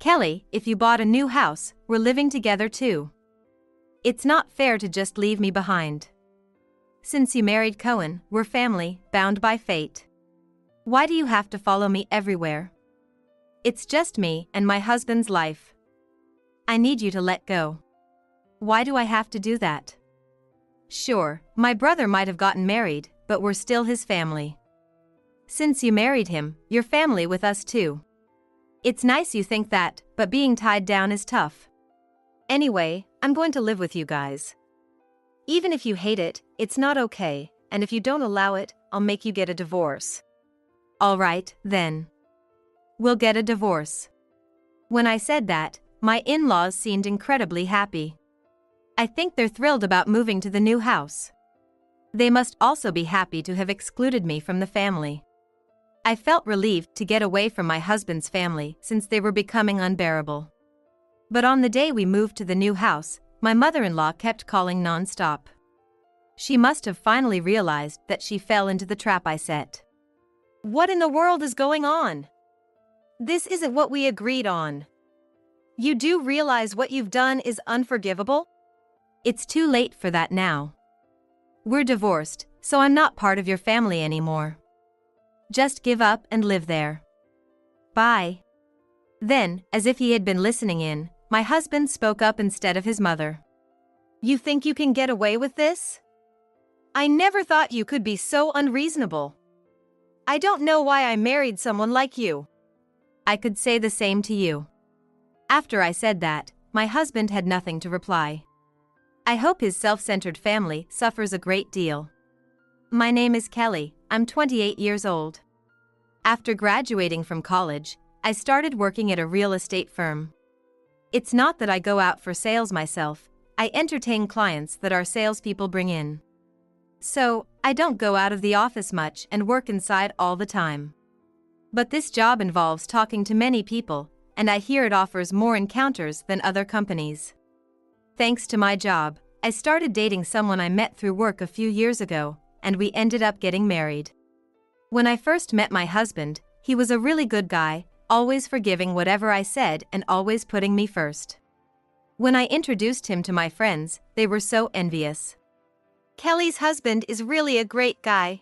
Kelly, if you bought a new house, we're living together too. It's not fair to just leave me behind. Since you married Cohen, we're family, bound by fate. Why do you have to follow me everywhere? It's just me and my husband's life. I need you to let go. Why do I have to do that? Sure, my brother might have gotten married, but we're still his family. Since you married him, you're family with us too. It's nice you think that, but being tied down is tough. Anyway, I'm going to live with you guys. Even if you hate it, it's not okay, and if you don't allow it, I'll make you get a divorce. All right, then. We'll get a divorce. When I said that, my in-laws seemed incredibly happy. I think they're thrilled about moving to the new house. They must also be happy to have excluded me from the family. I felt relieved to get away from my husband's family since they were becoming unbearable. But on the day we moved to the new house, my mother-in-law kept calling non-stop. She must have finally realized that she fell into the trap I set. What in the world is going on? This isn't what we agreed on. You do realize what you've done is unforgivable? It's too late for that now. We're divorced, so I'm not part of your family anymore. Just give up and live there. Bye. Then, as if he had been listening in, my husband spoke up instead of his mother. You think you can get away with this? I never thought you could be so unreasonable. I don't know why I married someone like you. I could say the same to you. After I said that, my husband had nothing to reply. I hope his self-centered family suffers a great deal. My name is Kelly, I'm 28 years old. After graduating from college, I started working at a real estate firm. It's not that I go out for sales myself, I entertain clients that our salespeople bring in. So, I don't go out of the office much and work inside all the time. But this job involves talking to many people, and I hear it offers more encounters than other companies. Thanks to my job, I started dating someone I met through work a few years ago, and we ended up getting married. When I first met my husband, he was a really good guy, always forgiving whatever I said and always putting me first. When I introduced him to my friends, they were so envious. Kelly's husband is really a great guy.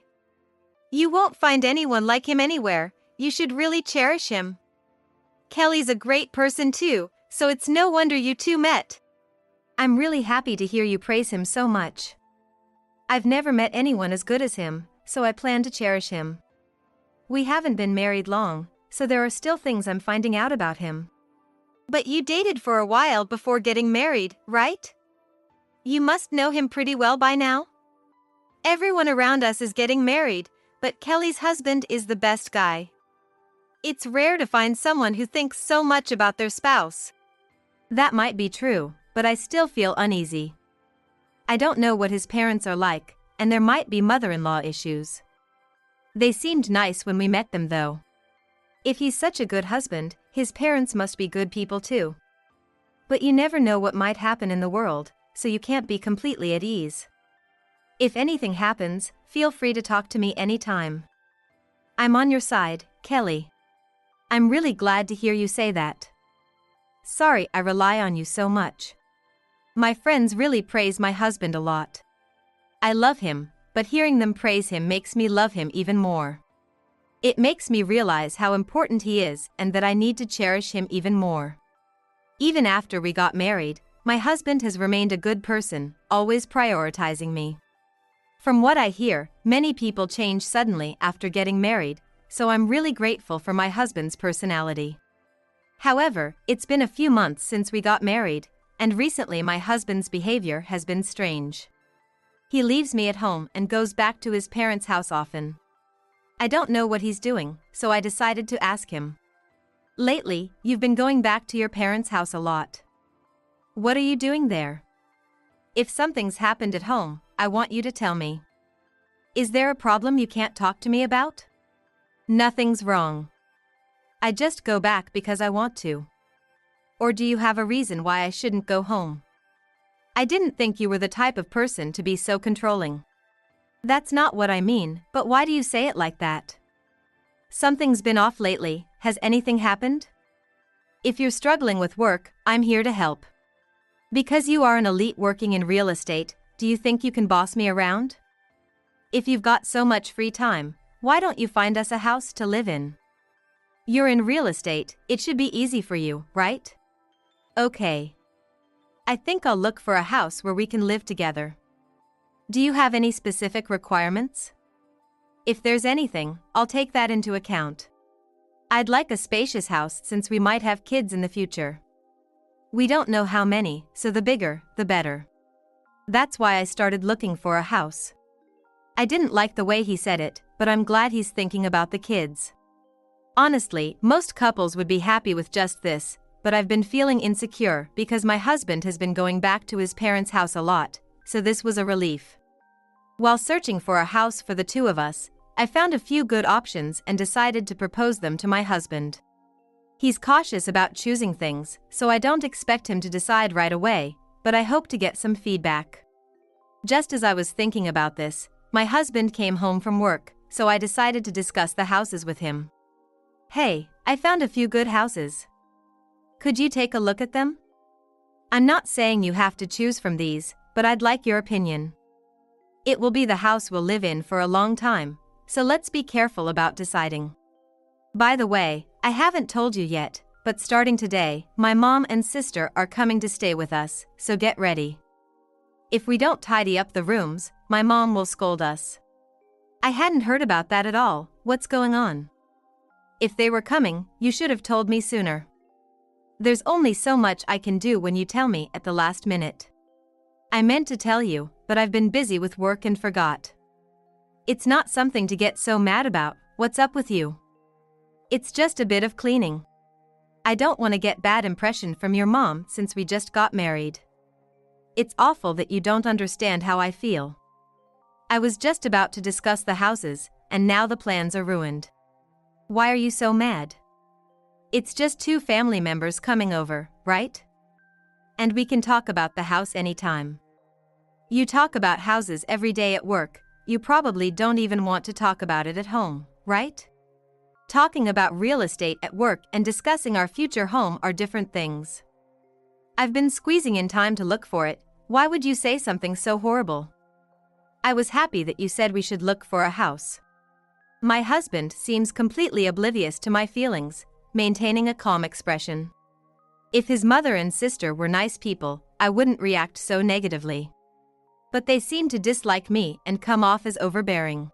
You won't find anyone like him anywhere, you should really cherish him. Kelly's a great person too, so it's no wonder you two met. I'm really happy to hear you praise him so much. I've never met anyone as good as him, so I plan to cherish him. We haven't been married long, so there are still things I'm finding out about him. But you dated for a while before getting married, right? You must know him pretty well by now? Everyone around us is getting married, but Kelly's husband is the best guy. It's rare to find someone who thinks so much about their spouse. That might be true, but I still feel uneasy. I don't know what his parents are like, and there might be mother-in-law issues. They seemed nice when we met them though. If he's such a good husband, his parents must be good people too. But you never know what might happen in the world, so you can't be completely at ease. If anything happens, feel free to talk to me anytime. I'm on your side, Kelly. I'm really glad to hear you say that. Sorry I rely on you so much. My friends really praise my husband a lot. I love him, but hearing them praise him makes me love him even more. It makes me realize how important he is and that I need to cherish him even more. Even after we got married, my husband has remained a good person, always prioritizing me. From what I hear, many people change suddenly after getting married, so I'm really grateful for my husband's personality. However, it's been a few months since we got married, and recently my husband's behavior has been strange. He leaves me at home and goes back to his parents' house often. I don't know what he's doing, so I decided to ask him. Lately, you've been going back to your parents' house a lot. What are you doing there? If something's happened at home, I want you to tell me. Is there a problem you can't talk to me about? Nothing's wrong. I just go back because I want to. Or do you have a reason why I shouldn't go home? I didn't think you were the type of person to be so controlling. That's not what I mean, but why do you say it like that? Something's been off lately, has anything happened? If you're struggling with work, I'm here to help. Because you are an elite working in real estate, do you think you can boss me around? If you've got so much free time, why don't you find us a house to live in? You're in real estate, it should be easy for you, right? Okay. I think I'll look for a house where we can live together. Do you have any specific requirements? If there's anything, I'll take that into account. I'd like a spacious house since we might have kids in the future. We don't know how many, so the bigger, the better. That's why I started looking for a house. I didn't like the way he said it, but I'm glad he's thinking about the kids. Honestly, most couples would be happy with just this, but I've been feeling insecure because my husband has been going back to his parents' house a lot, so this was a relief. While searching for a house for the two of us, I found a few good options and decided to propose them to my husband. He's cautious about choosing things, so I don't expect him to decide right away, but I hope to get some feedback. Just as I was thinking about this, my husband came home from work, so I decided to discuss the houses with him. Hey, I found a few good houses. Could you take a look at them? I'm not saying you have to choose from these, but I'd like your opinion. It will be the house we'll live in for a long time, so let's be careful about deciding. By the way, I haven't told you yet, but starting today, my mom and sister are coming to stay with us, so get ready. If we don't tidy up the rooms, my mom will scold us. I hadn't heard about that at all. What's going on? If they were coming, you should have told me sooner. There's only so much I can do when you tell me at the last minute. I meant to tell you, but I've been busy with work and forgot. It's not something to get so mad about. What's up with you? It's just a bit of cleaning. I don't want to get bad impression from your mom since we just got married. It's awful that you don't understand how I feel. I was just about to discuss the houses, and now the plans are ruined. Why are you so mad? It's just two family members coming over, right? And we can talk about the house anytime. You talk about houses every day at work, you probably don't even want to talk about it at home, right? Talking about real estate at work and discussing our future home are different things. I've been squeezing in time to look for it. Why would you say something so horrible? I was happy that you said we should look for a house. My husband seems completely oblivious to my feelings, maintaining a calm expression. If his mother and sister were nice people, I wouldn't react so negatively. But they seem to dislike me and come off as overbearing.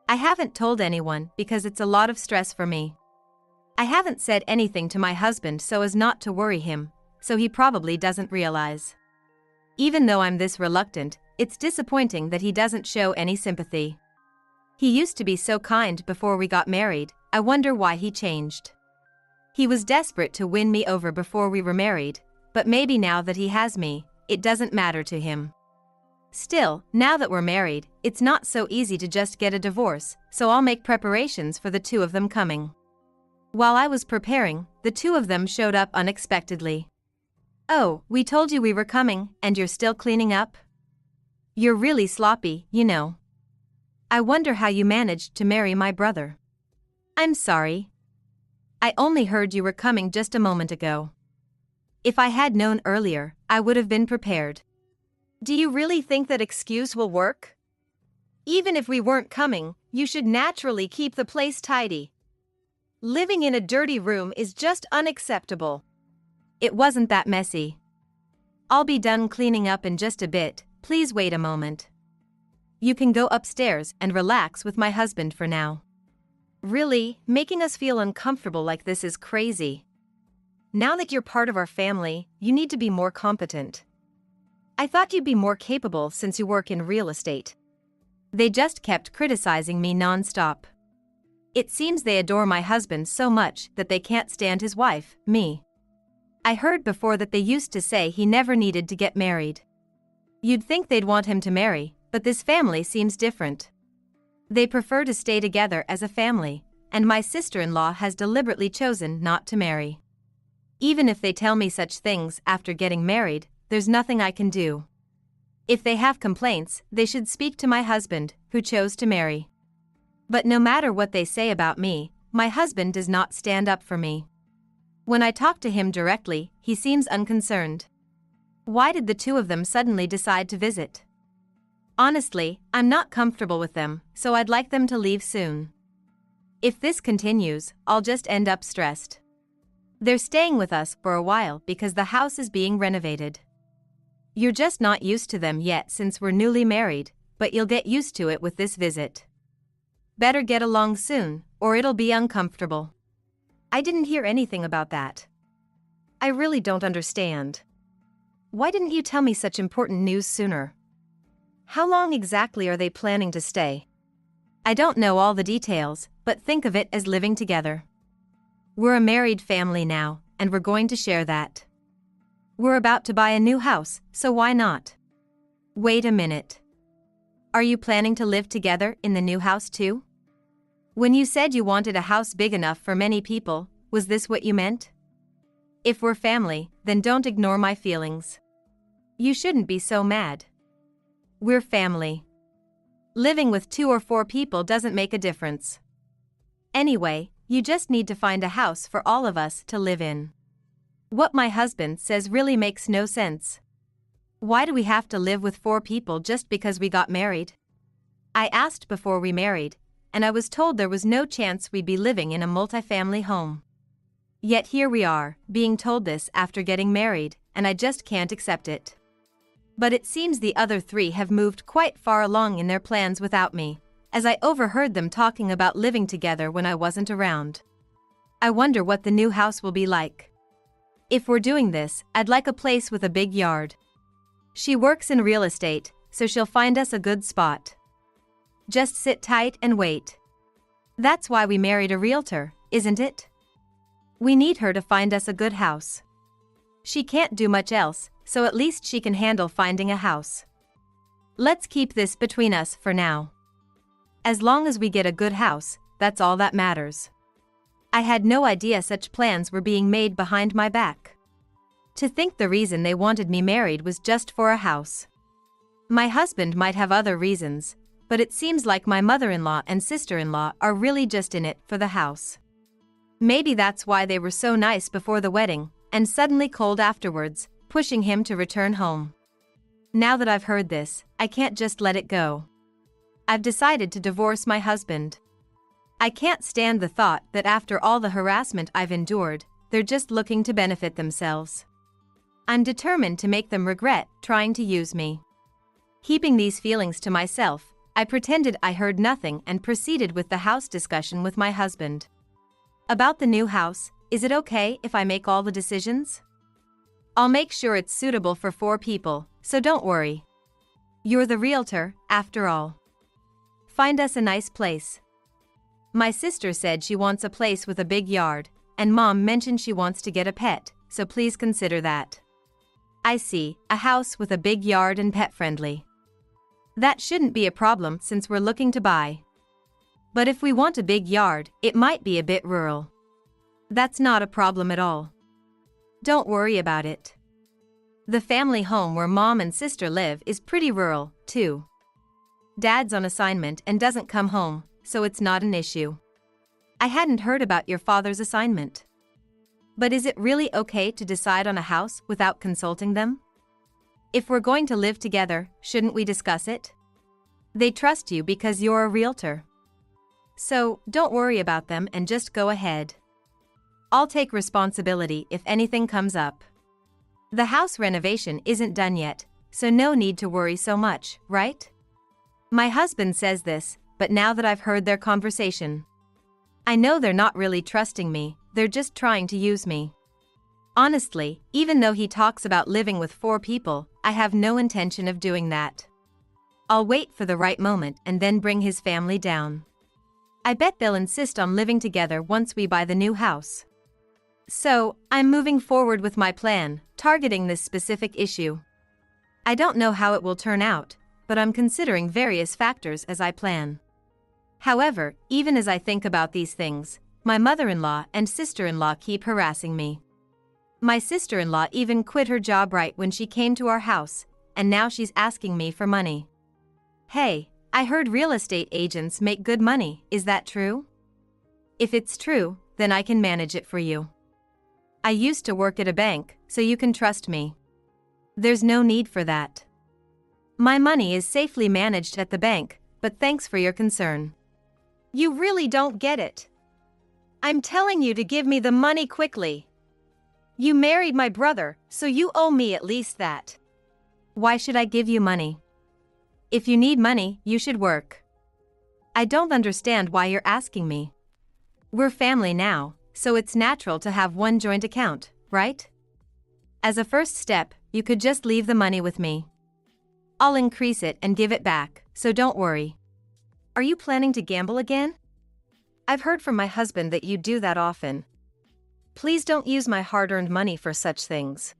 I haven't told anyone because it's a lot of stress for me. I haven't said anything to my husband so as not to worry him, so he probably doesn't realize. Even though I'm this reluctant, it's disappointing that he doesn't show any sympathy. He used to be so kind before we got married. I wonder why he changed. He was desperate to win me over before we were married, but maybe now that he has me, it doesn't matter to him. Still, now that we're married, it's not so easy to just get a divorce, so I'll make preparations for the two of them coming. While I was preparing, the two of them showed up unexpectedly. Oh, we told you we were coming, and you're still cleaning up? You're really sloppy, you know. I wonder how you managed to marry my brother. I'm sorry. I only heard you were coming just a moment ago. If I had known earlier, I would have been prepared. Do you really think that excuse will work? Even if we weren't coming, you should naturally keep the place tidy. Living in a dirty room is just unacceptable. It wasn't that messy. I'll be done cleaning up in just a bit, please wait a moment. You can go upstairs and relax with my husband for now. Really, making us feel uncomfortable like this is crazy. Now that you're part of our family, you need to be more competent. I thought you'd be more capable since you work in real estate. They just kept criticizing me non-stop. It seems they adore my husband so much that they can't stand his wife, me. I heard before that they used to say he never needed to get married. You'd think they'd want him to marry, but this family seems different. They prefer to stay together as a family, and my sister-in-law has deliberately chosen not to marry. Even if they tell me such things after getting married, there's nothing I can do. If they have complaints, they should speak to my husband, who chose to marry. But no matter what they say about me, my husband does not stand up for me. When I talk to him directly, he seems unconcerned. Why did the two of them suddenly decide to visit? Honestly, I'm not comfortable with them, so I'd like them to leave soon. If this continues, I'll just end up stressed. They're staying with us for a while because the house is being renovated. You're just not used to them yet since we're newly married, but you'll get used to it with this visit. Better get along soon, or it'll be uncomfortable. I didn't hear anything about that. I really don't understand. Why didn't you tell me such important news sooner? How long exactly are they planning to stay? I don't know all the details, but think of it as living together. We're a married family now, and we're going to share that. We're about to buy a new house, so why not? Wait a minute. Are you planning to live together in the new house too? When you said you wanted a house big enough for many people, was this what you meant? If we're family, then don't ignore my feelings. You shouldn't be so mad. We're family. Living with 2 or 4 people doesn't make a difference. Anyway, you just need to find a house for all of us to live in. What my husband says really makes no sense. Why do we have to live with 4 people just because we got married? I asked before we married, and I was told there was no chance we'd be living in a multifamily home. Yet here we are, being told this after getting married, and I just can't accept it. But it seems the other 3 have moved quite far along in their plans without me, as I overheard them talking about living together when I wasn't around. I wonder what the new house will be like. If we're doing this, I'd like a place with a big yard. She works in real estate, so she'll find us a good spot. Just sit tight and wait. That's why we married a realtor, isn't it? We need her to find us a good house. She can't do much else, so at least she can handle finding a house. Let's keep this between us for now. As long as we get a good house, that's all that matters. I had no idea such plans were being made behind my back. To think the reason they wanted me married was just for a house. My husband might have other reasons, but it seems like my mother-in-law and sister-in-law are really just in it for the house. Maybe that's why they were so nice before the wedding, and suddenly cold afterwards, pushing him to return home. Now that I've heard this, I can't just let it go. I've decided to divorce my husband. I can't stand the thought that after all the harassment I've endured, they're just looking to benefit themselves. I'm determined to make them regret trying to use me. Keeping these feelings to myself, I pretended I heard nothing and proceeded with the house discussion with my husband. About the new house, is it okay if I make all the decisions? I'll make sure it's suitable for 4 people, so don't worry. You're the realtor, after all. Find us a nice place. My sister said she wants a place with a big yard, and Mom mentioned she wants to get a pet, so please consider that. I see, a house with a big yard and pet-friendly. That shouldn't be a problem since we're looking to buy. But if we want a big yard, it might be a bit rural. That's not a problem at all. Don't worry about it. The family home where Mom and sister live is pretty rural, too. Dad's on assignment and doesn't come home, so it's not an issue. I hadn't heard about your father's assignment. But is it really okay to decide on a house without consulting them? If we're going to live together, shouldn't we discuss it? They trust you because you're a realtor. So, don't worry about them and just go ahead. I'll take responsibility if anything comes up. The house renovation isn't done yet, so no need to worry so much, right? My husband says this, but now that I've heard their conversation, I know they're not really trusting me, they're just trying to use me. Honestly, even though he talks about living with 4 people, I have no intention of doing that. I'll wait for the right moment and then bring his family down. I bet they'll insist on living together once we buy the new house. So, I'm moving forward with my plan, targeting this specific issue. I don't know how it will turn out, but I'm considering various factors as I plan. However, even as I think about these things, my mother-in-law and sister-in-law keep harassing me. My sister-in-law even quit her job right when she came to our house, and now she's asking me for money. Hey, I heard real estate agents make good money, is that true? If it's true, then I can manage it for you. I used to work at a bank, so you can trust me. There's no need for that. My money is safely managed at the bank, but thanks for your concern. You really don't get it. I'm telling you to give me the money quickly. You married my brother, so you owe me at least that. Why should I give you money? If you need money, you should work. I don't understand why you're asking me. We're family now, so it's natural to have one joint account, right? As a first step, you could just leave the money with me. I'll increase it and give it back, so don't worry. Are you planning to gamble again? I've heard from my husband that you do that often. Please don't use my hard-earned money for such things.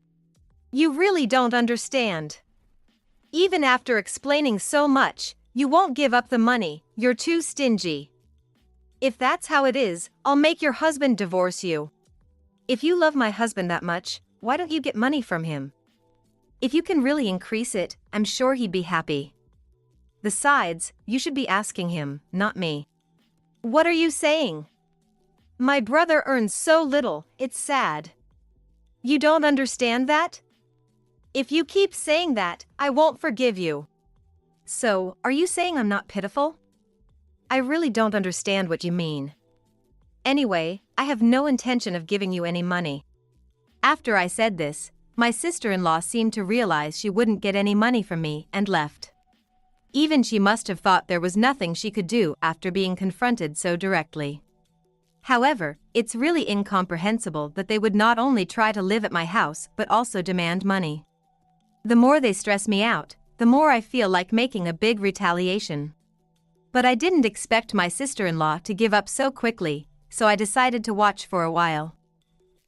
You really don't understand. Even after explaining so much, you won't give up the money. You're too stingy. If that's how it is, I'll make your husband divorce you. If you love my husband that much, why don't you get money from him? If you can really increase it, I'm sure he'd be happy. Besides, you should be asking him, not me. What are you saying? My brother earns so little, it's sad. You don't understand that? If you keep saying that, I won't forgive you. So, are you saying I'm not pitiful? I really don't understand what you mean. Anyway, I have no intention of giving you any money. After I said this, my sister-in-law seemed to realize she wouldn't get any money from me and left. Even she must have thought there was nothing she could do after being confronted so directly. However, it's really incomprehensible that they would not only try to live at my house but also demand money. The more they stress me out, the more I feel like making a big retaliation. But I didn't expect my sister-in-law to give up so quickly, so I decided to watch for a while.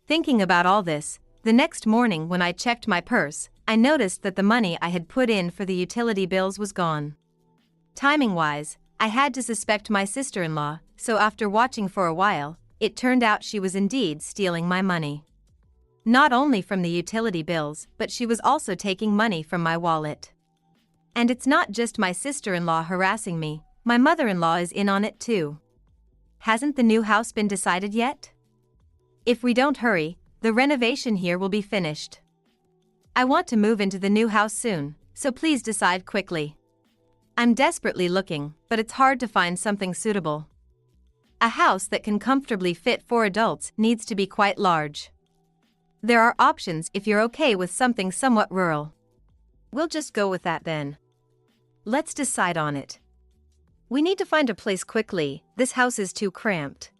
Thinking about all this, the next morning when I checked my purse, I noticed that the money I had put in for the utility bills was gone. Timing-wise, I had to suspect my sister-in-law, so after watching for a while, it turned out she was indeed stealing my money. Not only from the utility bills, but she was also taking money from my wallet. And it's not just my sister-in-law harassing me, my mother-in-law is in on it too. Hasn't the new house been decided yet? If we don't hurry, the renovation here will be finished. I want to move into the new house soon, so please decide quickly. I'm desperately looking, but it's hard to find something suitable. A house that can comfortably fit 4 adults needs to be quite large. There are options if you're okay with something somewhat rural. We'll just go with that then. Let's decide on it. We need to find a place quickly, this house is too cramped.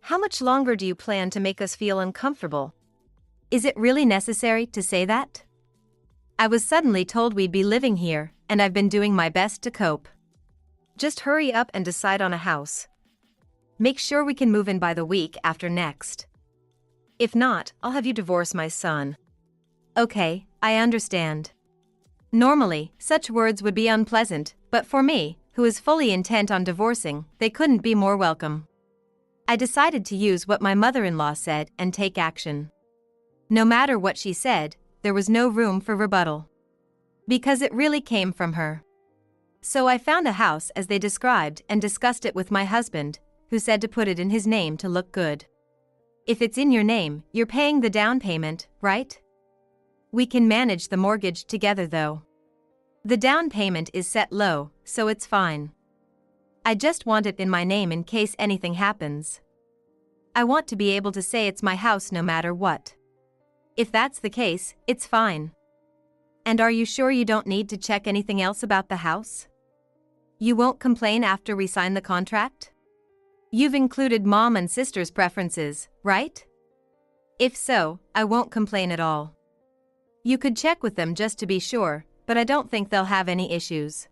How much longer do you plan to make us feel uncomfortable? Is it really necessary to say that? I was suddenly told we'd be living here, and I've been doing my best to cope. Just hurry up and decide on a house. Make sure we can move in by the week after next. If not, I'll have you divorce my son. Okay, I understand. Normally, such words would be unpleasant, but for me, who is fully intent on divorcing, they couldn't be more welcome. I decided to use what my mother-in-law said and take action. No matter what she said, there was no room for rebuttal. Because it really came from her. So I found a house as they described and discussed it with my husband, who said to put it in his name to look good. If it's in your name, you're paying the down payment, right? We can manage the mortgage together though. The down payment is set low, so it's fine. I just want it in my name in case anything happens. I want to be able to say it's my house no matter what. If that's the case, it's fine. And are you sure you don't need to check anything else about the house? You won't complain after we sign the contract? You've included mom and sister's preferences, right? If so, I won't complain at all. You could check with them just to be sure, but I don't think they'll have any issues.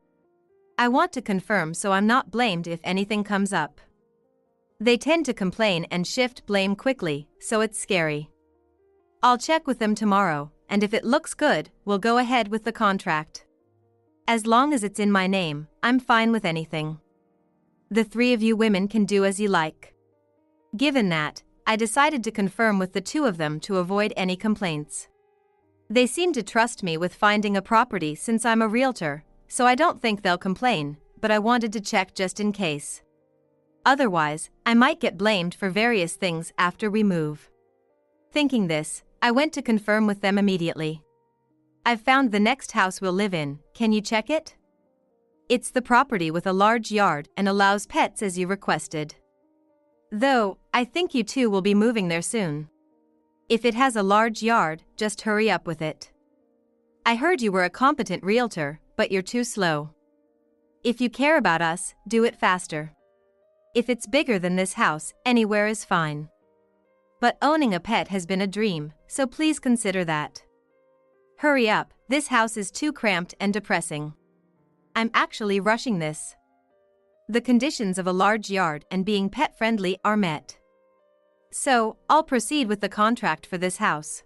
I want to confirm so I'm not blamed if anything comes up. They tend to complain and shift blame quickly, so it's scary. I'll check with them tomorrow, and if it looks good, we'll go ahead with the contract. As long as it's in my name, I'm fine with anything. The 3 of you women can do as you like. Given that, I decided to confirm with the 2 of them to avoid any complaints. They seem to trust me with finding a property since I'm a realtor, so I don't think they'll complain, but I wanted to check just in case. Otherwise, I might get blamed for various things after we move. Thinking this, I went to confirm with them immediately. I've found the next house we'll live in, can you check it? It's the property with a large yard and allows pets as you requested. Though, I think you two will be moving there soon. If it has a large yard, just hurry up with it. I heard you were a competent realtor, but you're too slow. If you care about us, do it faster. If it's bigger than this house, anywhere is fine. But owning a pet has been a dream, so please consider that. Hurry up, this house is too cramped and depressing. I'm actually rushing this. The conditions of a large yard and being pet-friendly are met. So, I'll proceed with the contract for this house.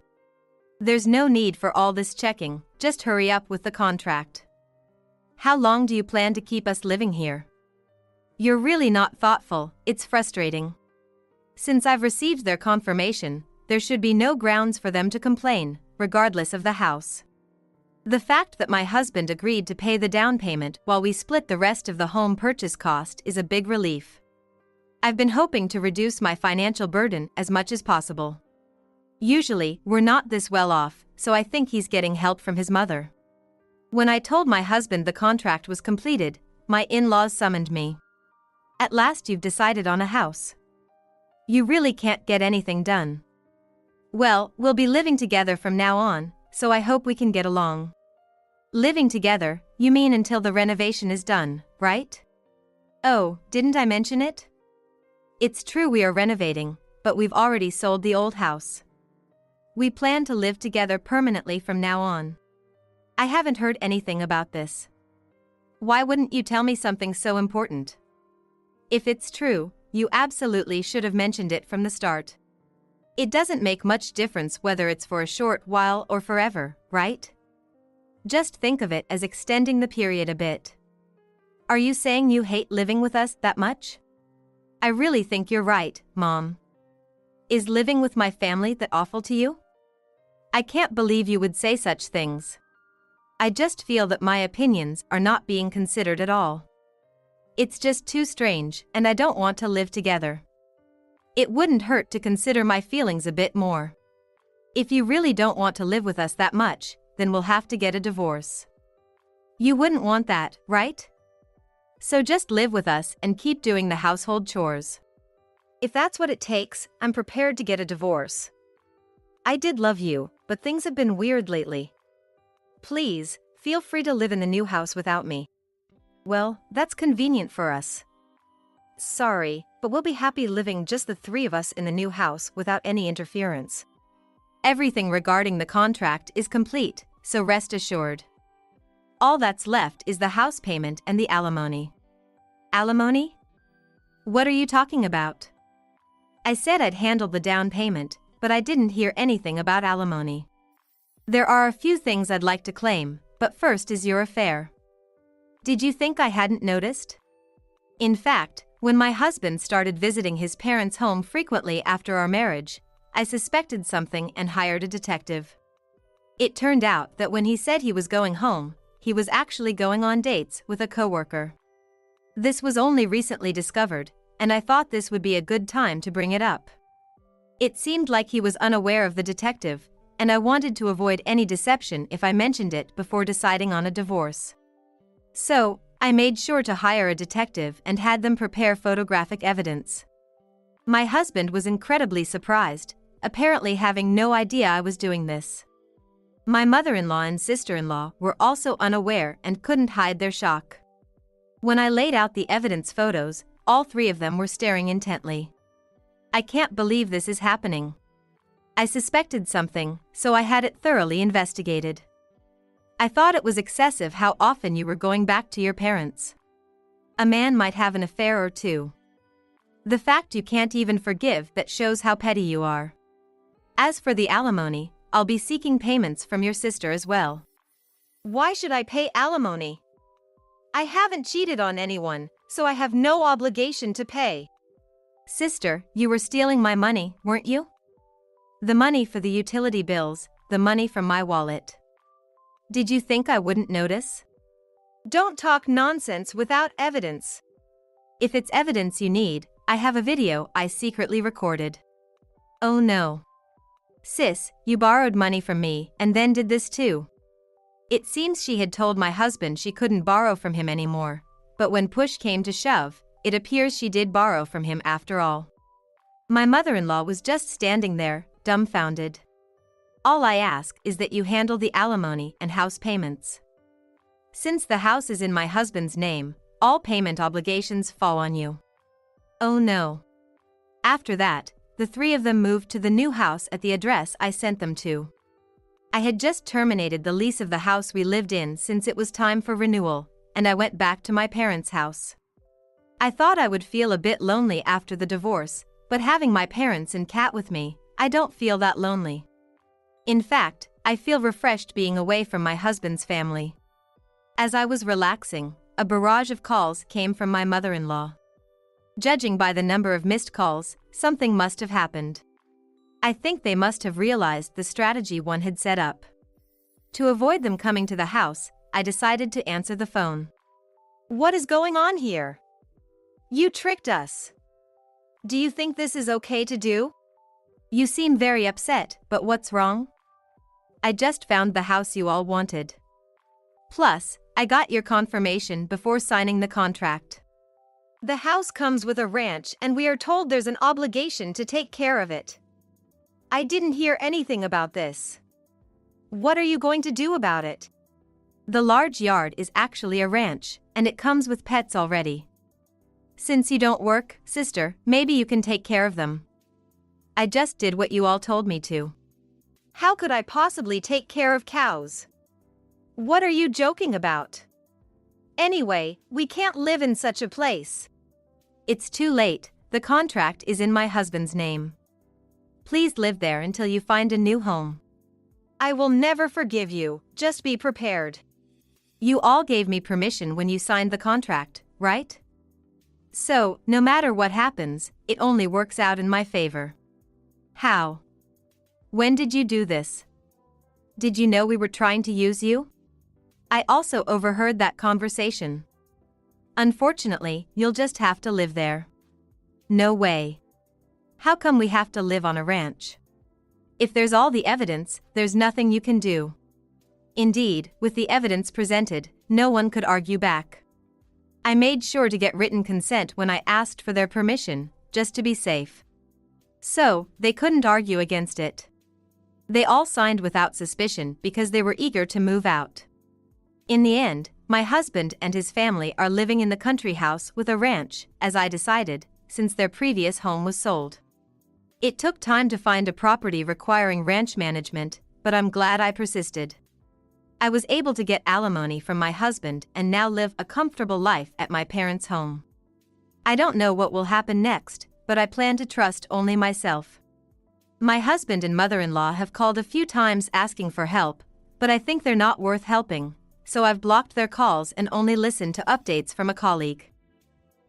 There's no need for all this checking, just hurry up with the contract. How long do you plan to keep us living here? You're really not thoughtful, it's frustrating. Since I've received their confirmation, there should be no grounds for them to complain, regardless of the house. The fact that my husband agreed to pay the down payment while we split the rest of the home purchase cost is a big relief. I've been hoping to reduce my financial burden as much as possible. Usually, we're not this well off, so I think he's getting help from his mother. When I told my husband the contract was completed, my in-laws summoned me. At last you've decided on a house. You really can't get anything done. Well, we'll be living together from now on, so I hope we can get along. Living together, you mean until the renovation is done, right? Oh, didn't I mention it? It's true we are renovating, but we've already sold the old house. We plan to live together permanently from now on. I haven't heard anything about this. Why wouldn't you tell me something so important? If it's true, you absolutely should have mentioned it from the start. It doesn't make much difference whether it's for a short while or forever, right? Just think of it as extending the period a bit. Are you saying you hate living with us that much? I really think you're right, Mom. Is living with my family that awful to you? I can't believe you would say such things. I just feel that my opinions are not being considered at all. It's just too strange, and I don't want to live together. It wouldn't hurt to consider my feelings a bit more. If you really don't want to live with us that much, then we'll have to get a divorce. You wouldn't want that, right? So just live with us and keep doing the household chores. If that's what it takes, I'm prepared to get a divorce. I did love you, but things have been weird lately. Please, feel free to live in the new house without me. Well, that's convenient for us. Sorry, but we'll be happy living just the three of us in the new house without any interference. Everything regarding the contract is complete, so rest assured. All that's left is the house payment and the alimony. Alimony? What are you talking about? I said I'd handle the down payment, but I didn't hear anything about alimony. There are a few things I'd like to claim, but first is your affair. Did you think I hadn't noticed? In fact, when my husband started visiting his parents' home frequently after our marriage, I suspected something and hired a detective. It turned out that when he said he was going home, he was actually going on dates with a coworker. This was only recently discovered, and I thought this would be a good time to bring it up. It seemed like he was unaware of the detective, and I wanted to avoid any deception if I mentioned it before deciding on a divorce. So, I made sure to hire a detective and had them prepare photographic evidence. My husband was incredibly surprised, apparently having no idea I was doing this. My mother-in-law and sister-in-law were also unaware and couldn't hide their shock. When I laid out the evidence photos, all three of them were staring intently. I can't believe this is happening. I suspected something, so I had it thoroughly investigated. I thought it was excessive how often you were going back to your parents. A man might have an affair or two. The fact you can't even forgive that shows how petty you are. As for the alimony, I'll be seeking payments from your sister as well. Why should I pay alimony? I haven't cheated on anyone, so I have no obligation to pay. Sister, you were stealing my money, weren't you? The money for the utility bills, the money from my wallet. Did you think I wouldn't notice? Don't talk nonsense without evidence. If it's evidence you need, I have a video I secretly recorded. Oh no. Sis, you borrowed money from me and then did this too. It seems she had told my husband she couldn't borrow from him anymore, but when push came to shove, it appears she did borrow from him after all. My mother-in-law was just standing there, dumbfounded. All I ask is that you handle the alimony and house payments. Since the house is in my husband's name, all payment obligations fall on you. Oh no. After that, the three of them moved to the new house at the address I sent them to. I had just terminated the lease of the house we lived in since it was time for renewal, and I went back to my parents' house. I thought I would feel a bit lonely after the divorce, but having my parents and cat with me, I don't feel that lonely. In fact, I feel refreshed being away from my husband's family. As I was relaxing, a barrage of calls came from my mother-in-law. Judging by the number of missed calls, something must have happened. I think they must have realized the strategy one had set up. To avoid them coming to the house, I decided to answer the phone. What is going on here? You tricked us. Do you think this is okay to do? You seem very upset, but what's wrong? I just found the house you all wanted. Plus, I got your confirmation before signing the contract. The house comes with a ranch and we are told there's an obligation to take care of it. I didn't hear anything about this. What are you going to do about it? The large yard is actually a ranch, and it comes with pets already. Since you don't work, sister, maybe you can take care of them. I just did what you all told me to. How could I possibly take care of cows? What are you joking about? Anyway, we can't live in such a place. It's too late, the contract is in my husband's name. Please live there until you find a new home. I will never forgive you, just be prepared. You all gave me permission when you signed the contract, right? So, no matter what happens, it only works out in my favor. How? When did you do this? Did you know we were trying to use you? I also overheard that conversation. Unfortunately, you'll just have to live there. No way. How come we have to live on a ranch? If there's all the evidence, there's nothing you can do. Indeed, with the evidence presented, no one could argue back. I made sure to get written consent when I asked for their permission, just to be safe. So, they couldn't argue against it. They all signed without suspicion because they were eager to move out. In the end, my husband and his family are living in the country house with a ranch, as I decided, since their previous home was sold. It took time to find a property requiring ranch management, but I'm glad I persisted. I was able to get alimony from my husband and now live a comfortable life at my parents' home. I don't know what will happen next, but I plan to trust only myself. My husband and mother-in-law have called a few times asking for help, but I think they're not worth helping, so I've blocked their calls and only listened to updates from a colleague.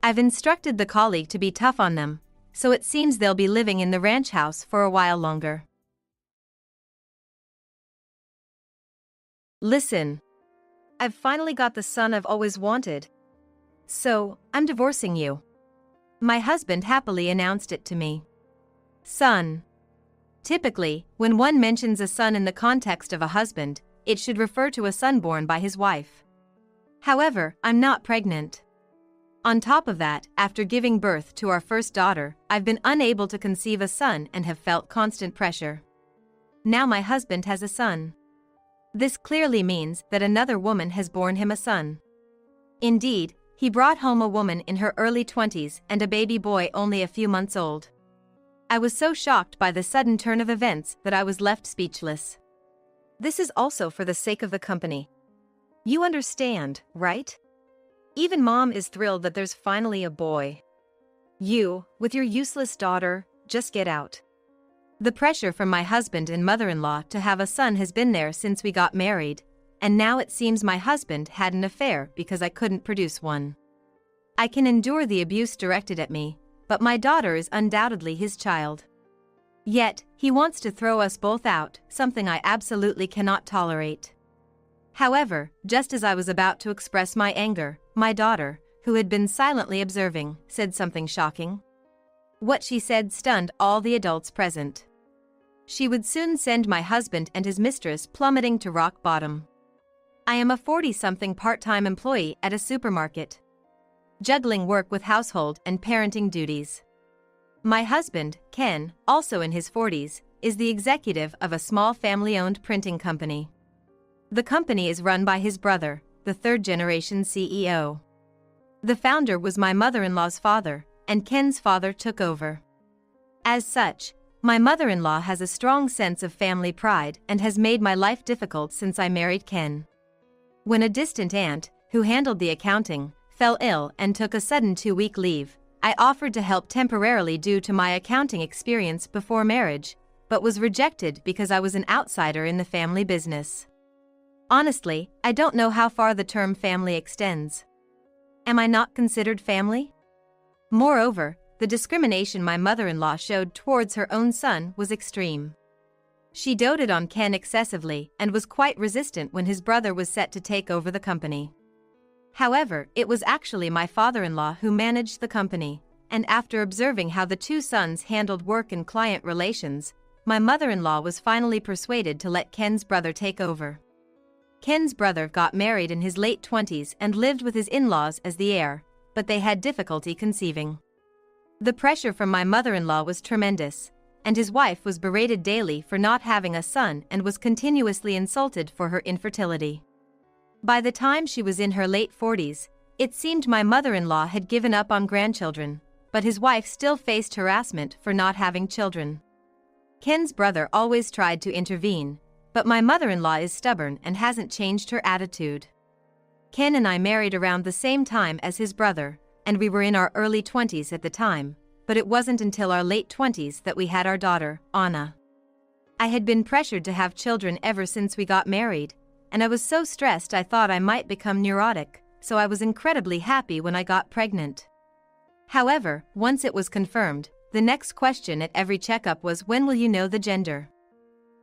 I've instructed the colleague to be tough on them, so it seems they'll be living in the ranch house for a while longer. Listen. I've finally got the son I've always wanted. So, I'm divorcing you. My husband happily announced it to me. Son. Typically, when one mentions a son in the context of a husband, it should refer to a son born by his wife. However, I'm not pregnant. On top of that, after giving birth to our first daughter, I've been unable to conceive a son and have felt constant pressure. Now my husband has a son. This clearly means that another woman has borne him a son. Indeed, he brought home a woman in her early 20s and a baby boy only a few months old. I was so shocked by the sudden turn of events that I was left speechless. This is also for the sake of the company. You understand, right? Even Mom is thrilled that there's finally a boy. You, with your useless daughter, just get out. The pressure from my husband and mother-in-law to have a son has been there since we got married, and now it seems my husband had an affair because I couldn't produce one. I can endure the abuse directed at me, but my daughter is undoubtedly his child. Yet, he wants to throw us both out, something I absolutely cannot tolerate. However, just as I was about to express my anger, my daughter, who had been silently observing, said something shocking. What she said stunned all the adults present. She would soon send my husband and his mistress plummeting to rock bottom. I am a 40-something part-time employee at a supermarket, juggling work with household and parenting duties. My husband, Ken, also in his 40s, is the executive of a small family-owned printing company. The company is run by his brother, the third-generation CEO. The founder was my mother-in-law's father, and Ken's father took over. As such, my mother-in-law has a strong sense of family pride and has made my life difficult since I married Ken. When a distant aunt, who handled the accounting, fell ill and took a sudden 2-week leave, I offered to help temporarily due to my accounting experience before marriage, but was rejected because I was an outsider in the family business. Honestly, I don't know how far the term family extends. Am I not considered family? Moreover, the discrimination my mother-in-law showed towards her own son was extreme. She doted on Ken excessively and was quite resistant when his brother was set to take over the company. However, it was actually my father-in-law who managed the company, and after observing how the two sons handled work and client relations, my mother-in-law was finally persuaded to let Ken's brother take over. Ken's brother got married in his late 20s and lived with his in-laws as the heir, but they had difficulty conceiving. The pressure from my mother-in-law was tremendous, and his wife was berated daily for not having a son and was continuously insulted for her infertility. By the time she was in her late 40s, it seemed my mother-in-law had given up on grandchildren, but his wife still faced harassment for not having children. Ken's brother always tried to intervene, but my mother-in-law is stubborn and hasn't changed her attitude. Ken and I married around the same time as his brother, and we were in our early 20s at the time, but it wasn't until our late 20s that we had our daughter, Anna. I had been pressured to have children ever since we got married, and I was so stressed I thought I might become neurotic, so I was incredibly happy when I got pregnant. However, once it was confirmed, the next question at every checkup was, when will you know the gender?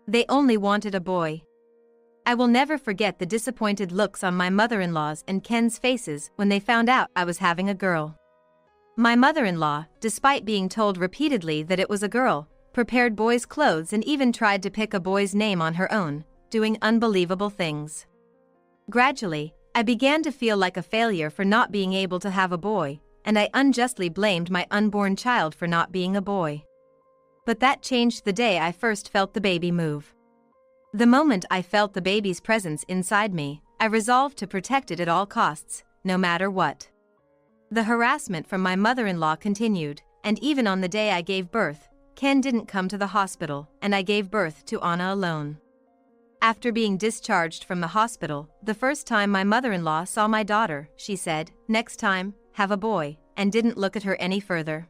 They only wanted a boy. I will never forget the disappointed looks on my mother-in-law's and Ken's faces when they found out I was having a girl. My mother-in-law, despite being told repeatedly that it was a girl, prepared boys' clothes and even tried to pick a boy's name on her own, doing unbelievable things. Gradually, I began to feel like a failure for not being able to have a boy, and I unjustly blamed my unborn child for not being a boy. But that changed the day I first felt the baby move. The moment I felt the baby's presence inside me, I resolved to protect it at all costs, no matter what. The harassment from my mother-in-law continued, and even on the day I gave birth, Ken didn't come to the hospital, and I gave birth to Anna alone. After being discharged from the hospital, the first time my mother-in-law saw my daughter, she said, "Next time, have a boy," and didn't look at her any further.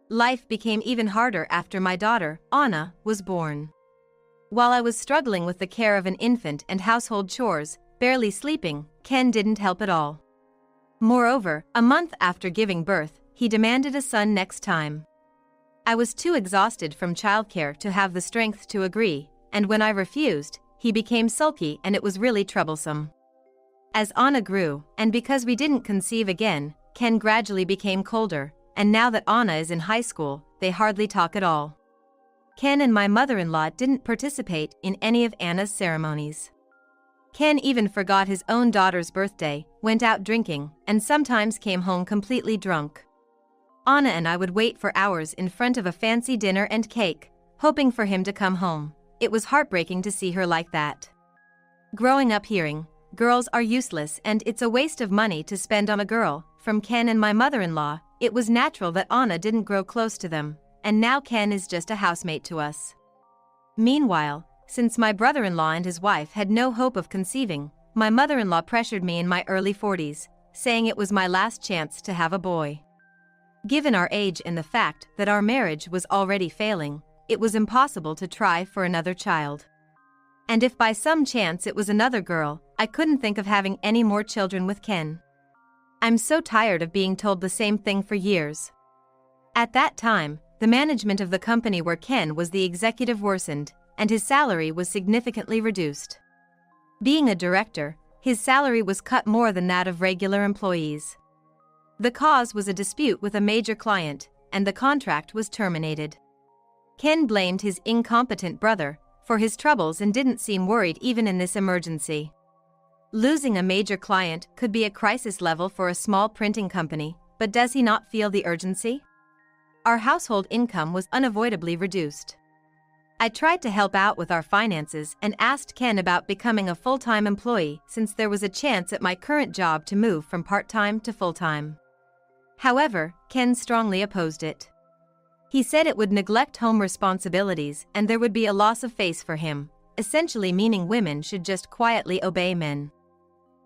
Life became even harder after my daughter, Anna, was born. While I was struggling with the care of an infant and household chores, barely sleeping, Ken didn't help at all. Moreover, a month after giving birth, he demanded a son next time. I was too exhausted from childcare to have the strength to agree, and when I refused, he became sulky and it was really troublesome. As Anna grew, and because we didn't conceive again, Ken gradually became colder, and now that Anna is in high school, they hardly talk at all. Ken and my mother-in-law didn't participate in any of Anna's ceremonies. Ken even forgot his own daughter's birthday, went out drinking, and sometimes came home completely drunk. Anna and I would wait for hours in front of a fancy dinner and cake, hoping for him to come home. It was heartbreaking to see her like that. Growing up hearing, "Girls are useless and it's a waste of money to spend on a girl," from Ken and my mother-in-law, it was natural that Anna didn't grow close to them, and now Ken is just a housemate to us. Meanwhile, since my brother-in-law and his wife had no hope of conceiving, my mother-in-law pressured me in my early 40s, saying it was my last chance to have a boy. Given our age and the fact that our marriage was already failing, it was impossible to try for another child. And if by some chance it was another girl, I couldn't think of having any more children with Ken. I'm so tired of being told the same thing for years. At that time, the management of the company where Ken was the executive worsened, and his salary was significantly reduced. Being a director, his salary was cut more than that of regular employees. The cause was a dispute with a major client, and the contract was terminated. Ken blamed his incompetent brother for his troubles and didn't seem worried even in this emergency. Losing a major client could be a crisis level for a small printing company, but does he not feel the urgency? Our household income was unavoidably reduced. I tried to help out with our finances and asked Ken about becoming a full-time employee since there was a chance at my current job to move from part-time to full-time. However, Ken strongly opposed it. He said it would neglect home responsibilities and there would be a loss of face for him, essentially meaning women should just quietly obey men.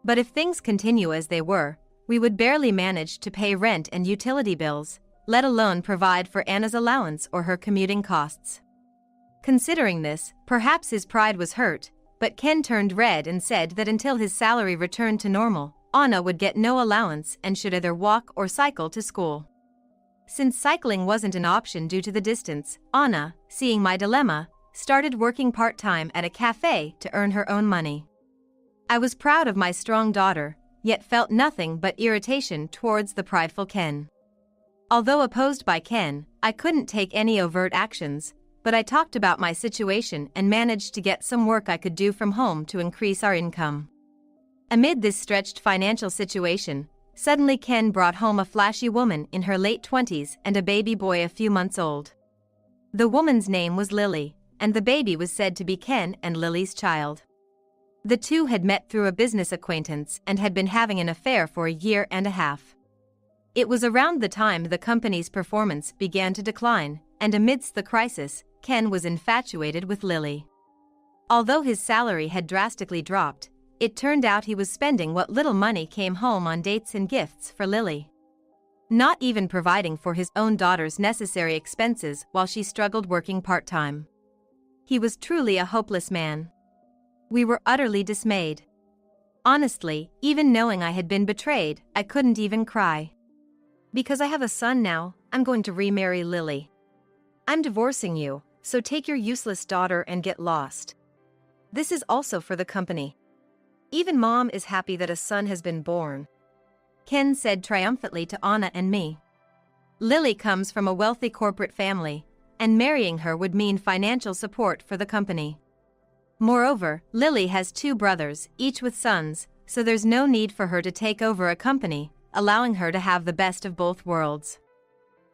But if things continue as they were, we would barely manage to pay rent and utility bills, let alone provide for Anna's allowance or her commuting costs. Considering this, perhaps his pride was hurt, but Ken turned red and said that until his salary returned to normal, Anna would get no allowance and should either walk or cycle to school. Since cycling wasn't an option due to the distance, Anna, seeing my dilemma, started working part-time at a cafe to earn her own money. I was proud of my strong daughter, yet felt nothing but irritation towards the prideful Ken. Although opposed by Ken, I couldn't take any overt actions, but I talked about my situation and managed to get some work I could do from home to increase our income. Amid this stretched financial situation, suddenly Ken brought home a flashy woman in her late 20s and a baby boy a few months old. The woman's name was Lily, and the baby was said to be Ken and Lily's child. The two had met through a business acquaintance and had been having an affair for a year and a half. It was around the time the company's performance began to decline, and amidst the crisis, Ken was infatuated with Lily. Although his salary had drastically dropped, it turned out he was spending what little money came home on dates and gifts for Lily. Not even providing for his own daughter's necessary expenses while she struggled working part-time. He was truly a hopeless man. We were utterly dismayed. Honestly, even knowing I had been betrayed, I couldn't even cry. Because I have a son now, I'm going to remarry Lily. I'm divorcing you, so take your useless daughter and get lost. This is also for the company. Even Mom is happy that a son has been born, Ken said triumphantly to Anna and me. Lily comes from a wealthy corporate family, and marrying her would mean financial support for the company. Moreover, Lily has 2 brothers, each with sons, so there's no need for her to take over a company, allowing her to have the best of both worlds.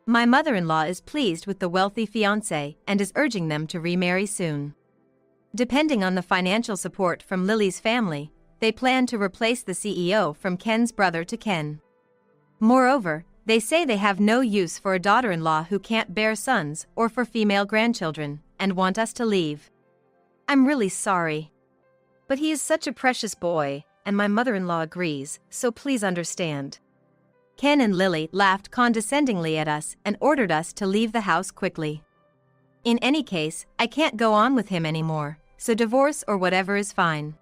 My mother-in-law is pleased with the wealthy fiancé and is urging them to remarry soon. Depending on the financial support from Lily's family, they plan to replace the CEO from Ken's brother to Ken. Moreover, they say they have no use for a daughter-in-law who can't bear sons or for female grandchildren, and want us to leave. I'm really sorry. But he is such a precious boy, and my mother-in-law agrees, so please understand. Ken and Lily laughed condescendingly at us and ordered us to leave the house quickly. In any case, I can't go on with him anymore, so divorce or whatever is fine.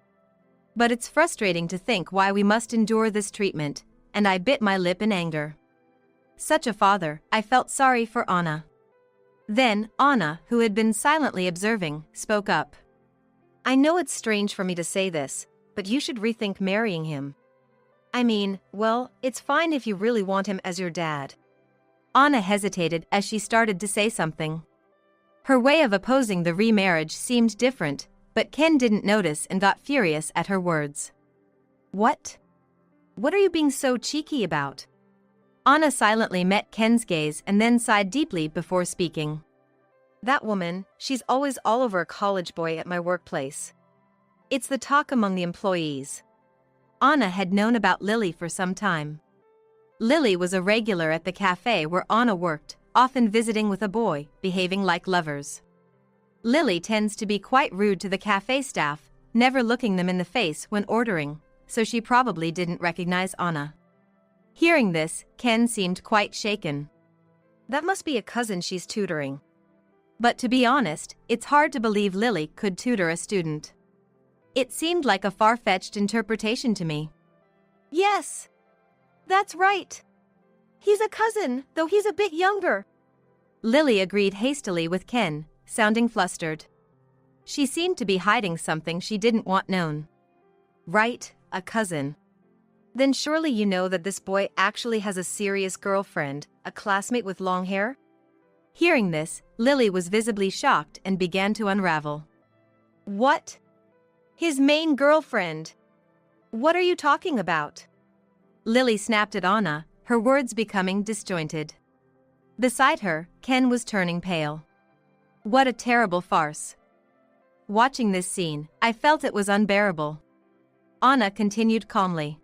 But it's frustrating to think why we must endure this treatment, and I bit my lip in anger. Such a father, I felt sorry for Anna. Then, Anna, who had been silently observing, spoke up. I know it's strange for me to say this, but you should rethink marrying him. I mean, well, it's fine if you really want him as your dad. Anna hesitated as she started to say something. Her way of opposing the remarriage seemed different, but Ken didn't notice and got furious at her words. What? What are you being so cheeky about? Anna silently met Ken's gaze and then sighed deeply before speaking. That woman, she's always all over a college boy at my workplace. It's the talk among the employees. Anna had known about Lily for some time. Lily was a regular at the cafe where Anna worked, often visiting with a boy, behaving like lovers. Lily tends to be quite rude to the cafe staff, never looking them in the face when ordering, so she probably didn't recognize Anna. Hearing this, Ken seemed quite shaken. That must be a cousin she's tutoring. But to be honest, it's hard to believe Lily could tutor a student. It seemed like a far-fetched interpretation to me. Yes, that's right. He's a cousin, though he's a bit younger. Lily agreed hastily with Ken, sounding flustered. She seemed to be hiding something she didn't want known. Right, a cousin. Then surely you know that this boy actually has a serious girlfriend, a classmate with long hair? Hearing this, Lily was visibly shocked and began to unravel. What? His main girlfriend? What are you talking about? Lily snapped at Anna, her words becoming disjointed. Beside her, Ken was turning pale. What a terrible farce. Watching this scene, I felt it was unbearable. Anna continued calmly.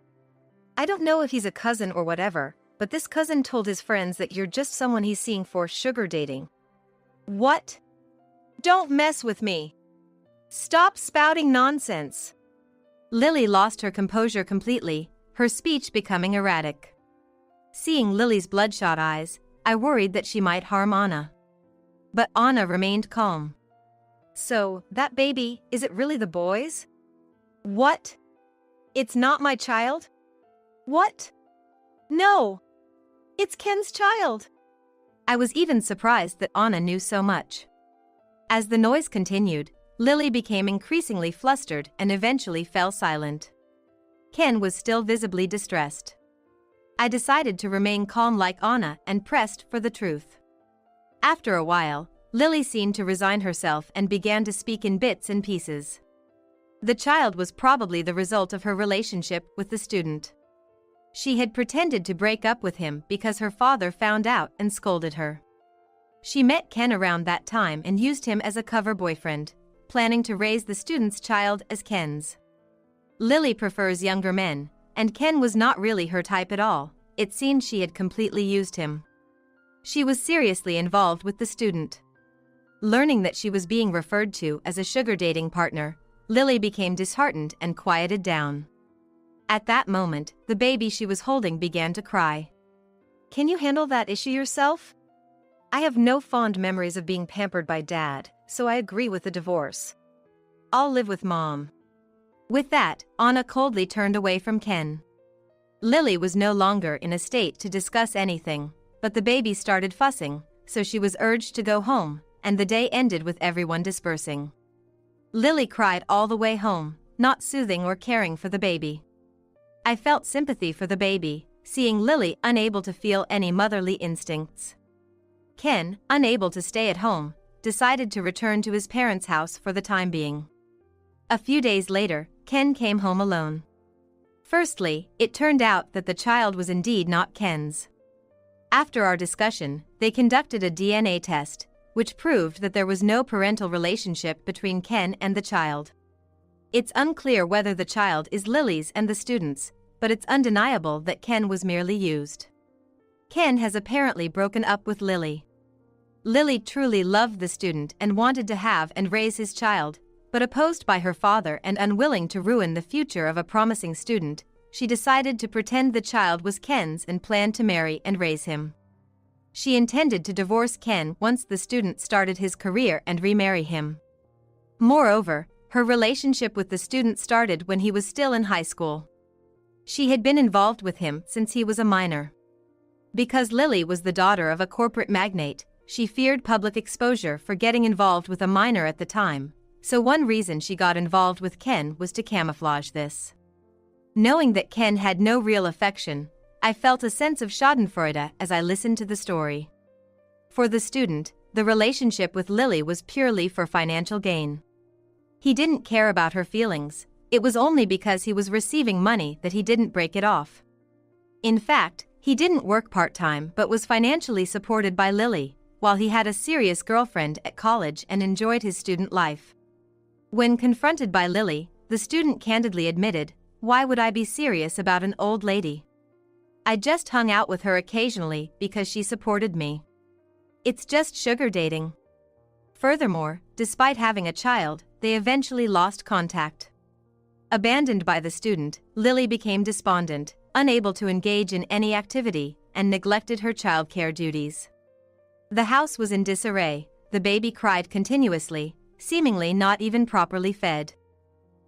I don't know if he's a cousin or whatever, but this cousin told his friends that you're just someone he's seeing for sugar dating. What? Don't mess with me. Stop spouting nonsense. Lily lost her composure completely, her speech becoming erratic. Seeing Lily's bloodshot eyes, I worried that she might harm Anna. But Anna remained calm. So, that baby, is it really the boy's? What? It's not my child? What? No! It's Ken's child! I was even surprised that Anna knew so much. As the noise continued, Lily became increasingly flustered and eventually fell silent. Ken was still visibly distressed. I decided to remain calm like Anna and pressed for the truth. After a while, Lily seemed to resign herself and began to speak in bits and pieces. The child was probably the result of her relationship with the student. She had pretended to break up with him because her father found out and scolded her. She met Ken around that time and used him as a cover boyfriend, planning to raise the student's child as Ken's. Lily prefers younger men, and Ken was not really her type at all. It seemed she had completely used him. She was seriously involved with the student. Learning that she was being referred to as a sugar dating partner, Lily became disheartened and quieted down. At that moment, the baby she was holding began to cry. Can you handle that issue yourself? I have no fond memories of being pampered by Dad, so I agree with the divorce. I'll live with Mom. With that, Anna coldly turned away from Ken. Lily was no longer in a state to discuss anything, but the baby started fussing, so she was urged to go home, and the day ended with everyone dispersing. Lily cried all the way home, not soothing or caring for the baby. I felt sympathy for the baby, seeing Lily unable to feel any motherly instincts. Ken, unable to stay at home, decided to return to his parents' house for the time being. A few days later, Ken came home alone. Firstly, it turned out that the child was indeed not Ken's. After our discussion, they conducted a DNA test, which proved that there was no parental relationship between Ken and the child. It's unclear whether the child is Lily's and the student's, but it's undeniable that Ken was merely used. Ken has apparently broken up with Lily. Lily truly loved the student and wanted to have and raise his child, but opposed by her father and unwilling to ruin the future of a promising student, she decided to pretend the child was Ken's and planned to marry and raise him. She intended to divorce Ken once the student started his career and remarry him. Moreover, her relationship with the student started when he was still in high school. She had been involved with him since he was a minor. Because Lily was the daughter of a corporate magnate, she feared public exposure for getting involved with a minor at the time, so one reason she got involved with Ken was to camouflage this. Knowing that Ken had no real affection, I felt a sense of schadenfreude as I listened to the story. For the student, the relationship with Lily was purely for financial gain. He didn't care about her feelings. It was only because he was receiving money that he didn't break it off. In fact, he didn't work part-time but was financially supported by Lily, while he had a serious girlfriend at college and enjoyed his student life. When confronted by Lily, the student candidly admitted, "Why would I be serious about an old lady? I just hung out with her occasionally because she supported me. It's just sugar dating." Furthermore, despite having a child, they eventually lost contact. Abandoned by the student, Lily became despondent, unable to engage in any activity, and neglected her childcare duties. The house was in disarray, the baby cried continuously, seemingly not even properly fed.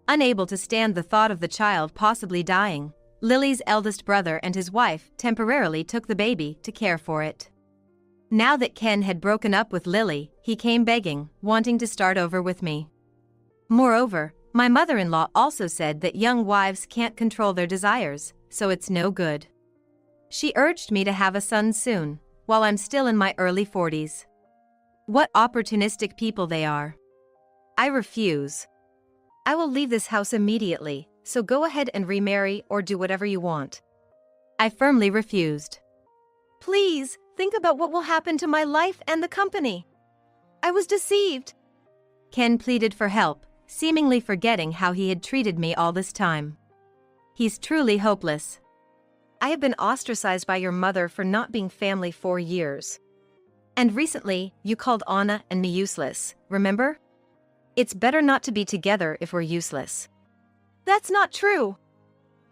Unable to stand the thought of the child possibly dying, Lily's eldest brother and his wife temporarily took the baby to care for it. Now that Ken had broken up with Lily, he came begging, wanting to start over with me. Moreover, my mother-in-law also said that young wives can't control their desires, so it's no good. She urged me to have a son soon, while I'm still in my early 40s. What opportunistic people they are. I refuse. I will leave this house immediately, so go ahead and remarry or do whatever you want. I firmly refused. Please, think about what will happen to my life and the company. I was deceived. Ken pleaded for help, seemingly forgetting how he had treated me all this time. He's truly hopeless. I have been ostracized by your mother for not being family for years. And recently, you called Anna and me useless, remember? It's better not to be together if we're useless. That's not true.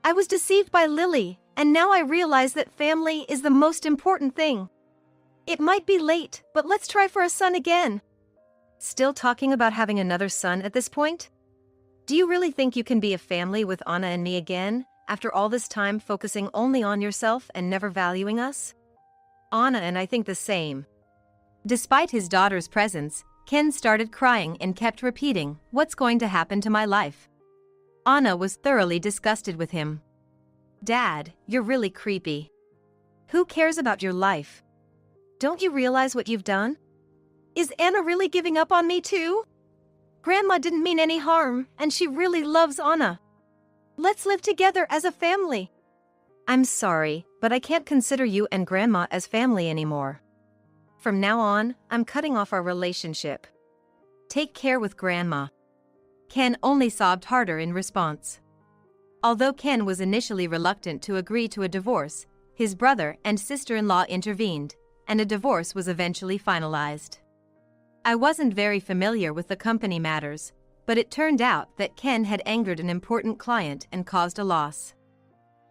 I was deceived by Lily, and now I realize that family is the most important thing. It might be late, but let's try for a son again. Still talking about having another son at this point? Do you really think you can be a family with Anna and me again, after all this time focusing only on yourself and never valuing us? Anna and I think the same. Despite his daughter's presence, Ken started crying and kept repeating, "What's going to happen to my life?" Anna was thoroughly disgusted with him. Dad, you're really creepy. Who cares about your life? Don't you realize what you've done? Is Anna really giving up on me too? Grandma didn't mean any harm, and she really loves Anna. Let's live together as a family. I'm sorry, but I can't consider you and Grandma as family anymore. From now on, I'm cutting off our relationship. Take care with Grandma. Ken only sobbed harder in response. Although Ken was initially reluctant to agree to a divorce, his brother and sister-in-law intervened, and a divorce was eventually finalized. I wasn't very familiar with the company matters, but it turned out that Ken had angered an important client and caused a loss.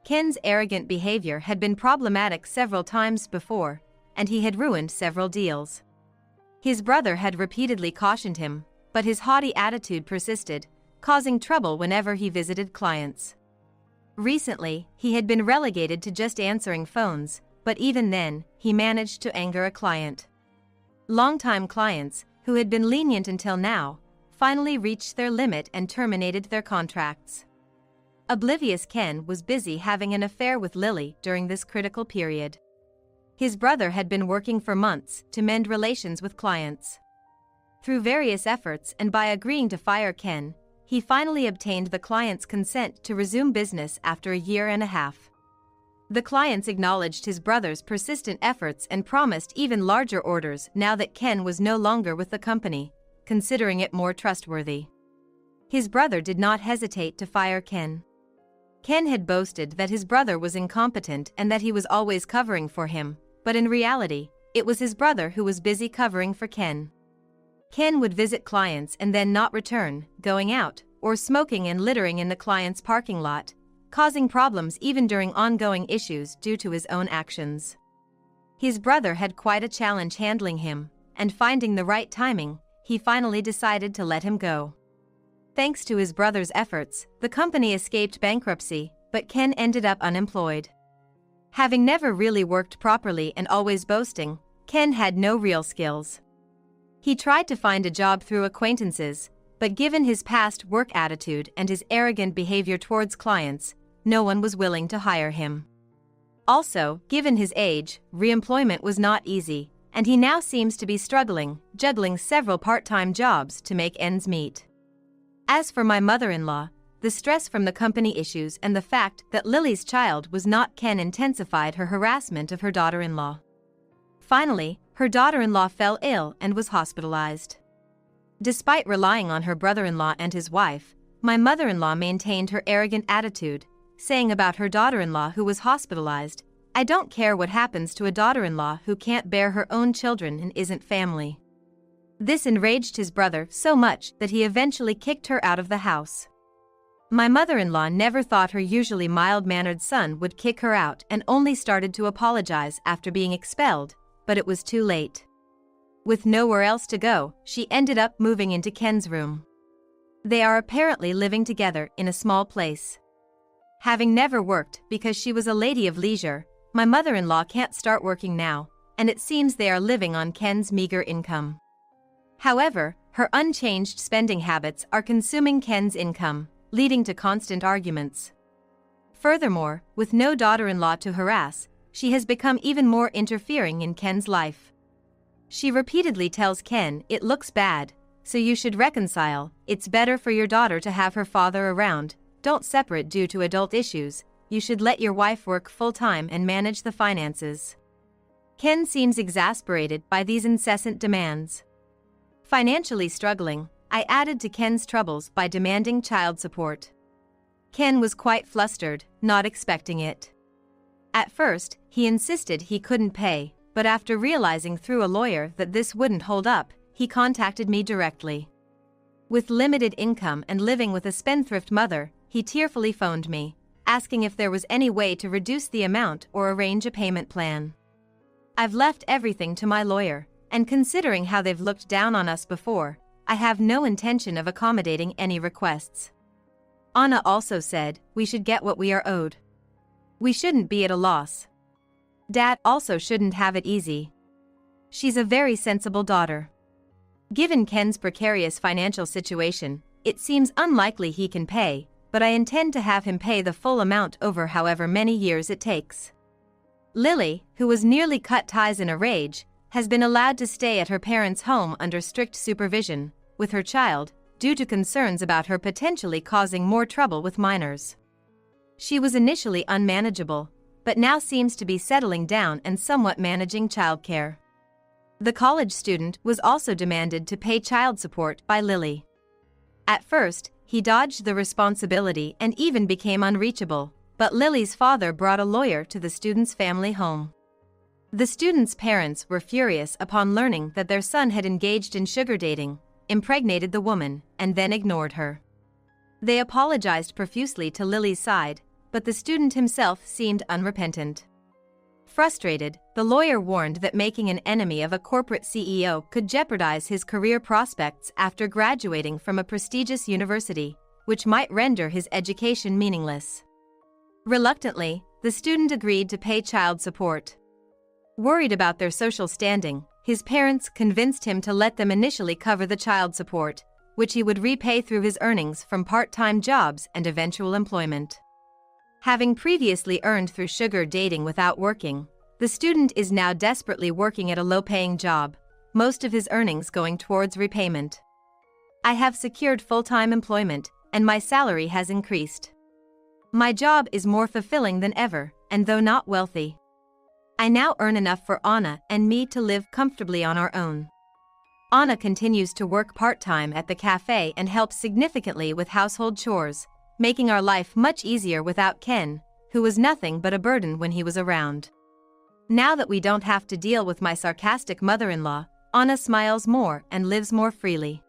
Ken's arrogant behavior had been problematic several times before, and he had ruined several deals. His brother had repeatedly cautioned him, but his haughty attitude persisted, causing trouble whenever he visited clients. Recently, he had been relegated to just answering phones, but even then, he managed to anger a client. Longtime clients, who had been lenient until now, finally reached their limit and terminated their contracts. Oblivious Ken was busy having an affair with Lily during this critical period. His brother had been working for months to mend relations with clients. Through various efforts and by agreeing to fire Ken, he finally obtained the client's consent to resume business after a year and a half. The clients acknowledged his brother's persistent efforts and promised even larger orders now that Ken was no longer with the company, considering it more trustworthy. His brother did not hesitate to fire Ken. Ken had boasted that his brother was incompetent and that he was always covering for him, but in reality, it was his brother who was busy covering for Ken. Ken would visit clients and then not return, going out, or smoking and littering in the client's parking lot, causing problems even during ongoing issues due to his own actions. His brother had quite a challenge handling him, and finding the right timing, he finally decided to let him go. Thanks to his brother's efforts, the company escaped bankruptcy, but Ken ended up unemployed. Having never really worked properly and always boasting, Ken had no real skills. He tried to find a job through acquaintances, but given his past work attitude and his arrogant behavior towards clients, no one was willing to hire him. Also, given his age, reemployment was not easy, and he now seems to be struggling, juggling several part-time jobs to make ends meet. As for my mother-in-law, the stress from the company issues and the fact that Lily's child was not Ken intensified her harassment of her daughter-in-law. Finally, her daughter-in-law fell ill and was hospitalized. Despite relying on her brother-in-law and his wife, my mother-in-law maintained her arrogant attitude, saying about her daughter-in-law who was hospitalized, "I don't care what happens to a daughter-in-law who can't bear her own children and isn't family." This enraged his brother so much that he eventually kicked her out of the house. My mother-in-law never thought her usually mild-mannered son would kick her out and only started to apologize after being expelled, but it was too late. With nowhere else to go, she ended up moving into Ken's room. They are apparently living together in a small place. Having never worked because she was a lady of leisure, my mother-in-law can't start working now, and it seems they are living on Ken's meager income. However, her unchanged spending habits are consuming Ken's income, leading to constant arguments. Furthermore, with no daughter-in-law to harass, she has become even more interfering in Ken's life. She repeatedly tells Ken it looks bad, so you should reconcile. It's better for your daughter to have her father around. Don't separate due to adult issues. You should let your wife work full-time and manage the finances. Ken seems exasperated by these incessant demands. Financially struggling, I added to Ken's troubles by demanding child support. Ken was quite flustered, not expecting it. At first, he insisted he couldn't pay, but after realizing through a lawyer that this wouldn't hold up, he contacted me directly. With limited income and living with a spendthrift mother, he tearfully phoned me, asking if there was any way to reduce the amount or arrange a payment plan. I've left everything to my lawyer, and considering how they've looked down on us before, I have no intention of accommodating any requests. Anna also said we should get what we are owed. We shouldn't be at a loss. Dad also shouldn't have it easy. She's a very sensible daughter. Given Ken's precarious financial situation, it seems unlikely he can pay, but I intend to have him pay the full amount over however many years it takes. Lily, who was nearly cut ties in a rage, has been allowed to stay at her parents' home under strict supervision, with her child, due to concerns about her potentially causing more trouble with minors. She was initially unmanageable, but now seems to be settling down and somewhat managing childcare. The college student was also demanded to pay child support by Lily. At first, he dodged the responsibility and even became unreachable, but Lily's father brought a lawyer to the student's family home. The student's parents were furious upon learning that their son had engaged in sugar dating, impregnated the woman, and then ignored her. They apologized profusely to Lily's side, but the student himself seemed unrepentant. Frustrated, the lawyer warned that making an enemy of a corporate CEO could jeopardize his career prospects after graduating from a prestigious university, which might render his education meaningless. Reluctantly, the student agreed to pay child support. Worried about their social standing, his parents convinced him to let them initially cover the child support, which he would repay through his earnings from part-time jobs and eventual employment. Having previously earned through sugar dating without working, the student is now desperately working at a low-paying job, most of his earnings going towards repayment. I have secured full-time employment, and my salary has increased. My job is more fulfilling than ever, and though not wealthy, I now earn enough for Anna and me to live comfortably on our own. Anna continues to work part-time at the cafe and helps significantly with household chores, making our life much easier without Ken, who was nothing but a burden when he was around. Now that we don't have to deal with my sarcastic mother-in-law, Anna smiles more and lives more freely.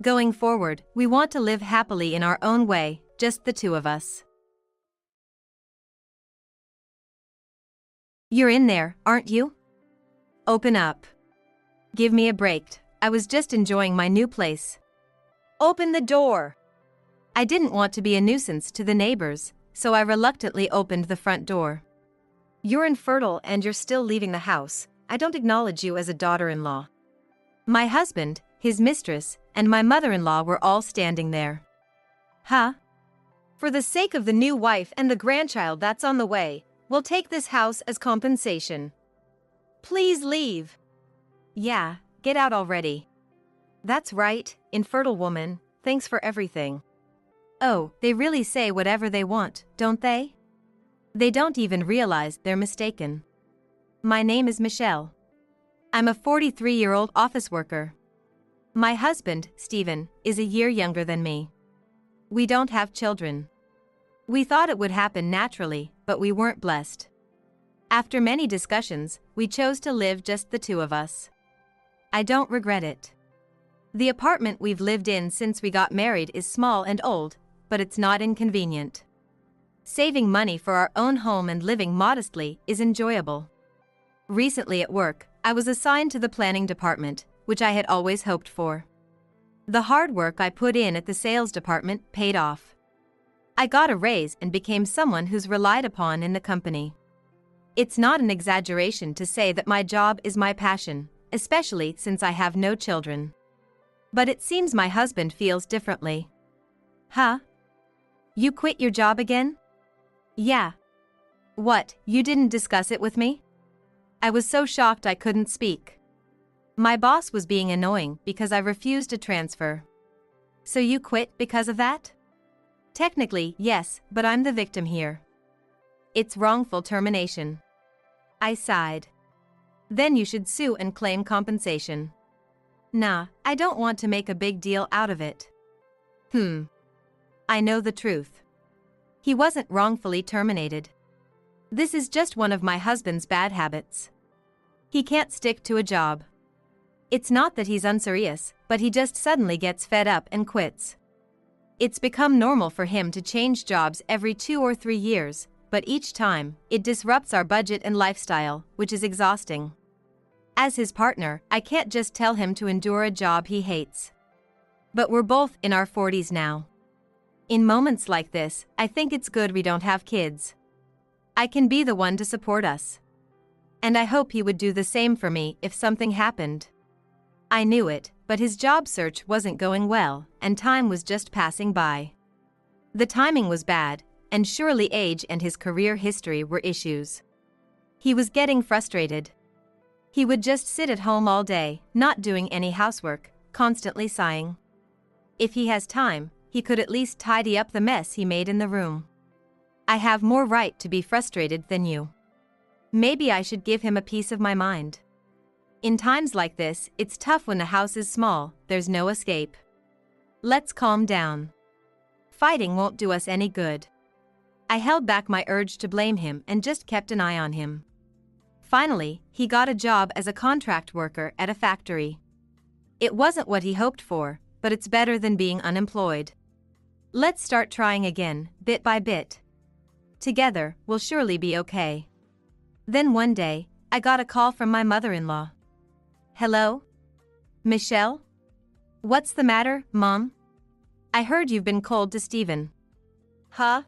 Going forward, we want to live happily in our own way, just the two of us. You're in there, aren't you? Open up. Give me a break. I was just enjoying my new place. Open the door. I didn't want to be a nuisance to the neighbors, so I reluctantly opened the front door. You're infertile and you're still leaving the house. I don't acknowledge you as a daughter-in-law. My husband, his mistress, and my mother-in-law were all standing there. Huh? For the sake of the new wife and the grandchild that's on the way, we'll take this house as compensation. Please leave. Yeah, get out already. That's right, infertile woman, thanks for everything. Oh, they really say whatever they want, don't they? They don't even realize they're mistaken. My name is Michelle. I'm a 43-year-old office worker. My husband, Stephen, is a year younger than me. We don't have children. We thought it would happen naturally, but we weren't blessed. After many discussions, we chose to live just the two of us. I don't regret it. The apartment we've lived in since we got married is small and old, but it's not inconvenient. Saving money for our own home and living modestly is enjoyable. Recently at work, I was assigned to the planning department, which I had always hoped for. The hard work I put in at the sales department paid off. I got a raise and became someone who's relied upon in the company. It's not an exaggeration to say that my job is my passion, especially since I have no children. But it seems my husband feels differently. Huh? You quit your job again? Yeah. What, you didn't discuss it with me? I was so shocked I couldn't speak. My boss was being annoying because I refused a transfer. So you quit because of that? Technically, yes, but I'm the victim here. It's wrongful termination. I sighed. Then you should sue and claim compensation. Nah, I don't want to make a big deal out of it. I know the truth. He wasn't wrongfully terminated. This is just one of my husband's bad habits. He can't stick to a job. It's not that he's unserious, but he just suddenly gets fed up and quits. It's become normal for him to change jobs every 2 or 3 years, but each time, it disrupts our budget and lifestyle, which is exhausting. As his partner, I can't just tell him to endure a job he hates. But we're both in our 40s now. In moments like this, I think it's good we don't have kids. I can be the one to support us. And I hope he would do the same for me if something happened. I knew it, but his job search wasn't going well, and time was just passing by. The timing was bad, and surely age and his career history were issues. He was getting frustrated. He would just sit at home all day, not doing any housework, constantly sighing. If he has time, he could at least tidy up the mess he made in the room. I have more right to be frustrated than you. Maybe I should give him a piece of my mind. In times like this, it's tough when the house is small, there's no escape. Let's calm down. Fighting won't do us any good. I held back my urge to blame him and just kept an eye on him. Finally, he got a job as a contract worker at a factory. It wasn't what he hoped for, but it's better than being unemployed. Let's start trying again, bit by bit. Together, we'll surely be okay. Then one day, I got a call from my mother-in-law. Hello? Michelle? What's the matter, Mom? I heard you've been cold to Stephen. Huh?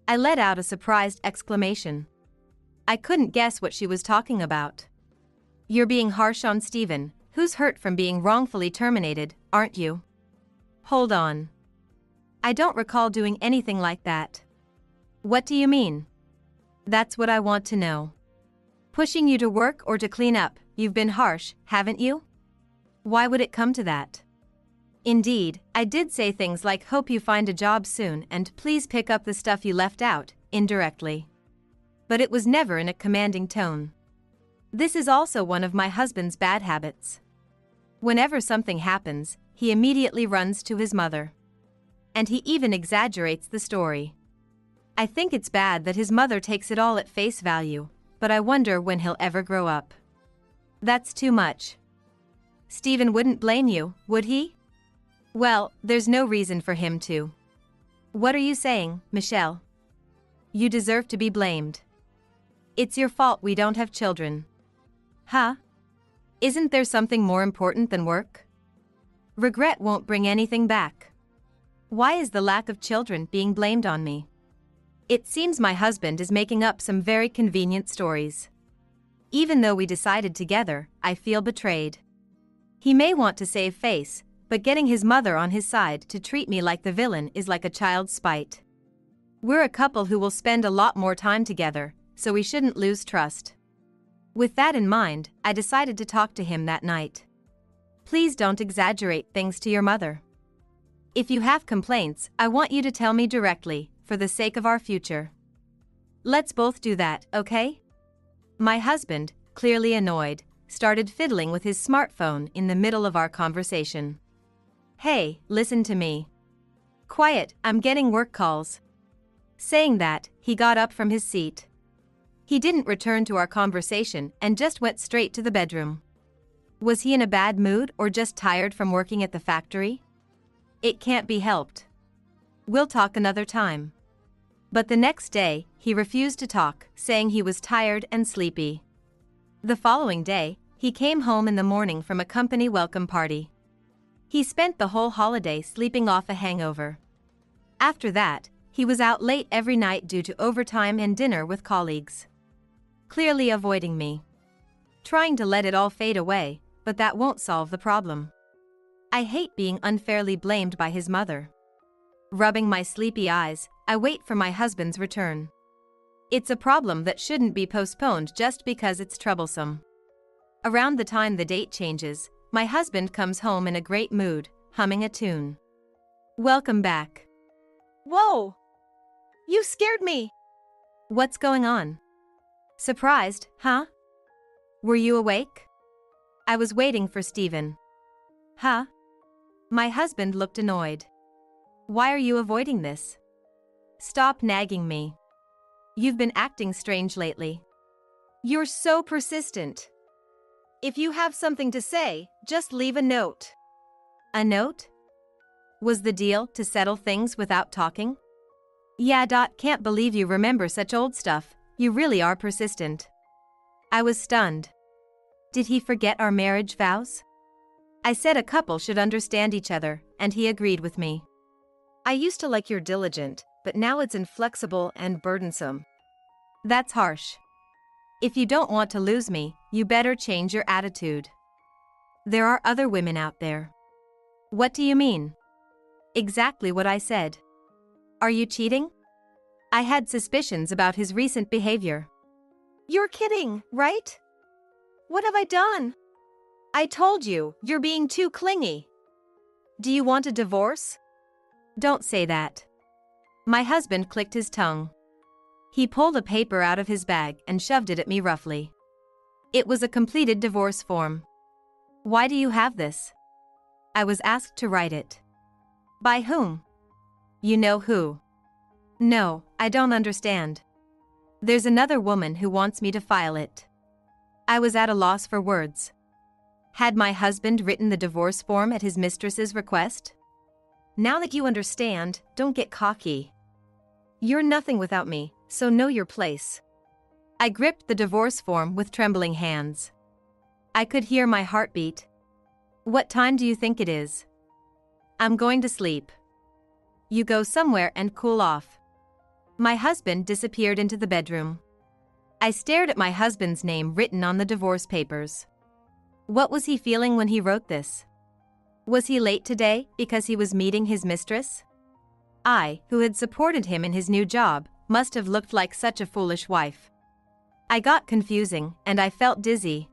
I let out a surprised exclamation. I couldn't guess what she was talking about. You're being harsh on Stephen, who's hurt from being wrongfully terminated, aren't you? Hold on. I don't recall doing anything like that. What do you mean? That's what I want to know. Pushing you to work or to clean up, you've been harsh, haven't you? Why would it come to that? Indeed, I did say things like hope you find a job soon and please pick up the stuff you left out, indirectly. But it was never in a commanding tone. This is also one of my husband's bad habits. Whenever something happens, he immediately runs to his mother. And he even exaggerates the story. I think it's bad that his mother takes it all at face value, but I wonder when he'll ever grow up. That's too much. Stephen wouldn't blame you, would he? Well, there's no reason for him to. What are you saying, Michelle? You deserve to be blamed. It's your fault we don't have children. Huh? Isn't there something more important than work? Regret won't bring anything back. Why is the lack of children being blamed on me? It seems my husband is making up some very convenient stories. Even though we decided together, I feel betrayed. He may want to save face, but getting his mother on his side to treat me like the villain is like a child's spite. We're a couple who will spend a lot more time together, so we shouldn't lose trust. With that in mind, I decided to talk to him that night. Please don't exaggerate things to your mother. If you have complaints, I want you to tell me directly, for the sake of our future. Let's both do that, okay? My husband, clearly annoyed, started fiddling with his smartphone in the middle of our conversation. Hey, listen to me. Quiet, I'm getting work calls. Saying that, he got up from his seat. He didn't return to our conversation and just went straight to the bedroom. Was he in a bad mood or just tired from working at the factory? It can't be helped. We'll talk another time. But the next day, he refused to talk, saying he was tired and sleepy. The following day, he came home in the morning from a company welcome party. He spent the whole holiday sleeping off a hangover. After that, he was out late every night due to overtime and dinner with colleagues. Clearly avoiding me. Trying to let it all fade away, but that won't solve the problem. I hate being unfairly blamed by his mother. Rubbing my sleepy eyes, I wait for my husband's return. It's a problem that shouldn't be postponed just because it's troublesome. Around the time the date changes, my husband comes home in a great mood, humming a tune. Welcome back. Whoa! You scared me! What's going on? Surprised, huh? Were you awake? I was waiting for Steven. Huh? My husband looked annoyed. Why are you avoiding this? Stop nagging me. You've been acting strange lately. You're so persistent. If you have something to say, just leave a note. A note? Was the deal to settle things without talking? Yeah. Can't believe you remember such old stuff. You really are persistent. I was stunned. Did he forget our marriage vows? I said a couple should understand each other, and he agreed with me. I used to like your diligent, but now it's inflexible and burdensome. That's harsh. If you don't want to lose me, you better change your attitude. There are other women out there. What do you mean? Exactly what I said. Are you cheating? I had suspicions about his recent behavior. You're kidding, right? What have I done? I told you, you're being too clingy. Do you want a divorce? Don't say that. My husband clicked his tongue. He pulled a paper out of his bag and shoved it at me roughly. It was a completed divorce form. Why do you have this? I was asked to write it. By whom? You know who. No, I don't understand. There's another woman who wants me to file it. I was at a loss for words. Had my husband written the divorce form at his mistress's request? Now that you understand, don't get cocky. You're nothing without me, so know your place. I gripped the divorce form with trembling hands. I could hear my heartbeat. What time do you think it is? I'm going to sleep. You go somewhere and cool off. My husband disappeared into the bedroom. I stared at my husband's name written on the divorce papers. What was he feeling when he wrote this? Was he late today because he was meeting his mistress? I, who had supported him in his new job, must have looked like such a foolish wife. I got confusing, and I felt dizzy.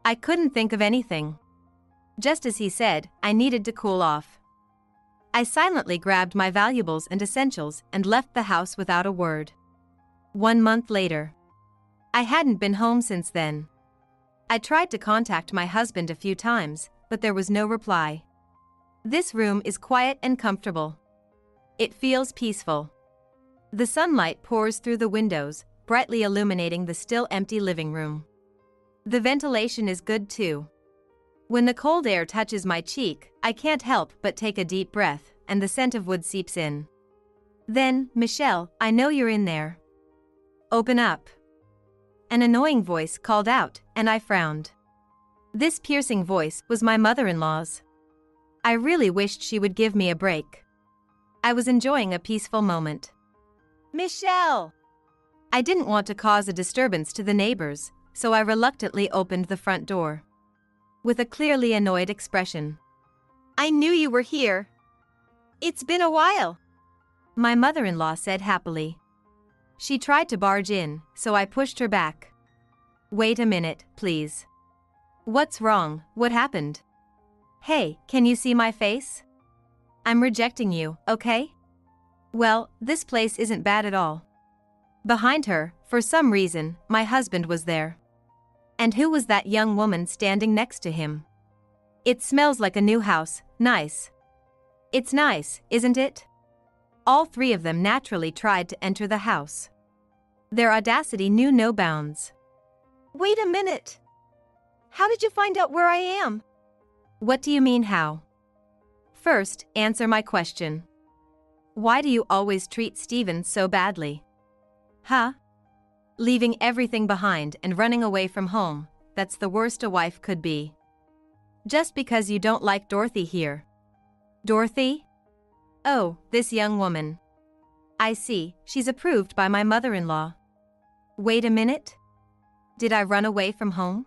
I couldn't think of anything. Just as he said, I needed to cool off. I silently grabbed my valuables and essentials and left the house without a word. 1 month later. I hadn't been home since then. I tried to contact my husband a few times, but there was no reply. This room is quiet and comfortable. It feels peaceful. The sunlight pours through the windows, brightly illuminating the still empty living room. The ventilation is good too. When the cold air touches my cheek, I can't help but take a deep breath, and the scent of wood seeps in. Then, Michelle, I know you're in there. Open up. An annoying voice called out, and I frowned. This piercing voice was my mother-in-law's. I really wished she would give me a break. I was enjoying a peaceful moment. Michelle! I didn't want to cause a disturbance to the neighbors, so I reluctantly opened the front door. With a clearly annoyed expression. I knew you were here. It's been a while. My mother-in-law said happily. She tried to barge in, so I pushed her back. Wait a minute, please. What's wrong? What happened? Hey, can you see my face? I'm rejecting you, okay? Well, this place isn't bad at all. Behind her, for some reason, my husband was there. And who was that young woman standing next to him? It smells like a new house, nice. It's nice, isn't it? All three of them naturally tried to enter the house. Their audacity knew no bounds. Wait a minute. How did you find out where I am? What do you mean how? First, answer my question. Why do you always treat Steven so badly? Huh? Leaving everything behind and running away from home, that's the worst a wife could be. Just because you don't like Dorothy here. Dorothy? Oh, this young woman. I see, she's approved by my mother-in-law. Wait a minute? Did I run away from home?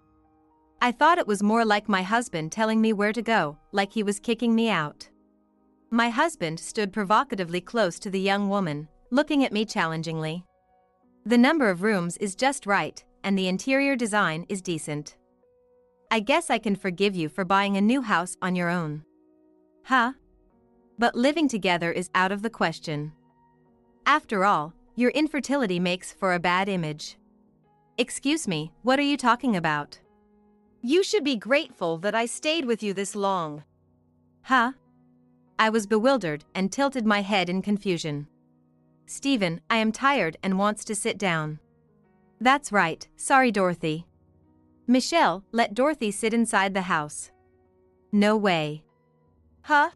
I thought it was more like my husband telling me where to go, like he was kicking me out. My husband stood provocatively close to the young woman, looking at me challengingly. The number of rooms is just right, and the interior design is decent. I guess I can forgive you for buying a new house on your own. Huh? But living together is out of the question. After all, your infertility makes for a bad image. Excuse me, what are you talking about? You should be grateful that I stayed with you this long. Huh? I was bewildered and tilted my head in confusion. Stephen, I am tired and wants to sit down. That's right, sorry Dorothy. Michelle, let Dorothy sit inside the house. No way. Huh?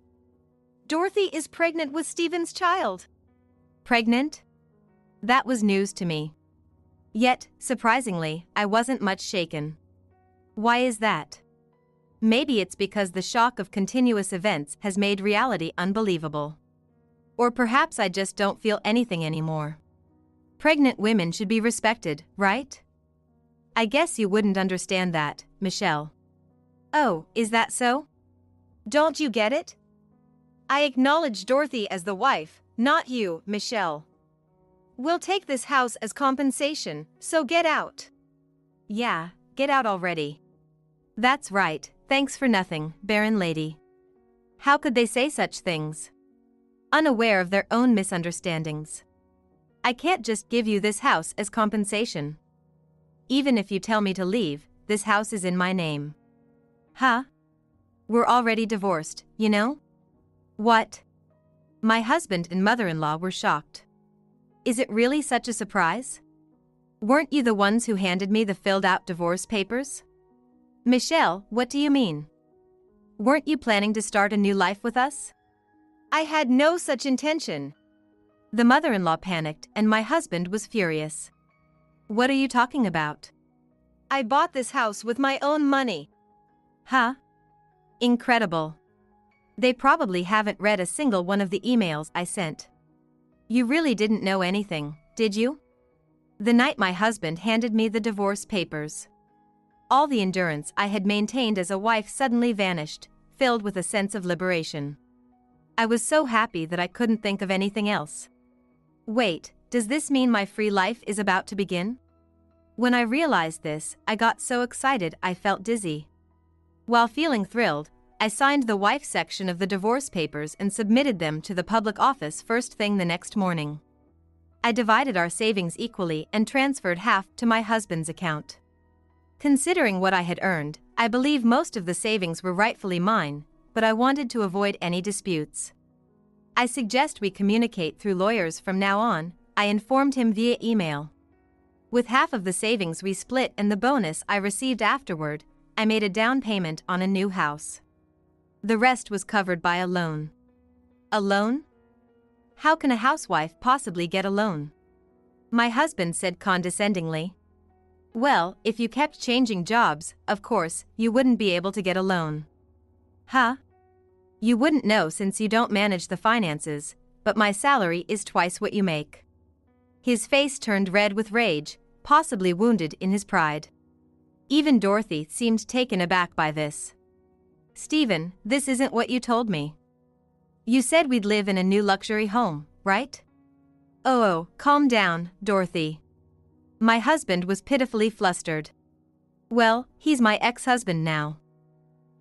Dorothy is pregnant with Stephen's child. Pregnant? That was news to me. Yet, surprisingly, I wasn't much shaken. Why is that? Maybe it's because the shock of continuous events has made reality unbelievable. Or perhaps I just don't feel anything anymore. Pregnant women should be respected, right? I guess you wouldn't understand that, Michelle. Oh, is that so? Don't you get it? I acknowledge Dorothy as the wife, not you, Michelle. We'll take this house as compensation, so get out. Yeah, get out already. That's right, thanks for nothing, barren lady. How could they say such things? Unaware of their own misunderstandings. I can't just give you this house as compensation. Even if you tell me to leave, this house is in my name. Huh? We're already divorced, you know? What? My husband and mother-in-law were shocked. Is it really such a surprise? Weren't you the ones who handed me the filled-out divorce papers? Michelle, what do you mean? Weren't you planning to start a new life with us? I had no such intention. The mother-in-law panicked and my husband was furious. What are you talking about? I bought this house with my own money. Huh? Incredible. They probably haven't read a single one of the emails I sent. You really didn't know anything, did you? The night my husband handed me the divorce papers. All the endurance I had maintained as a wife suddenly vanished, filled with a sense of liberation. I was so happy that I couldn't think of anything else. Wait, does this mean my free life is about to begin? When I realized this, I got so excited I felt dizzy. While feeling thrilled, I signed the wife section of the divorce papers and submitted them to the public office first thing the next morning. I divided our savings equally and transferred half to my husband's account. Considering what I had earned, I believe most of the savings were rightfully mine, but I wanted to avoid any disputes. I suggest we communicate through lawyers from now on, I informed him via email. With half of the savings we split and the bonus I received afterward, I made a down payment on a new house. The rest was covered by a loan. A loan? How can a housewife possibly get a loan? My husband said condescendingly. Well, if you kept changing jobs, of course, you wouldn't be able to get a loan. Huh? You wouldn't know since you don't manage the finances, but my salary is twice what you make. His face turned red with rage, possibly wounded in his pride. Even Dorothy seemed taken aback by this. Stephen, this isn't what you told me. You said we'd live in a new luxury home, right? Oh, calm down, Dorothy. My husband was pitifully flustered. Well, he's my ex-husband now.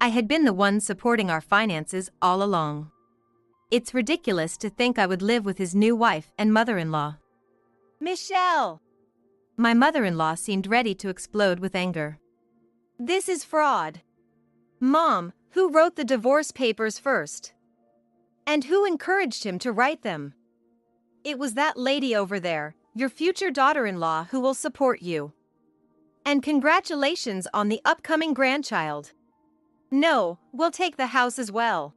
I had been the one supporting our finances all along. It's ridiculous to think I would live with his new wife and mother-in-law. Michelle! My mother-in-law seemed ready to explode with anger. This is fraud. Mom, who wrote the divorce papers first? And who encouraged him to write them? It was that lady over there, your future daughter-in-law, who will support you. And congratulations on the upcoming grandchild. No, we'll take the house as well.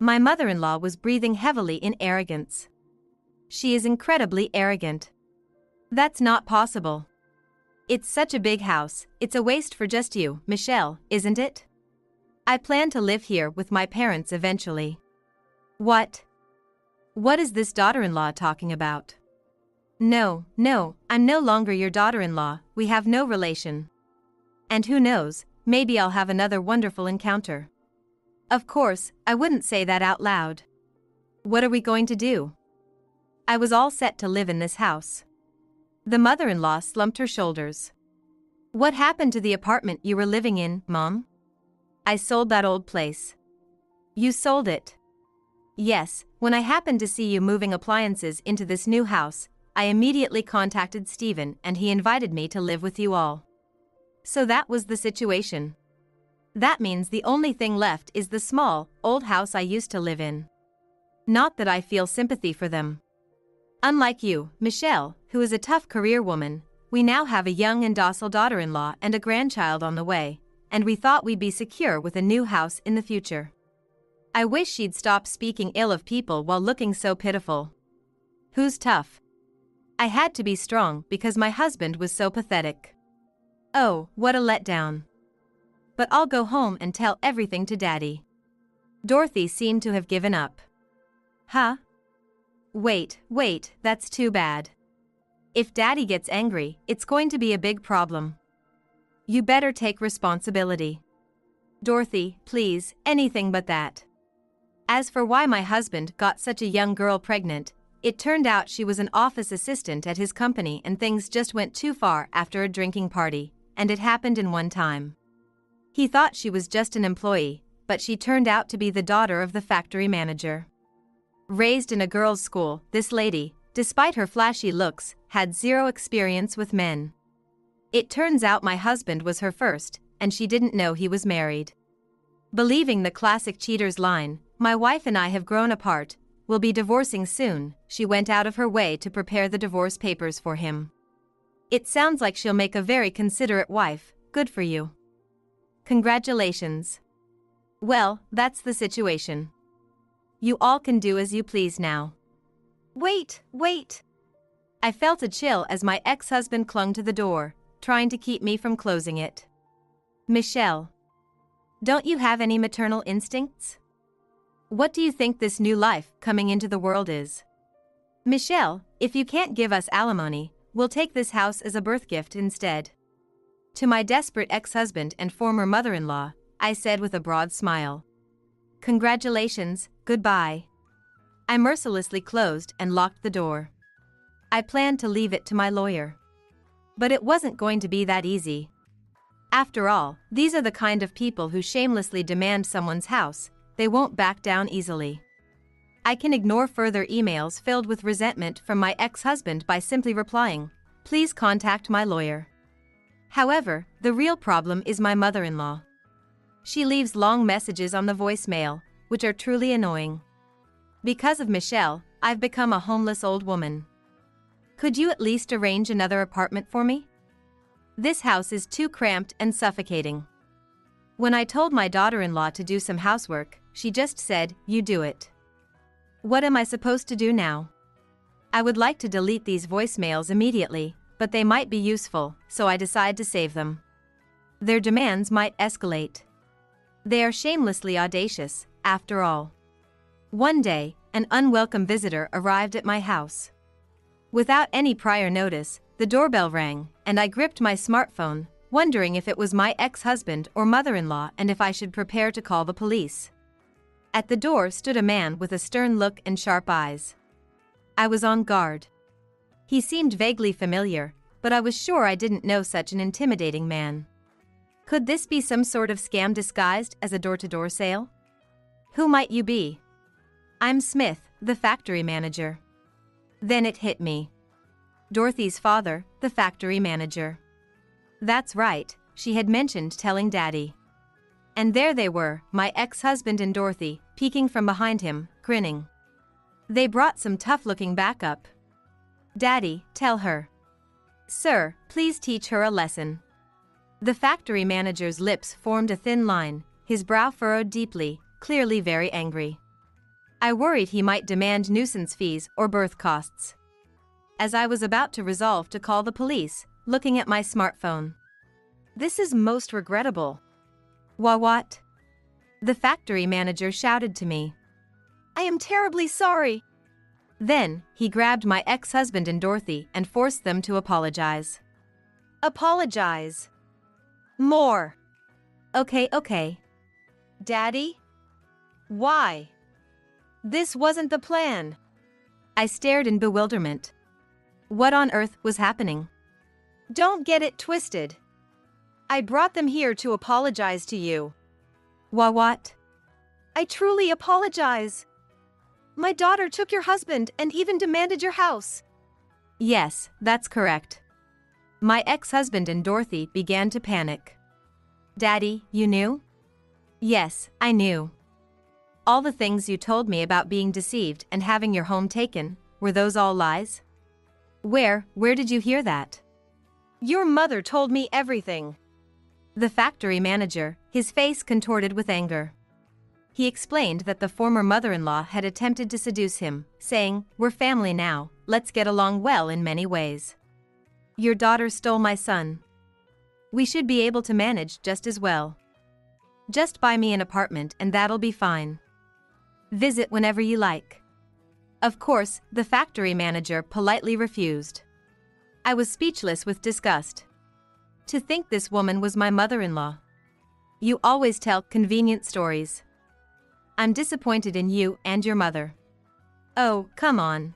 My mother-in-law was breathing heavily in arrogance. She is incredibly arrogant. That's not possible. It's such a big house, it's a waste for just you, Michelle, isn't it? I plan to live here with my parents eventually. What? What is this daughter-in-law talking about? No, I'm no longer your daughter-in-law, we have no relation. And who knows, maybe I'll have another wonderful encounter. Of course, I wouldn't say that out loud. What are we going to do? I was all set to live in this house. The mother-in-law slumped her shoulders. What happened to the apartment you were living in, Mom? I sold that old place. You sold it? Yes, when I happened to see you moving appliances into this new house, I immediately contacted Stephen and he invited me to live with you all. So that was the situation. That means the only thing left is the small, old house I used to live in. Not that I feel sympathy for them. Unlike you, Michelle, who is a tough career woman, we now have a young and docile daughter-in-law and a grandchild on the way, and we thought we'd be secure with a new house in the future. I wish she'd stop speaking ill of people while looking so pitiful. Who's tough? I had to be strong because my husband was so pathetic. Oh, what a letdown. But I'll go home and tell everything to Daddy. Dorothy seemed to have given up. Huh? Wait, that's too bad. If Daddy gets angry, it's going to be a big problem. You better take responsibility. Dorothy, please, anything but that. As for why my husband got such a young girl pregnant, it turned out she was an office assistant at his company and things just went too far after a drinking party, and it happened in one time. He thought she was just an employee, but she turned out to be the daughter of the factory manager. Raised in a girls' school, this lady, despite her flashy looks, had zero experience with men. It turns out my husband was her first, and she didn't know he was married. Believing the classic cheater's line, my wife and I have grown apart, we'll be divorcing soon, she went out of her way to prepare the divorce papers for him. It sounds like she'll make a very considerate wife, good for you. Congratulations. Well, that's the situation. You all can do as you please now. Wait. I felt a chill as my ex-husband clung to the door, trying to keep me from closing it. Michelle. Don't you have any maternal instincts? What do you think this new life coming into the world is? Michelle, if you can't give us alimony, we'll take this house as a birth gift instead. To my desperate ex-husband and former mother-in-law, I said with a broad smile. Congratulations, goodbye. I mercilessly closed and locked the door. I planned to leave it to my lawyer. But it wasn't going to be that easy. After all, these are the kind of people who shamelessly demand someone's house, they won't back down easily. I can ignore further emails filled with resentment from my ex-husband by simply replying, please contact my lawyer. However, the real problem is my mother-in-law. She leaves long messages on the voicemail, which are truly annoying. Because of Michelle, I've become a homeless old woman. Could you at least arrange another apartment for me? This house is too cramped and suffocating. When I told my daughter-in-law to do some housework, she just said, you do it. What am I supposed to do now? I would like to delete these voicemails immediately, but they might be useful, so I decide to save them. Their demands might escalate. They are shamelessly audacious, after all. One day, an unwelcome visitor arrived at my house. Without any prior notice, the doorbell rang, and I gripped my smartphone, wondering if it was my ex-husband or mother-in-law and if I should prepare to call the police. At the door stood a man with a stern look and sharp eyes. I was on guard. He seemed vaguely familiar, but I was sure I didn't know such an intimidating man. Could this be some sort of scam disguised as a door-to-door sale? Who might you be? I'm Smith, the factory manager. Then it hit me. Dorothy's father, the factory manager. That's right, she had mentioned telling Daddy. And there they were, my ex-husband and Dorothy, peeking from behind him, grinning. They brought some tough-looking backup. Daddy, tell her. Sir, please teach her a lesson. The factory manager's lips formed a thin line, his brow furrowed deeply, clearly very angry. I worried he might demand nuisance fees or birth costs. As I was about to resolve to call the police, looking at my smartphone. This is most regrettable. What? The factory manager shouted to me. I am terribly sorry. Then, he grabbed my ex-husband and Dorothy and forced them to apologize. Apologize. More. Okay. Daddy? Why? This wasn't the plan. I stared in bewilderment. What on earth was happening? Don't get it twisted. I brought them here to apologize to you. What? I truly apologize. My daughter took your husband and even demanded your house. Yes, that's correct. My ex-husband and Dorothy began to panic. Daddy, you knew? Yes, I knew. All the things you told me about being deceived and having your home taken, were those all lies? Where did you hear that? Your mother told me everything. The factory manager, his face contorted with anger. He explained that the former mother-in-law had attempted to seduce him, saying, "We're family now, let's get along well in many ways. Your daughter stole my son. We should be able to manage just as well. Just buy me an apartment and that'll be fine. Visit whenever you like." Of course, the factory manager politely refused. I was speechless with disgust. To think this woman was my mother-in-law. You always tell convenient stories. I'm disappointed in you and your mother. Oh, come on.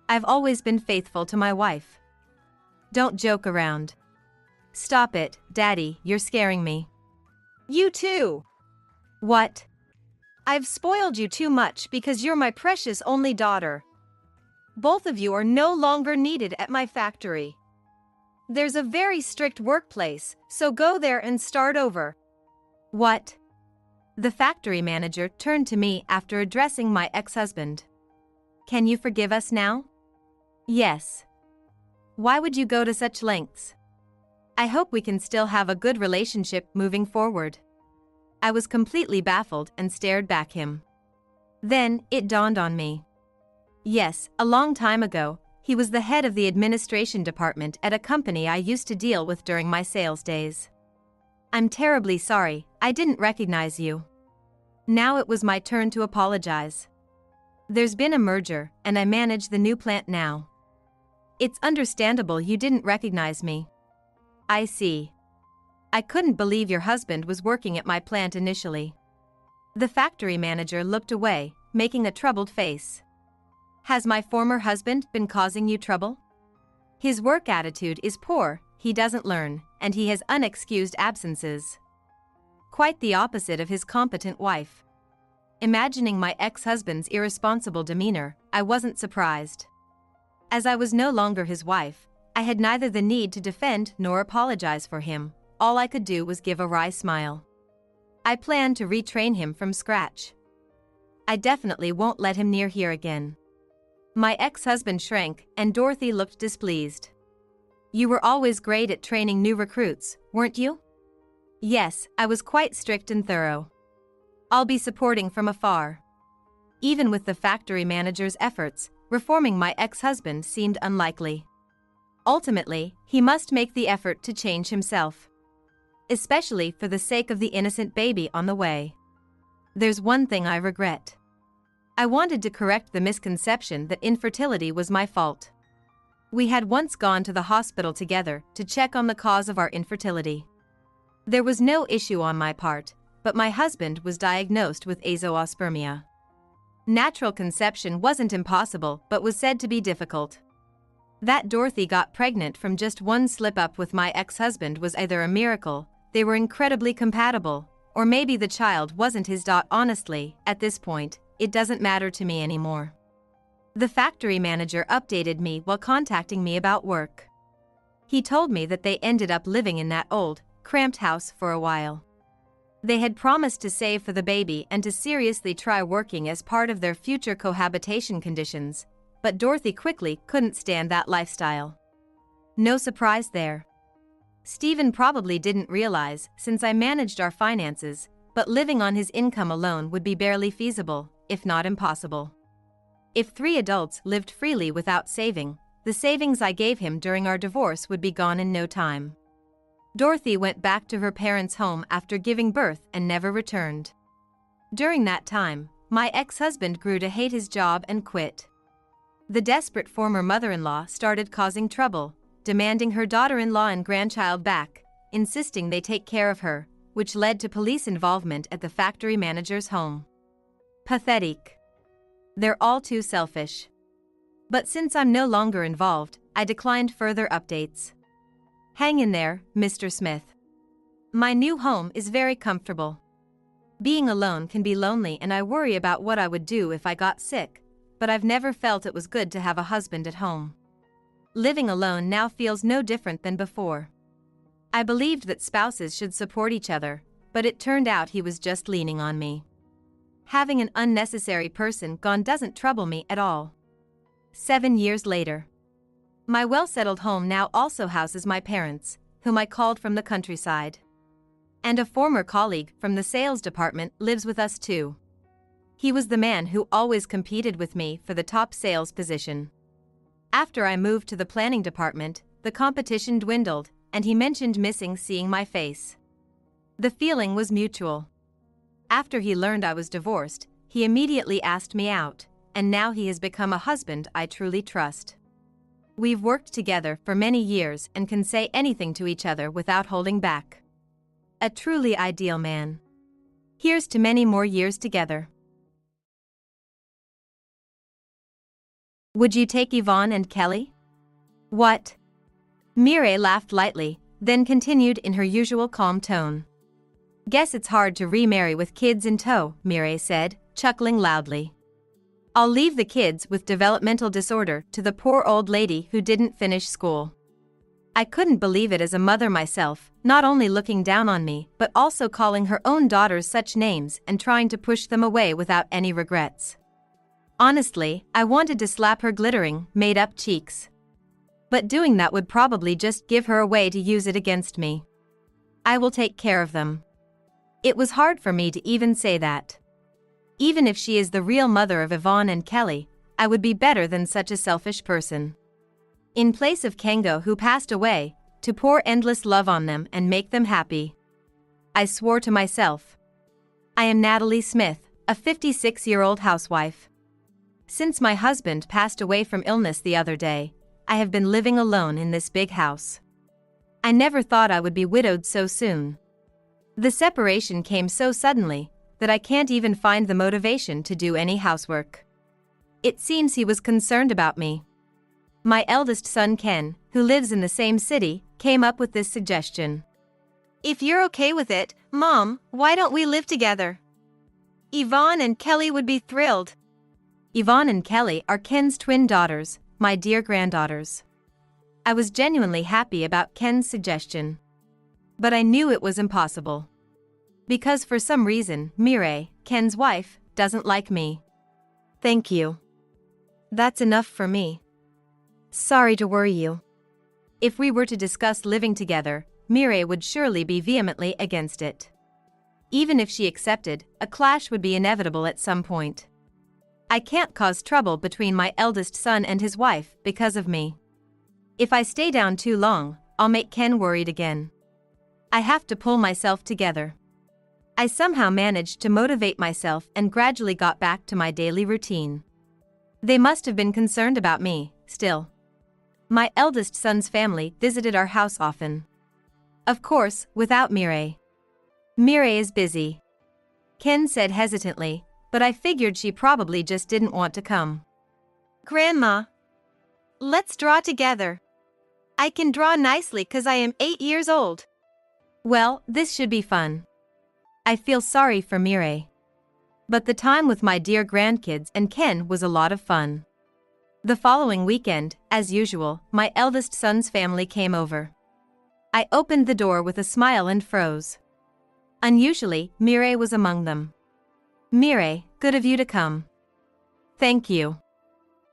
I've always been faithful to my wife. Don't joke around. Stop it, Daddy, you're scaring me. You too. What? I've spoiled you too much because you're my precious only daughter. Both of you are no longer needed at my factory. There's a very strict workplace, so go there and start over. What? The factory manager turned to me after addressing my ex-husband. Can you forgive us now? Yes. Why would you go to such lengths? I hope we can still have a good relationship moving forward. I was completely baffled and stared back him. Then, it dawned on me. Yes, a long time ago, he was the head of the administration department at a company I used to deal with during my sales days. I'm terribly sorry, I didn't recognize you. Now it was my turn to apologize. There's been a merger, and I manage the new plant now. It's understandable you didn't recognize me. I see. I couldn't believe your husband was working at my plant initially. The factory manager looked away, making a troubled face. Has my former husband been causing you trouble? His work attitude is poor, he doesn't learn, and he has unexcused absences. Quite the opposite of his competent wife. Imagining my ex-husband's irresponsible demeanor, I wasn't surprised. As I was no longer his wife, I had neither the need to defend nor apologize for him. All I could do was give a wry smile. I planned to retrain him from scratch. I definitely won't let him near here again. My ex-husband shrank, and Dorothy looked displeased. You were always great at training new recruits, weren't you? Yes, I was quite strict and thorough. I'll be supporting from afar. Even with the factory manager's efforts, reforming my ex-husband seemed unlikely. Ultimately, he must make the effort to change himself. Especially for the sake of the innocent baby on the way. There's one thing I regret. I wanted to correct the misconception that infertility was my fault. We had once gone to the hospital together to check on the cause of our infertility. There was no issue on my part, but my husband was diagnosed with azoospermia. Natural conception wasn't impossible but was said to be difficult. That Dorothy got pregnant from just one slip-up with my ex-husband was either a miracle, they were incredibly compatible, or maybe the child wasn't his daughter. Honestly, at this point, it doesn't matter to me anymore. The factory manager updated me while contacting me about work. He told me that they ended up living in that old, cramped house for a while. They had promised to save for the baby and to seriously try working as part of their future cohabitation conditions, but Dorothy quickly couldn't stand that lifestyle. No surprise there. Stephen probably didn't realize, since I managed our finances, but living on his income alone would be barely feasible, if not impossible. If 3 adults lived freely without saving, the savings I gave him during our divorce would be gone in no time. Dorothy went back to her parents' home after giving birth and never returned. During that time, my ex-husband grew to hate his job and quit. The desperate former mother-in-law started causing trouble, demanding her daughter-in-law and grandchild back, insisting they take care of her, which led to police involvement at the factory manager's home. Pathetic. They're all too selfish. But since I'm no longer involved, I declined further updates. Hang in there, Mr. Smith. My new home is very comfortable. Being alone can be lonely and I worry about what I would do if I got sick, but I've never felt it was good to have a husband at home. Living alone now feels no different than before. I believed that spouses should support each other, but it turned out he was just leaning on me. Having an unnecessary person gone doesn't trouble me at all. 7 years later. My well-settled home now also houses my parents, whom I called from the countryside. And a former colleague from the sales department lives with us too. He was the man who always competed with me for the top sales position. After I moved to the planning department, the competition dwindled, and he mentioned missing seeing my face. The feeling was mutual. After he learned I was divorced, he immediately asked me out, and now he has become a husband I truly trust. We've worked together for many years and can say anything to each other without holding back. A truly ideal man. Here's to many more years together. Would you take Yvonne and Kelly? What? Mireille laughed lightly, then continued in her usual calm tone. Guess it's hard to remarry with kids in tow, Mireille said, chuckling loudly. I'll leave the kids with developmental disorder to the poor old lady who didn't finish school. I couldn't believe it as a mother myself, not only looking down on me but also calling her own daughters such names and trying to push them away without any regrets. Honestly, I wanted to slap her glittering, made-up cheeks. But doing that would probably just give her a way to use it against me. I will take care of them. It was hard for me to even say that. Even if she is the real mother of Yvonne and Kelly, I would be better than such a selfish person. In place of Kengo who passed away, to pour endless love on them and make them happy. I swore to myself. I am Natalie Smith, a 56-year-old housewife. Since my husband passed away from illness the other day, I have been living alone in this big house. I never thought I would be widowed so soon. The separation came so suddenly that I can't even find the motivation to do any housework. It seems he was concerned about me. My eldest son Ken, who lives in the same city, came up with this suggestion. If you're okay with it, Mom, why don't we live together? Yvonne and Kelly would be thrilled. Yvonne and Kelly are Ken's twin daughters, my dear granddaughters. I was genuinely happy about Ken's suggestion. But I knew it was impossible. Because for some reason, Mireille, Ken's wife, doesn't like me. Thank you. That's enough for me. Sorry to worry you. If we were to discuss living together, Mireille would surely be vehemently against it. Even if she accepted, a clash would be inevitable at some point. I can't cause trouble between my eldest son and his wife because of me. If I stay down too long, I'll make Ken worried again. I have to pull myself together. I somehow managed to motivate myself and gradually got back to my daily routine. They must have been concerned about me, still. My eldest son's family visited our house often. Of course, without Mireille. Mireille is busy. Ken said hesitantly, but I figured she probably just didn't want to come. Grandma, let's draw together. I can draw nicely 'cause I am 8 years old. Well, this should be fun. I feel sorry for Mireille. But the time with my dear grandkids and Ken was a lot of fun. The following weekend, as usual, my eldest son's family came over. I opened the door with a smile and froze. Unusually, Mireille was among them. Mireille, good of you to come. Thank you.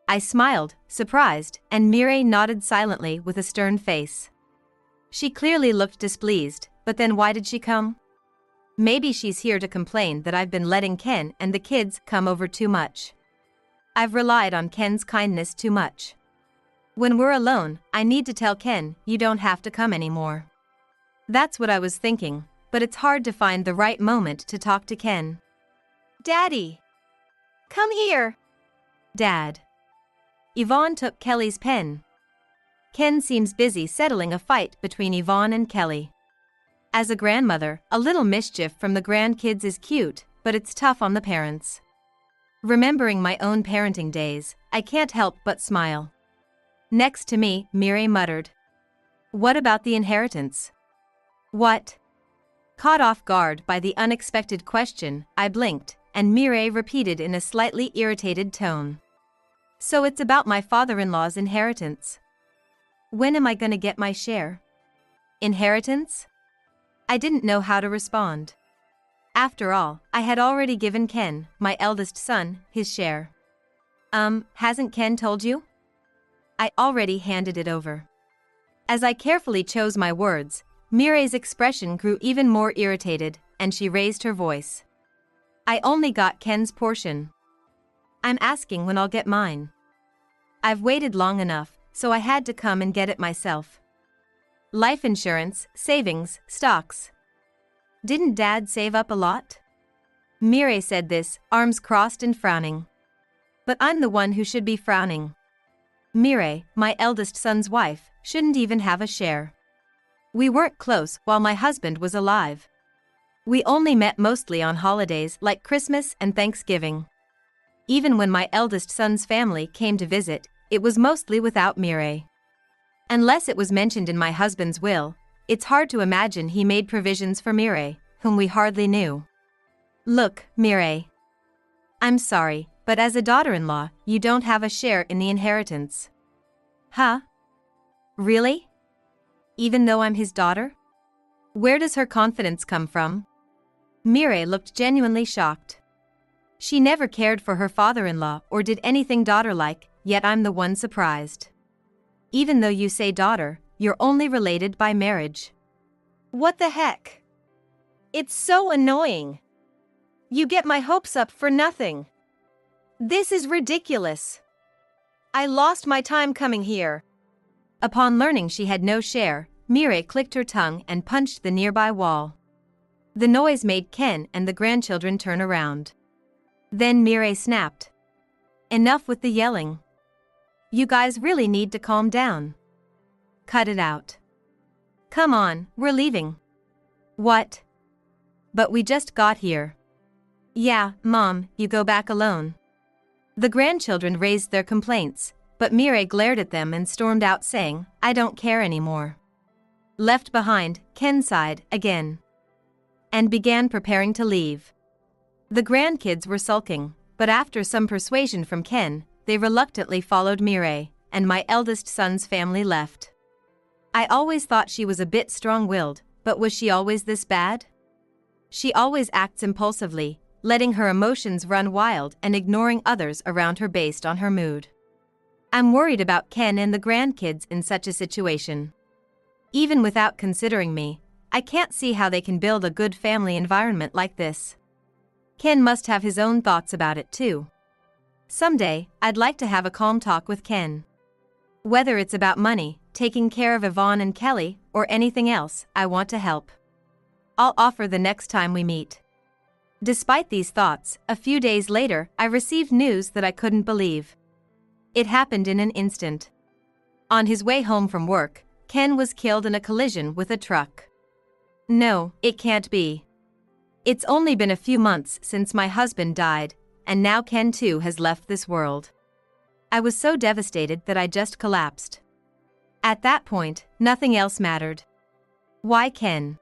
I smiled, surprised, and Mireille nodded silently with a stern face. She clearly looked displeased, but then why did she come? Maybe she's here to complain that I've been letting Ken and the kids come over too much. I've relied on Ken's kindness too much. When we're alone, I need to tell Ken, you don't have to come anymore. That's what I was thinking, but it's hard to find the right moment to talk to Ken. Daddy! Come here! Dad. Yvonne took Kelly's pen. Ken seems busy settling a fight between Yvonne and Kelly. As a grandmother, a little mischief from the grandkids is cute, but it's tough on the parents. Remembering my own parenting days, I can't help but smile. Next to me, Mireille muttered. What about the inheritance? What? Caught off guard by the unexpected question, I blinked, and Mireille repeated in a slightly irritated tone. So it's about my father-in-law's inheritance. When am I gonna get my share? Inheritance? I didn't know how to respond. After all, I had already given Ken, my eldest son, his share. Hasn't Ken told you? I already handed it over. As I carefully chose my words, Mireille's expression grew even more irritated, and she raised her voice. I only got Ken's portion. I'm asking when I'll get mine. I've waited long enough, so I had to come and get it myself. Life insurance, savings, stocks. Didn't Dad save up a lot? Mireille said this, arms crossed and frowning. But I'm the one who should be frowning. Mireille, my eldest son's wife, shouldn't even have a share. We weren't close while my husband was alive. We only met mostly on holidays like Christmas and Thanksgiving. Even when my eldest son's family came to visit, it was mostly without Mireille. Unless it was mentioned in my husband's will, it's hard to imagine he made provisions for Mireille, whom we hardly knew. Look, Mireille. I'm sorry, but as a daughter-in-law, you don't have a share in the inheritance. Huh? Really? Even though I'm his daughter? Where does her confidence come from? Mireille looked genuinely shocked. She never cared for her father-in-law or did anything daughter-like, yet I'm the one surprised. Even though you say daughter, you're only related by marriage. What the heck? It's so annoying. You get my hopes up for nothing. This is ridiculous. I lost my time coming here. Upon learning she had no share, Mireille clicked her tongue and punched the nearby wall. The noise made Ken and the grandchildren turn around. Then Mireille snapped. Enough with the yelling. You guys really need to calm down. Cut it out. Come on, we're leaving. What? But we just got here. Yeah, Mom, you go back alone. The grandchildren raised their complaints, but Mireille glared at them and stormed out saying, I don't care anymore. Left behind, Ken sighed again. And began preparing to leave. The grandkids were sulking, but after some persuasion from Ken, they reluctantly followed Mireille, and my eldest son's family left. I always thought she was a bit strong-willed, but was she always this bad? She always acts impulsively, letting her emotions run wild and ignoring others around her based on her mood. I'm worried about Ken and the grandkids in such a situation. Even without considering me, I can't see how they can build a good family environment like this. Ken must have his own thoughts about it too. Someday, I'd like to have a calm talk with Ken. Whether it's about money, taking care of Yvonne and Kelly, or anything else, I want to help. I'll offer the next time we meet. Despite these thoughts, a few days later, I received news that I couldn't believe. It happened in an instant. On his way home from work, Ken was killed in a collision with a truck. No, it can't be. It's only been a few months since my husband died, and now Ken too has left this world. I was so devastated that I just collapsed. At that point, nothing else mattered. Why Ken?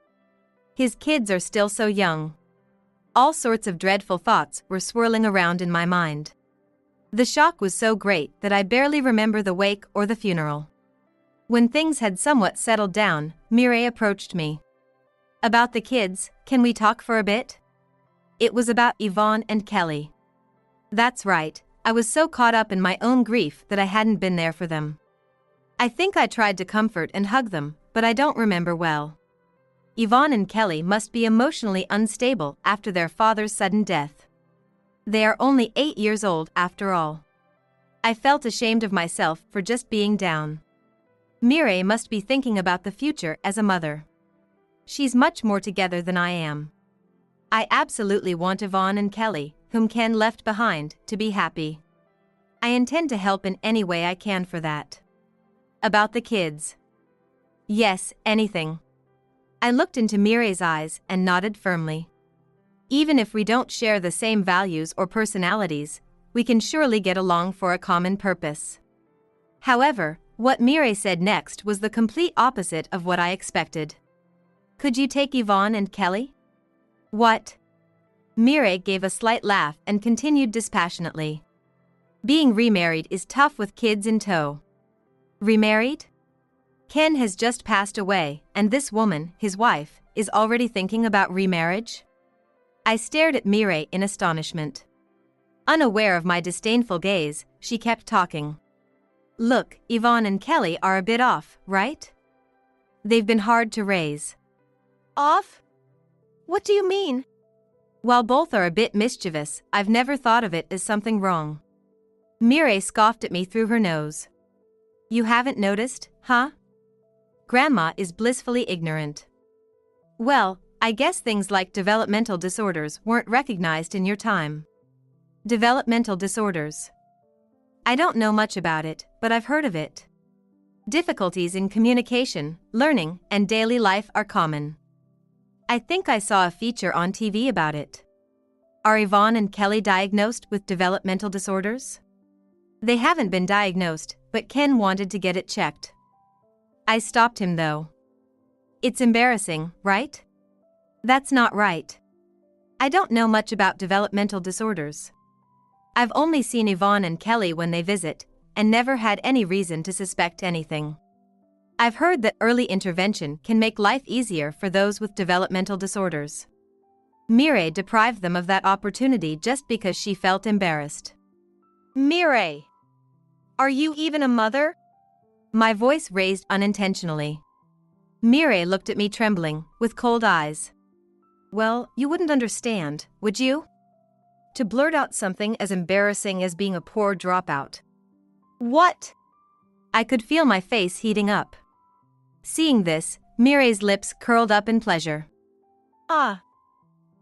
His kids are still so young. All sorts of dreadful thoughts were swirling around in my mind. The shock was so great that I barely remember the wake or the funeral. When things had somewhat settled down, Mireille approached me. About the kids, can we talk for a bit? It was about Yvonne and Kelly. That's right, I was so caught up in my own grief that I hadn't been there for them. I think I tried to comfort and hug them, but I don't remember well. Yvonne and Kelly must be emotionally unstable after their father's sudden death. They are only 8 years old after all. I felt ashamed of myself for just being down. Mireille must be thinking about the future as a mother. She's much more together than I am. I absolutely want Yvonne and Kelly, whom Ken left behind, to be happy. I intend to help in any way I can for that. About the kids. Yes, anything. I looked into Mireille's eyes and nodded firmly. Even if we don't share the same values or personalities, we can surely get along for a common purpose. However, what Mireille said next was the complete opposite of what I expected. Could you take Yvonne and Kelly? What? Mireille gave a slight laugh and continued dispassionately. Being remarried is tough with kids in tow. Remarried? Ken has just passed away, and this woman, his wife, is already thinking about remarriage? I stared at Mireille in astonishment. Unaware of my disdainful gaze, she kept talking. Look, Yvonne and Kelly are a bit off, right? They've been hard to raise. Off? What do you mean? While both are a bit mischievous, I've never thought of it as something wrong. Mireille scoffed at me through her nose. You haven't noticed, huh? Grandma is blissfully ignorant. Well, I guess things like developmental disorders weren't recognized in your time. Developmental disorders. I don't know much about it, but I've heard of it. Difficulties in communication, learning, and daily life are common. I think I saw a feature on TV about it. Are Yvonne and Kelly diagnosed with developmental disorders? They haven't been diagnosed, but Ken wanted to get it checked. I stopped him though. It's embarrassing, right? That's not right. I don't know much about developmental disorders. I've only seen Yvonne and Kelly when they visit, and never had any reason to suspect anything. I've heard that early intervention can make life easier for those with developmental disorders. Mireille deprived them of that opportunity just because she felt embarrassed. Mireille, are you even a mother? My voice raised unintentionally. Mireille looked at me trembling, with cold eyes. Well, you wouldn't understand, would you? To blurt out something as embarrassing as being a poor dropout. What? I could feel my face heating up. Seeing this, Mireille's lips curled up in pleasure. Ah.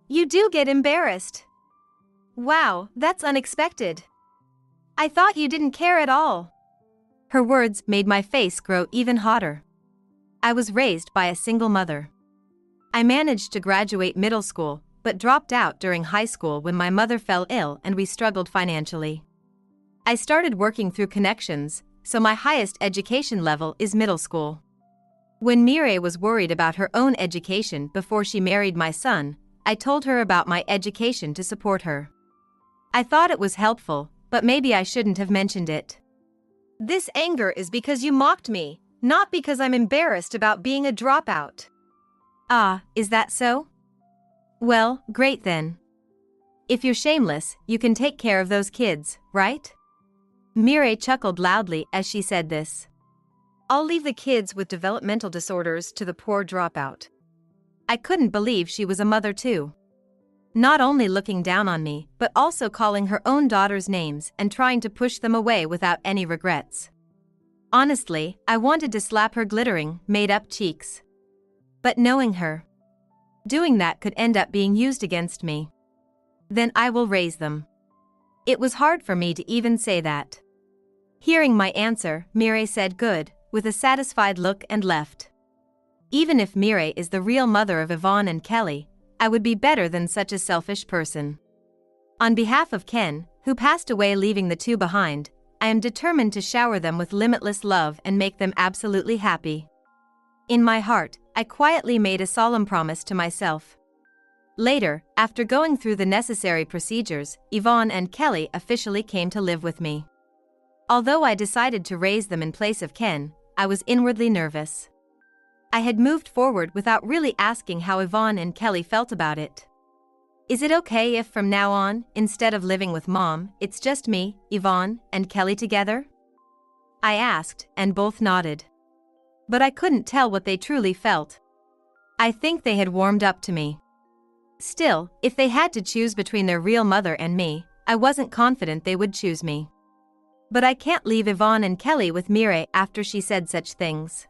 You do get embarrassed. Wow, that's unexpected. I thought you didn't care at all. Her words made my face grow even hotter. I was raised by a single mother. I managed to graduate middle school, but dropped out during high school when my mother fell ill and we struggled financially. I started working through connections, so my highest education level is middle school. When Mireille was worried about her own education before she married my son, I told her about my education to support her. I thought it was helpful, but maybe I shouldn't have mentioned it. This anger is because you mocked me, not because I'm embarrassed about being a dropout. Ah, is that so? Well, great then. If you're shameless, you can take care of those kids, right? Mireille chuckled loudly as she said this. I'll leave the kids with developmental disorders to the poor dropout. I couldn't believe she was a mother too. Not only looking down on me, but also calling her own daughters names and trying to push them away without any regrets. Honestly, I wanted to slap her glittering, made-up cheeks. But knowing her, doing that could end up being used against me. Then I will raise them. It was hard for me to even say that. Hearing my answer, Mireille said good, with a satisfied look and left. Even if Mireille is the real mother of Yvonne and Kelly, I would be better than such a selfish person. On behalf of Ken, who passed away leaving the two behind, I am determined to shower them with limitless love and make them absolutely happy. In my heart, I quietly made a solemn promise to myself. Later, after going through the necessary procedures, Yvonne and Kelly officially came to live with me. Although I decided to raise them in place of Ken, I was inwardly nervous. I had moved forward without really asking how Yvonne and Kelly felt about it. Is it okay if from now on, instead of living with Mom, it's just me, Yvonne, and Kelly together? I asked, and both nodded. But I couldn't tell what they truly felt. I think they had warmed up to me. Still, if they had to choose between their real mother and me, I wasn't confident they would choose me. But I can't leave Yvonne and Kelly with Mireille after she said such things.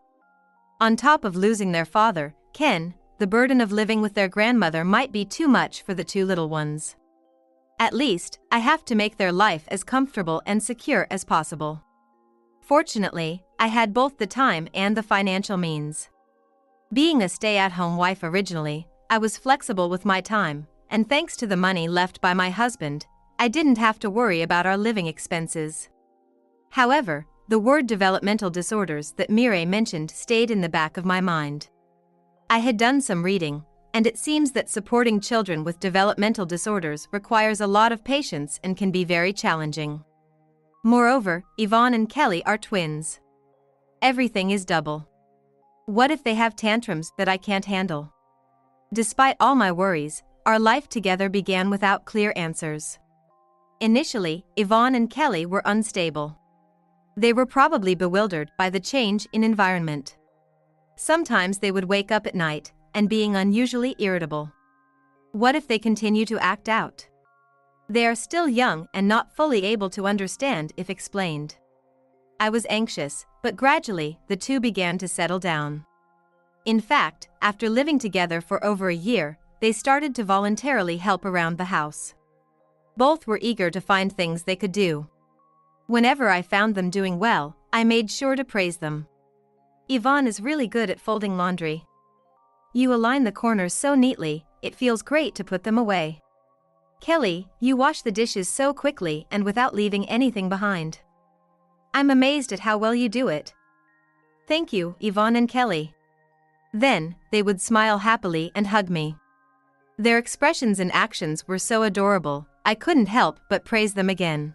On top of losing their father, Ken, the burden of living with their grandmother might be too much for the two little ones. At least, I have to make their life as comfortable and secure as possible. Fortunately, I had both the time and the financial means. Being a stay-at-home wife originally, I was flexible with my time, and thanks to the money left by my husband, I didn't have to worry about our living expenses. However, the word developmental disorders that Mireille mentioned stayed in the back of my mind. I had done some reading, and it seems that supporting children with developmental disorders requires a lot of patience and can be very challenging. Moreover, Yvonne and Kelly are twins. Everything is double. What if they have tantrums that I can't handle? Despite all my worries, our life together began without clear answers. Initially, Yvonne and Kelly were unstable. They were probably bewildered by the change in environment. Sometimes they would wake up at night and being unusually irritable. What if they continue to act out? They are still young and not fully able to understand if explained. I was anxious, but gradually the two began to settle down. In fact, after living together for over a year, they started to voluntarily help around the house. Both were eager to find things they could do. Whenever I found them doing well, I made sure to praise them. Yvonne is really good at folding laundry. You align the corners so neatly, it feels great to put them away. Kelly, you wash the dishes so quickly and without leaving anything behind. I'm amazed at how well you do it. Thank you, Yvonne and Kelly. Then, they would smile happily and hug me. Their expressions and actions were so adorable, I couldn't help but praise them again.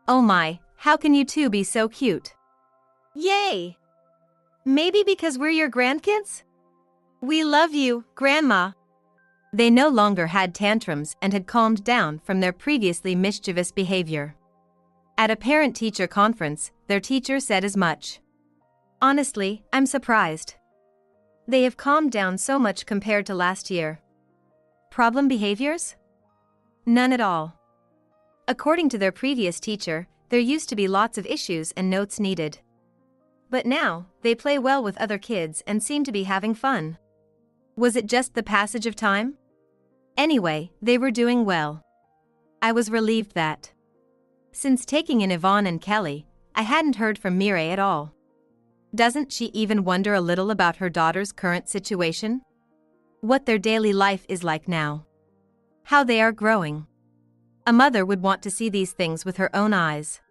Oh my, how can you two be so cute? Yay! Maybe because we're your grandkids? We love you, Grandma. They no longer had tantrums and had calmed down from their previously mischievous behavior. At a parent-teacher conference, their teacher said as much. Honestly, I'm surprised. They have calmed down so much compared to last year. Problem behaviors? None at all. According to their previous teacher, there used to be lots of issues and notes needed. But now, they play well with other kids and seem to be having fun. Was it just the passage of time? Anyway, they were doing well. I was relieved that, since taking in Yvonne and Kelly, I hadn't heard from Mireille at all. Doesn't she even wonder a little about her daughter's current situation? What their daily life is like now? How they are growing? A mother would want to see these things with her own eyes.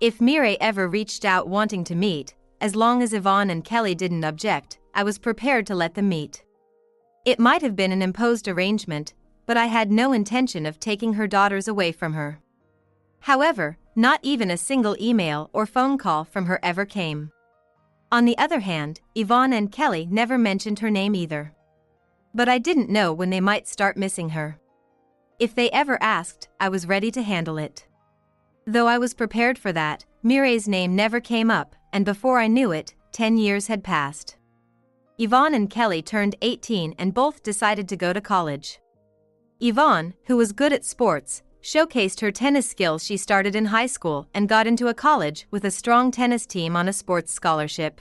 If Mireille ever reached out wanting to meet, as long as Yvonne and Kelly didn't object, I was prepared to let them meet. It might have been an imposed arrangement, but I had no intention of taking her daughters away from her. However, not even a single email or phone call from her ever came. On the other hand, Yvonne and Kelly never mentioned her name either. But I didn't know when they might start missing her. If they ever asked, I was ready to handle it. Though I was prepared for that, Mireille's name never came up, and before I knew it, 10 years had passed. Yvonne and Kelly turned 18 and both decided to go to college. Yvonne, who was good at sports, showcased her tennis skills she started in high school and got into a college with a strong tennis team on a sports scholarship.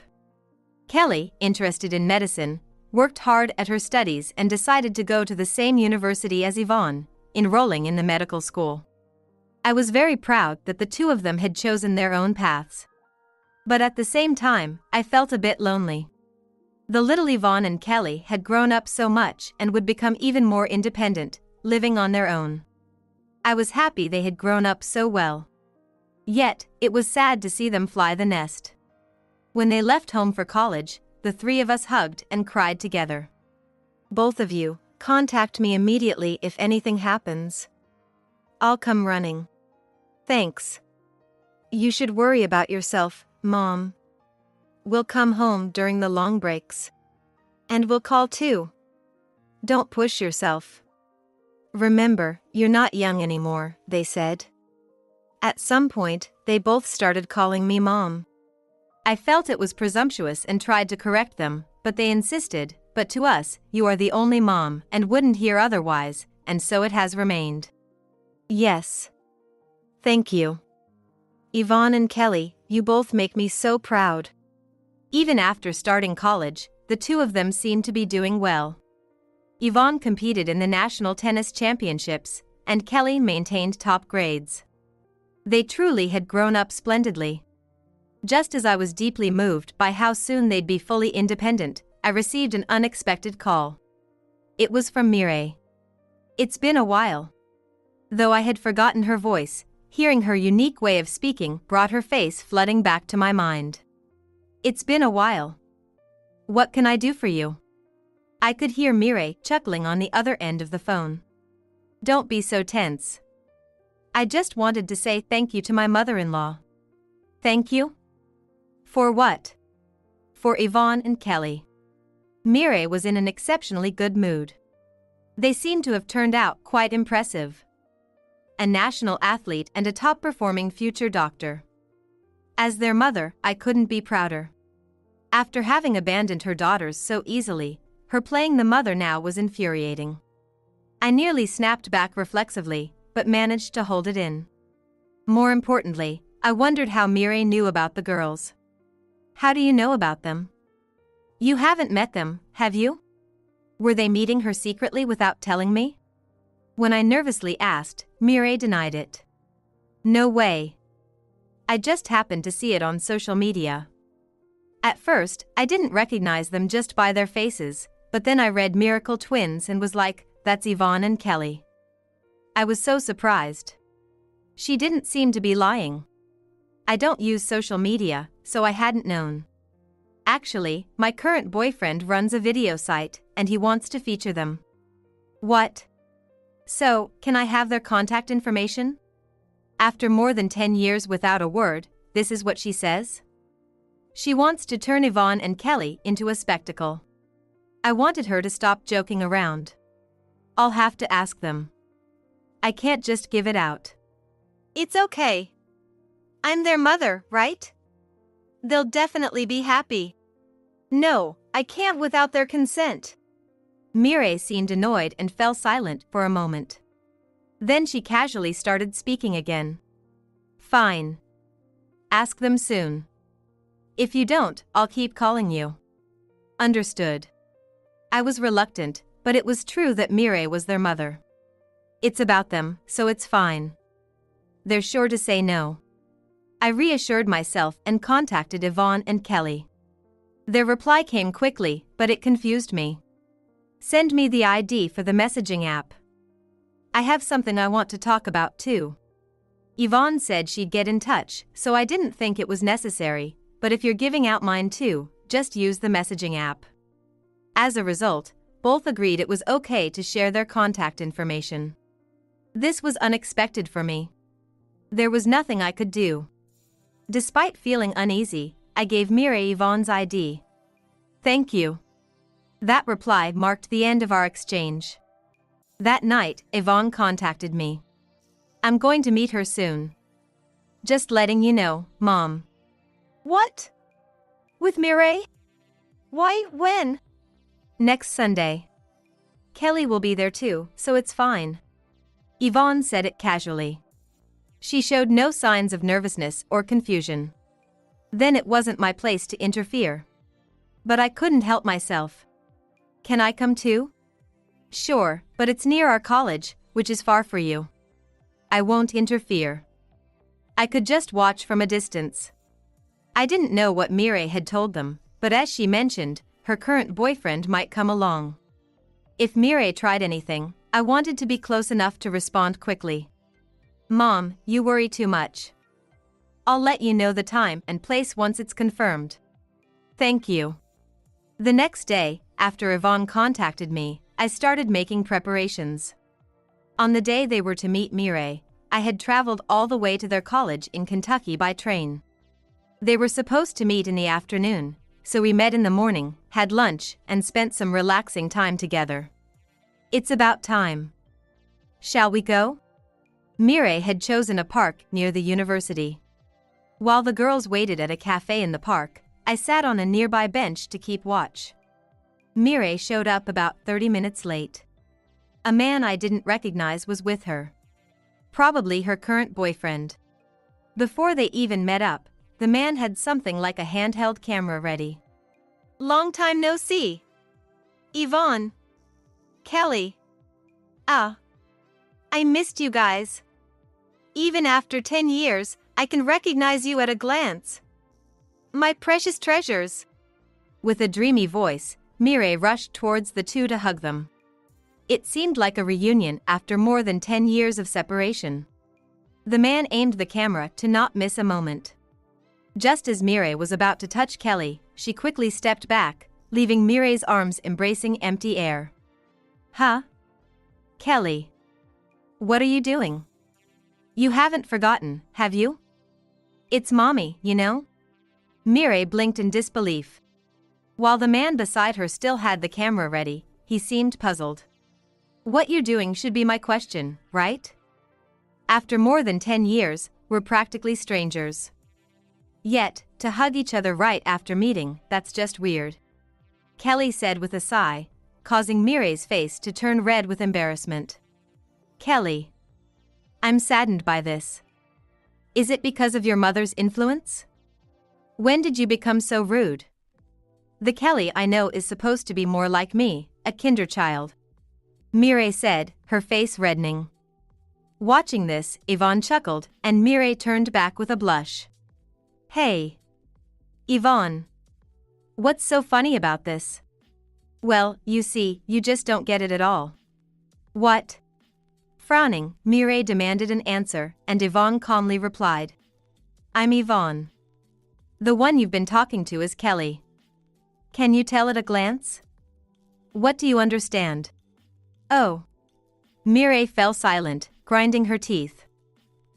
Kelly, interested in medicine, worked hard at her studies and decided to go to the same university as Yvonne, enrolling in the medical school. I was very proud that the two of them had chosen their own paths. But at the same time, I felt a bit lonely. The little Yvonne and Kelly had grown up so much and would become even more independent, living on their own. I was happy they had grown up so well. Yet, it was sad to see them fly the nest. When they left home for college, the three of us hugged and cried together. Both of you, contact me immediately if anything happens. I'll come running. Thanks. You should worry about yourself, Mom. We'll come home during the long breaks. And we'll call too. Don't push yourself. Remember, you're not young anymore, they said. At some point, they both started calling me Mom. I felt it was presumptuous and tried to correct them, but they insisted, but to us, you are the only mom, and wouldn't hear otherwise, and so it has remained. Yes. Thank you. Yvonne and Kelly, you both make me so proud. Even after starting college, the two of them seemed to be doing well. Yvonne competed in the national tennis championships, and Kelly maintained top grades. They truly had grown up splendidly. Just as I was deeply moved by how soon they'd be fully independent, I received an unexpected call. It was from Mireille. It's been a while. Though I had forgotten her voice, hearing her unique way of speaking brought her face flooding back to my mind. It's been a while. What can I do for you? I could hear Mireille chuckling on the other end of the phone. Don't be so tense. I just wanted to say thank you to my mother-in-law. Thank you? For what? For Yvonne and Kelly. Mireille was in an exceptionally good mood. They seemed to have turned out quite impressive. A national athlete and a top-performing future doctor. As their mother, I couldn't be prouder. After having abandoned her daughters so easily, her playing the mother now was infuriating. I nearly snapped back reflexively, but managed to hold it in. More importantly, I wondered how Mireille knew about the girls. How do you know about them? You haven't met them, have you? Were they meeting her secretly without telling me? When I nervously asked, Mireille denied it. No way. I just happened to see it on social media. At first, I didn't recognize them just by their faces, but then I read Miracle Twins and was like, that's Yvonne and Kelly. I was so surprised. She didn't seem to be lying. I don't use social media, so I hadn't known. Actually, my current boyfriend runs a video site, and he wants to feature them. What? So, can I have their contact information? After more than 10 years without a word, this is what she says? She wants to turn Yvonne and Kelly into a spectacle. I wanted her to stop joking around. I'll have to ask them. I can't just give it out. It's okay. I'm their mother, right? They'll definitely be happy. No, I can't without their consent. Mireille seemed annoyed and fell silent for a moment. Then she casually started speaking again. Fine. Ask them soon. If you don't, I'll keep calling you. Understood. I was reluctant, but it was true that Mireille was their mother. It's about them, so it's fine. They're sure to say no. I reassured myself and contacted Yvonne and Kelly. Their reply came quickly, but it confused me. Send me the ID for the messaging app. I have something I want to talk about too. Yvonne said she'd get in touch, so I didn't think it was necessary, but if you're giving out mine too, just use the messaging app. As a result, both agreed it was okay to share their contact information. This was unexpected for me. There was nothing I could do. Despite feeling uneasy, I gave Mireille Yvonne's ID. Thank you. That reply marked the end of our exchange. That night, Yvonne contacted me. I'm going to meet her soon. Just letting you know, Mom. What? With Mireille? Why, when? Next Sunday. Kelly will be there too, so it's fine. Yvonne said it casually. She showed no signs of nervousness or confusion. Then it wasn't my place to interfere. But I couldn't help myself. Can I come too? Sure, but it's near our college, which is far for you. I won't interfere. I could just watch from a distance. I didn't know what Mireille had told them, but as she mentioned, her current boyfriend might come along. If Mireille tried anything, I wanted to be close enough to respond quickly. Mom, you worry too much. I'll let you know the time and place once it's confirmed. Thank you. The next day, after Yvonne contacted me, I started making preparations. On the day they were to meet Mireille, I had traveled all the way to their college in Kentucky by train. They were supposed to meet in the afternoon, so we met in the morning, had lunch, and spent some relaxing time together. It's about time. Shall we go? Mireille had chosen a park near the university. While the girls waited at a cafe in the park, I sat on a nearby bench to keep watch. Mireille showed up about 30 minutes late. A man I didn't recognize was with her. Probably her current boyfriend. Before they even met up, the man had something like a handheld camera ready. Long time no see. Yvonne. Kelly. I missed you guys. Even after 10 years, I can recognize you at a glance. My precious treasures. With a dreamy voice, Mireille rushed towards the two to hug them. It seemed like a reunion after more than 10 years of separation. The man aimed the camera to not miss a moment. Just as Mireille was about to touch Kelly, she quickly stepped back, leaving Mireille's arms embracing empty air. Huh? Kelly. What are you doing? You haven't forgotten, have you? It's mommy, you know? Mireille blinked in disbelief. While the man beside her still had the camera ready, he seemed puzzled. What you're doing should be my question, right? After more than 10 years, we're practically strangers. Yet, to hug each other right after meeting, that's just weird. Kelly said with a sigh, causing Mireille's face to turn red with embarrassment. Kelly. I'm saddened by this. Is it because of your mother's influence? When did you become so rude? The Kelly I know is supposed to be more like me, a kinder child. Mireille said, her face reddening. Watching this, Yvonne chuckled, and Mireille turned back with a blush. Hey. Yvonne. What's so funny about this? Well, you see, you just don't get it at all. What? Frowning, Mireille demanded an answer, and Yvonne calmly replied. I'm Yvonne. The one you've been talking to is Kelly. Can you tell at a glance? What do you understand? Oh. Mireille fell silent, grinding her teeth.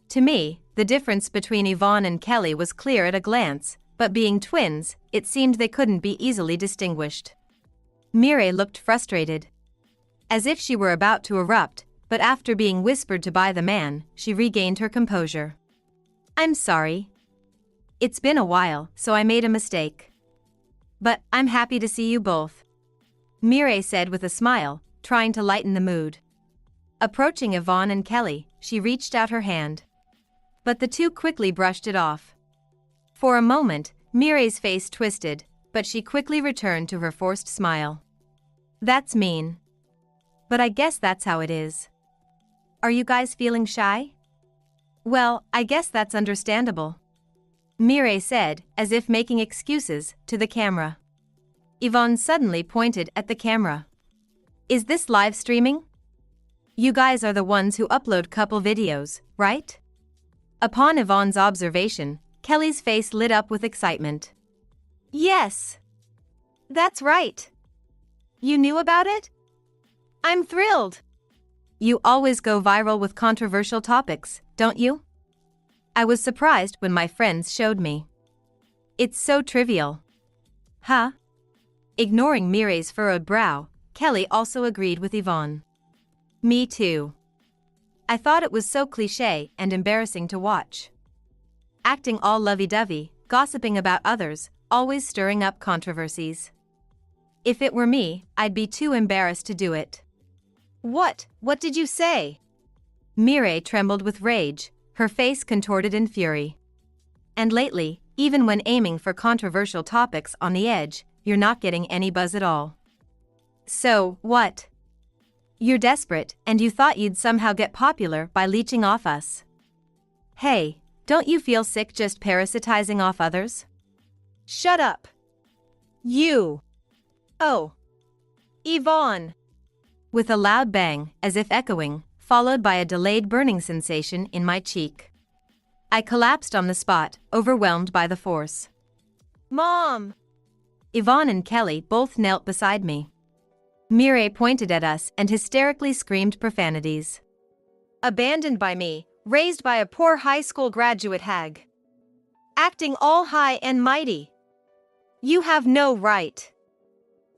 To me, the difference between Yvonne and Kelly was clear at a glance, but being twins, it seemed they couldn't be easily distinguished. Mireille looked frustrated. As if she were about to erupt, but after being whispered to by the man, she regained her composure. I'm sorry. It's been a while, so I made a mistake. But I'm happy to see you both. Mireille said with a smile, trying to lighten the mood. Approaching Yvonne and Kelly, she reached out her hand. But the two quickly brushed it off. For a moment, Mireille's face twisted, but she quickly returned to her forced smile. That's mean. But I guess that's how it is. Are you guys feeling shy? Well, I guess that's understandable. Mireille said, as if making excuses, to the camera. Yvonne suddenly pointed at the camera. Is this live streaming? You guys are the ones who upload couple videos, right? Upon Yvonne's observation, Kelly's face lit up with excitement. Yes. That's right. You knew about it? I'm thrilled. You always go viral with controversial topics, don't you? I was surprised when my friends showed me. It's so trivial. Huh? Ignoring Mireille's furrowed brow, Kelly also agreed with Yvonne. Me too. I thought it was so cliché and embarrassing to watch. Acting all lovey-dovey, gossiping about others, always stirring up controversies. If it were me, I'd be too embarrassed to do it. What did you say? Mireille trembled with rage, her face contorted in fury. And lately, even when aiming for controversial topics on the edge, you're not getting any buzz at all. So, what? You're desperate, and you thought you'd somehow get popular by leeching off us. Hey, don't you feel sick just parasitizing off others? Shut up. You. Oh. Yvonne. With a loud bang, as if echoing, followed by a delayed burning sensation in my cheek. I collapsed on the spot, overwhelmed by the force. Mom! Yvonne and Kelly both knelt beside me. Mireille pointed at us and hysterically screamed profanities. Abandoned by me, raised by a poor high school graduate hag. Acting all high and mighty. You have no right.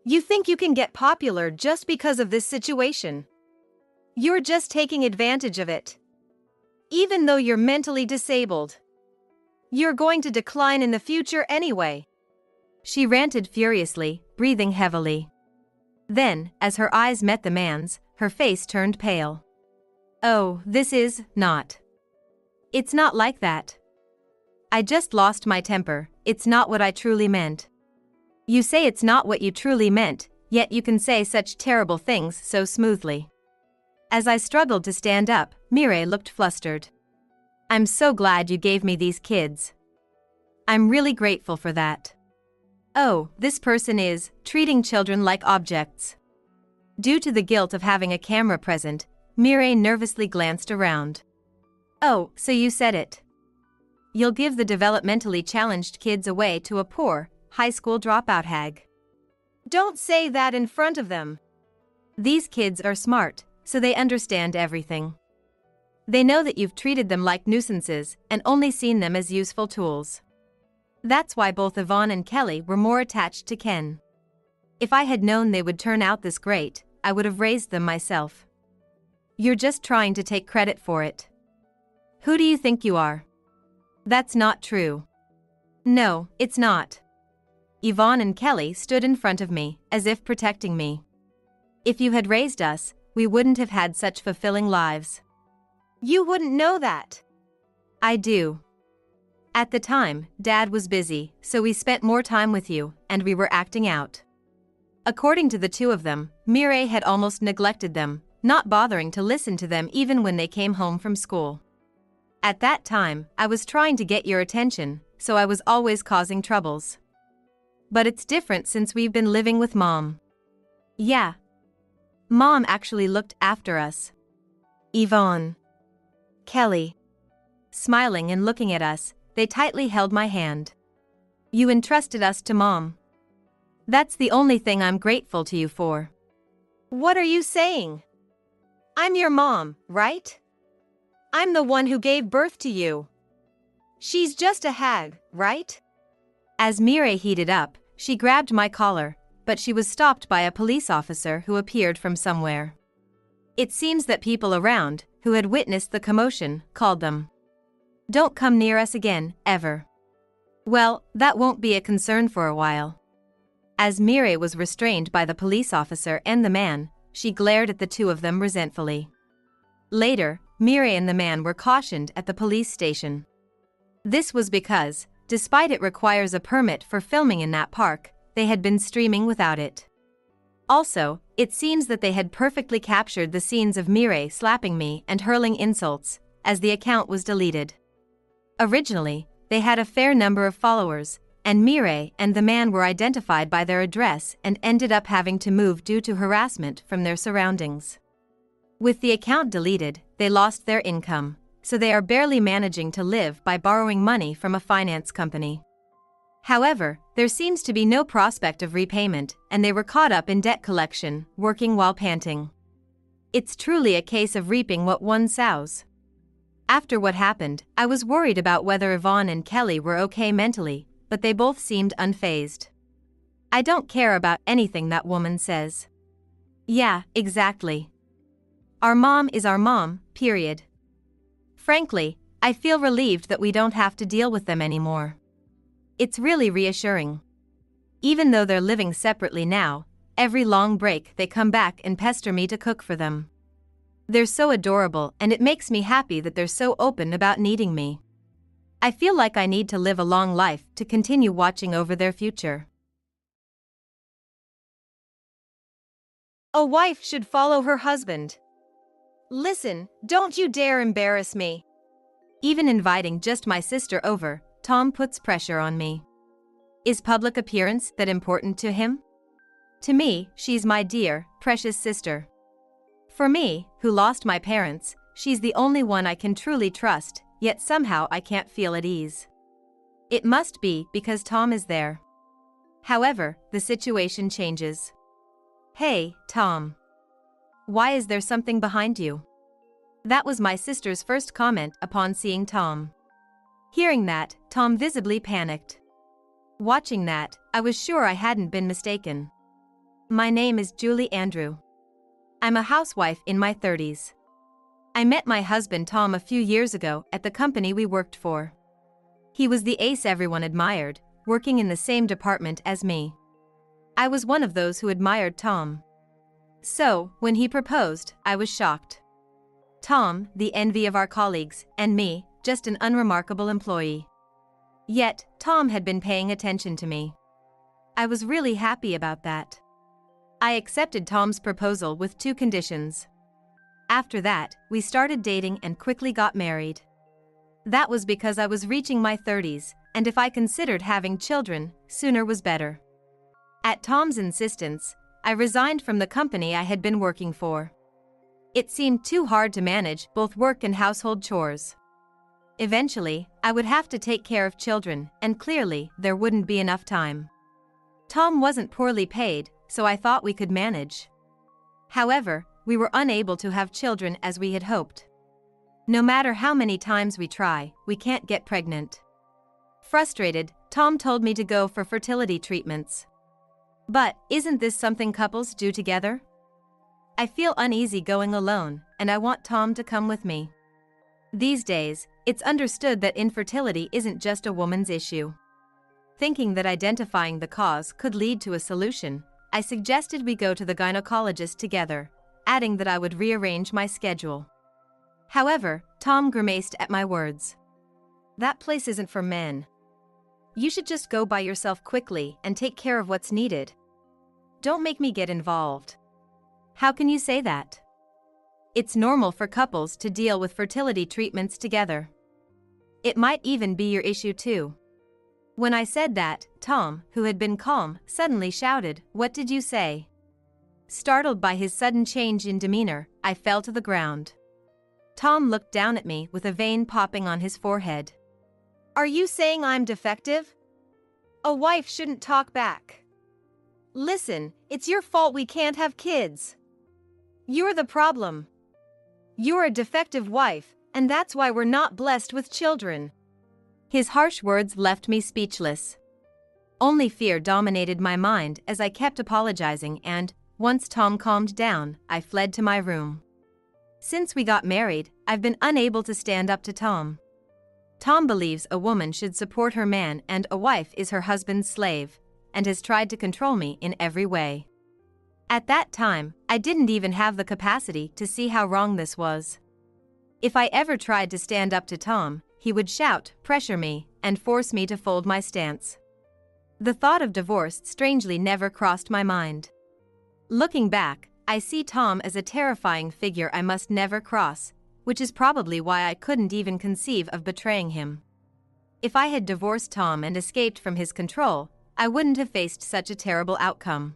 You think you can get popular just because of this situation. You're just taking advantage of it. Even though you're mentally disabled. You're going to decline in the future anyway. She ranted furiously, breathing heavily. Then, as her eyes met the man's, her face turned pale. Oh, this is not. It's not like that. I just lost my temper, it's not what I truly meant. You say it's not what you truly meant, yet you can say such terrible things so smoothly. As I struggled to stand up, Mireille looked flustered. I'm so glad you gave me these kids. I'm really grateful for that. Oh, this person is treating children like objects. Due to the guilt of having a camera present, Mireille nervously glanced around. Oh, so you said it. You'll give the developmentally challenged kids away to a poor, high school dropout hag. Don't say that in front of them. These kids are smart, so they understand everything. They know that you've treated them like nuisances and only seen them as useful tools. That's why both Yvonne and Kelly were more attached to Ken. If I had known they would turn out this great, I would have raised them myself. You're just trying to take credit for it. Who do you think you are? That's not true. No, it's not. Yvonne and Kelly stood in front of me, as if protecting me. If you had raised us, we wouldn't have had such fulfilling lives. You wouldn't know that. I do. At the time, Dad was busy, so we spent more time with you, and we were acting out. According to the two of them, Mireille had almost neglected them, not bothering to listen to them even when they came home from school. At that time, I was trying to get your attention, so I was always causing troubles. But it's different since we've been living with Mom. Yeah. Mom actually looked after us. Yvonne. Kelly. Smiling and looking at us, they tightly held my hand. You entrusted us to Mom. That's the only thing I'm grateful to you for. What are you saying? I'm your mom, right? I'm the one who gave birth to you. She's just a hag, right? As Mireille heated up, she grabbed my collar, but she was stopped by a police officer who appeared from somewhere. It seems that people around, who had witnessed the commotion, called them. Don't come near us again, ever. Well, that won't be a concern for a while. As Mireille was restrained by the police officer and the man, she glared at the two of them resentfully. Later, Mireille and the man were cautioned at the police station. This was because, despite it requires a permit for filming in that park, they had been streaming without it. Also, it seems that they had perfectly captured the scenes of Mireille slapping me and hurling insults, as the account was deleted. Originally, they had a fair number of followers, and Mireille and the man were identified by their address and ended up having to move due to harassment from their surroundings. With the account deleted, they lost their income, so they are barely managing to live by borrowing money from a finance company. However, there seems to be no prospect of repayment, and they were caught up in debt collection, working while panting. It's truly a case of reaping what one sows. After what happened, I was worried about whether Yvonne and Kelly were okay mentally, but they both seemed unfazed. I don't care about anything that woman says. Yeah, exactly. Our mom is our mom, period. Frankly, I feel relieved that we don't have to deal with them anymore. It's really reassuring. Even though they're living separately now, every long break they come back and pester me to cook for them. They're so adorable, and it makes me happy that they're so open about needing me. I feel like I need to live a long life to continue watching over their future. A wife should follow her husband. Listen, don't you dare embarrass me. Even inviting just my sister over, Tom puts pressure on me. Is public appearance that important to him? To me, she's my dear, precious sister. For me, who lost my parents, she's the only one I can truly trust, yet somehow I can't feel at ease. It must be because Tom is there. However, the situation changes. Hey, Tom. Why is there something behind you? That was my sister's first comment upon seeing Tom. Hearing that, Tom visibly panicked. Watching that, I was sure I hadn't been mistaken. My name is Julie Andrew. I'm a housewife in my 30s. I met my husband Tom a few years ago at the company we worked for. He was the ace everyone admired, working in the same department as me. I was one of those who admired Tom. So, when he proposed, I was shocked. Tom, the envy of our colleagues, and me, just an unremarkable employee. Yet, Tom had been paying attention to me. I was really happy about that. I accepted Tom's proposal with 2 conditions. After that, we started dating and quickly got married. That was because I was reaching my 30s, and if I considered having children, sooner was better. At Tom's insistence, I resigned from the company I had been working for. It seemed too hard to manage both work and household chores. Eventually, I would have to take care of children, and clearly, there wouldn't be enough time. Tom wasn't poorly paid, so I thought we could manage. However, we were unable to have children as we had hoped. No matter how many times we try, we can't get pregnant. Frustrated, Tom told me to go for fertility treatments. But, isn't this something couples do together? I feel uneasy going alone, and I want Tom to come with me. These days, it's understood that infertility isn't just a woman's issue. Thinking that identifying the cause could lead to a solution, I suggested we go to the gynecologist together, adding that I would rearrange my schedule. However, Tom grimaced at my words. That place isn't for men. You should just go by yourself quickly and take care of what's needed. Don't make me get involved. How can you say that? It's normal for couples to deal with fertility treatments together. It might even be your issue too. When I said that, Tom, who had been calm, suddenly shouted, "What did you say?" Startled by his sudden change in demeanor, I fell to the ground. Tom looked down at me with a vein popping on his forehead. Are you saying I'm defective? A wife shouldn't talk back. Listen, it's your fault we can't have kids. You're the problem. You're a defective wife, and that's why we're not blessed with children. His harsh words left me speechless. Only fear dominated my mind as I kept apologizing, and, once Tom calmed down, I fled to my room. Since we got married, I've been unable to stand up to Tom. Tom believes a woman should support her man and a wife is her husband's slave, and has tried to control me in every way. At that time, I didn't even have the capacity to see how wrong this was. If I ever tried to stand up to Tom, he would shout, pressure me, and force me to fold my stance. The thought of divorce strangely never crossed my mind. Looking back, I see Tom as a terrifying figure I must never cross, which is probably why I couldn't even conceive of betraying him. If I had divorced Tom and escaped from his control, I wouldn't have faced such a terrible outcome.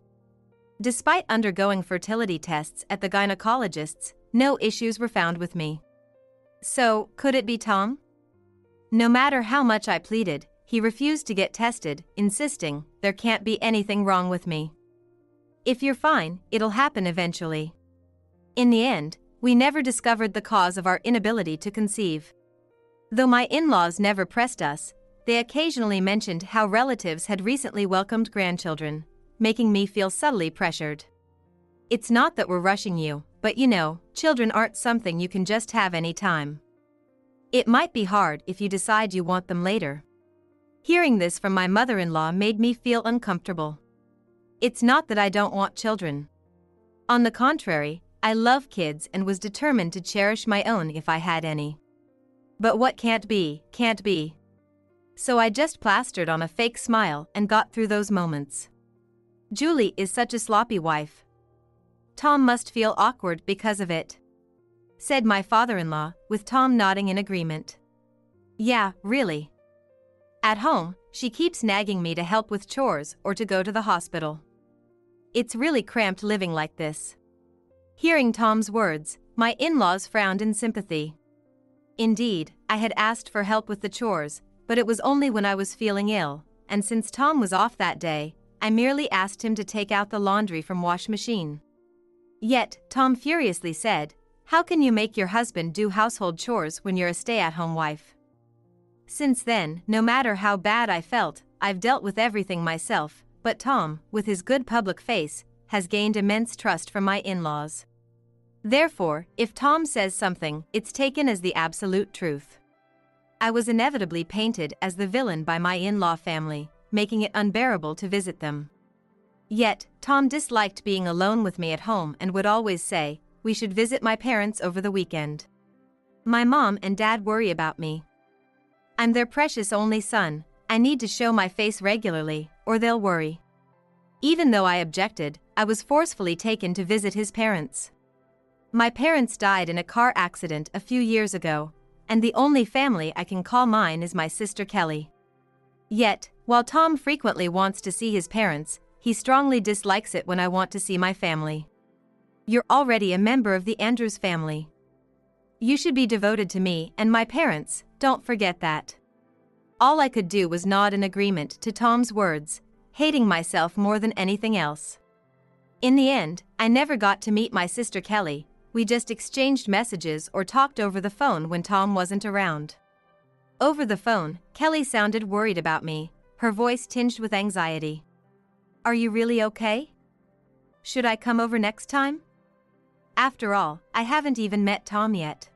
Despite undergoing fertility tests at the gynecologist's, no issues were found with me. So, could it be Tom? No matter how much I pleaded, he refused to get tested, insisting, there can't be anything wrong with me. If you're fine, it'll happen eventually. In the end, we never discovered the cause of our inability to conceive. Though my in-laws never pressed us, they occasionally mentioned how relatives had recently welcomed grandchildren, making me feel subtly pressured. It's not that we're rushing you, but children aren't something you can just have any time. It might be hard if you decide you want them later. Hearing this from my mother-in-law made me feel uncomfortable. It's not that I don't want children. On the contrary, I love kids and was determined to cherish my own if I had any. But what can't be, can't be. So I just plastered on a fake smile and got through those moments. Julie is such a sloppy wife. Tom must feel awkward because of it, said my father-in-law, with Tom nodding in agreement. Yeah, really. At home, she keeps nagging me to help with chores or to go to the hospital. It's really cramped living like this. Hearing Tom's words, my in-laws frowned in sympathy. Indeed, I had asked for help with the chores, but it was only when I was feeling ill, and since Tom was off that day, I merely asked him to take out the laundry from wash machine. Yet, Tom furiously said, "How can you make your husband do household chores when you're a stay-at-home wife?" Since then, no matter how bad I felt, I've dealt with everything myself, but Tom, with his good public face, has gained immense trust from my in-laws. Therefore, if Tom says something, it's taken as the absolute truth. I was inevitably painted as the villain by my in-law family, making it unbearable to visit them. Yet, Tom disliked being alone with me at home and would always say, "We should visit my parents over the weekend. My mom and dad worry about me. I'm their precious only son, I need to show my face regularly, or they'll worry." Even though I objected, I was forcefully taken to visit his parents. My parents died in a car accident a few years ago, and the only family I can call mine is my sister Kelly. Yet, while Tom frequently wants to see his parents, he strongly dislikes it when I want to see my family. You're already a member of the Andrews family. You should be devoted to me and my parents, don't forget that. All I could do was nod in agreement to Tom's words, hating myself more than anything else. In the end, I never got to meet my sister Kelly. We just exchanged messages or talked over the phone when Tom wasn't around. Over the phone, Kelly sounded worried about me, her voice tinged with anxiety. "Are you really okay? Should I come over next time?" After all, I haven't even met Tom yet.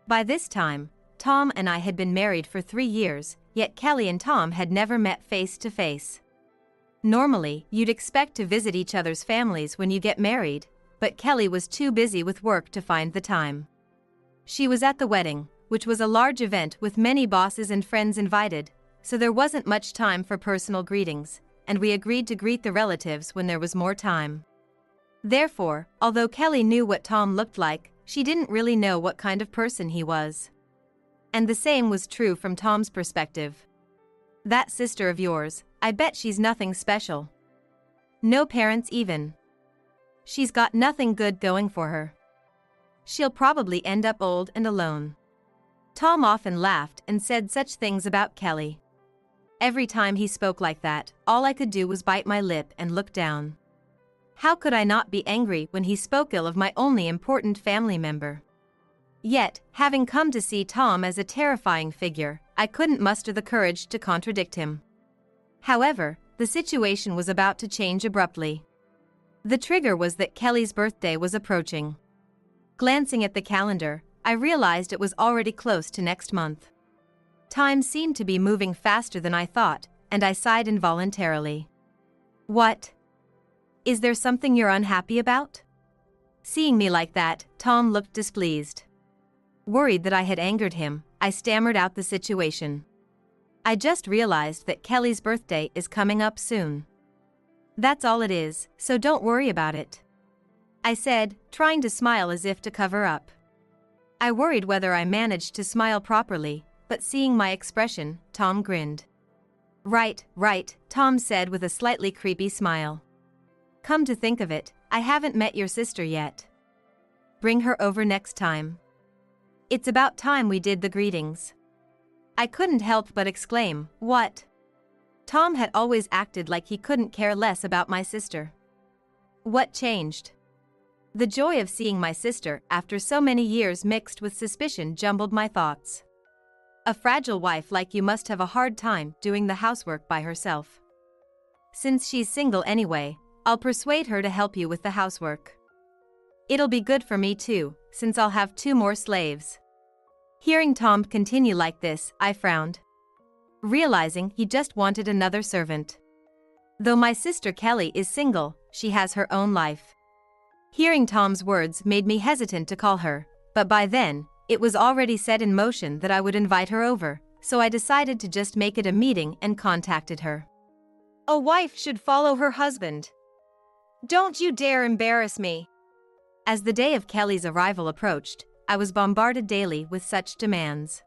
By this time, Tom and I had been married for 3 years, yet Kelly and Tom had never met face to face. Normally, you'd expect to visit each other's families when you get married, but Kelly was too busy with work to find the time. She was at the wedding, which was a large event with many bosses and friends invited, so there wasn't much time for personal greetings, and we agreed to greet the relatives when there was more time. Therefore, although Kelly knew what Tom looked like, she didn't really know what kind of person he was. And the same was true from Tom's perspective. "That sister of yours, I bet she's nothing special. No parents even. She's got nothing good going for her. She'll probably end up old and alone." Tom often laughed and said such things about Kelly. Every time he spoke like that, all I could do was bite my lip and look down. How could I not be angry when he spoke ill of my only important family member? Yet, having come to see Tom as a terrifying figure, I couldn't muster the courage to contradict him. However, the situation was about to change abruptly. The trigger was that Kelly's birthday was approaching. Glancing at the calendar, I realized it was already close to next month. Time seemed to be moving faster than I thought, and I sighed involuntarily. "What? Is there something you're unhappy about?" Seeing me like that, Tom looked displeased. Worried that I had angered him, I stammered out the situation. "I just realized that Kelly's birthday is coming up soon. That's all it is, so don't worry about it," I said, trying to smile as if to cover up. I worried whether I managed to smile properly, but seeing my expression, Tom grinned. Right, Tom said with a slightly creepy smile. "Come to think of it, I haven't met your sister yet. Bring her over next time. It's about time we did the greetings." I couldn't help but exclaim, "What?" Tom had always acted like he couldn't care less about my sister. What changed? The joy of seeing my sister after so many years mixed with suspicion jumbled my thoughts. A fragile wife like you must have a hard time doing the housework by herself. Since she's single anyway, I'll persuade her to help you with the housework. It'll be good for me too, since I'll have 2 more slaves. Hearing Tom continue like this, I frowned, realizing he just wanted another servant. Though my sister Kelly is single, she has her own life. Hearing Tom's words made me hesitant to call her, but by then, it was already set in motion that I would invite her over, so I decided to just make it a meeting and contacted her. A wife should follow her husband. Don't you dare embarrass me. As the day of Kelly's arrival approached, I was bombarded daily with such demands.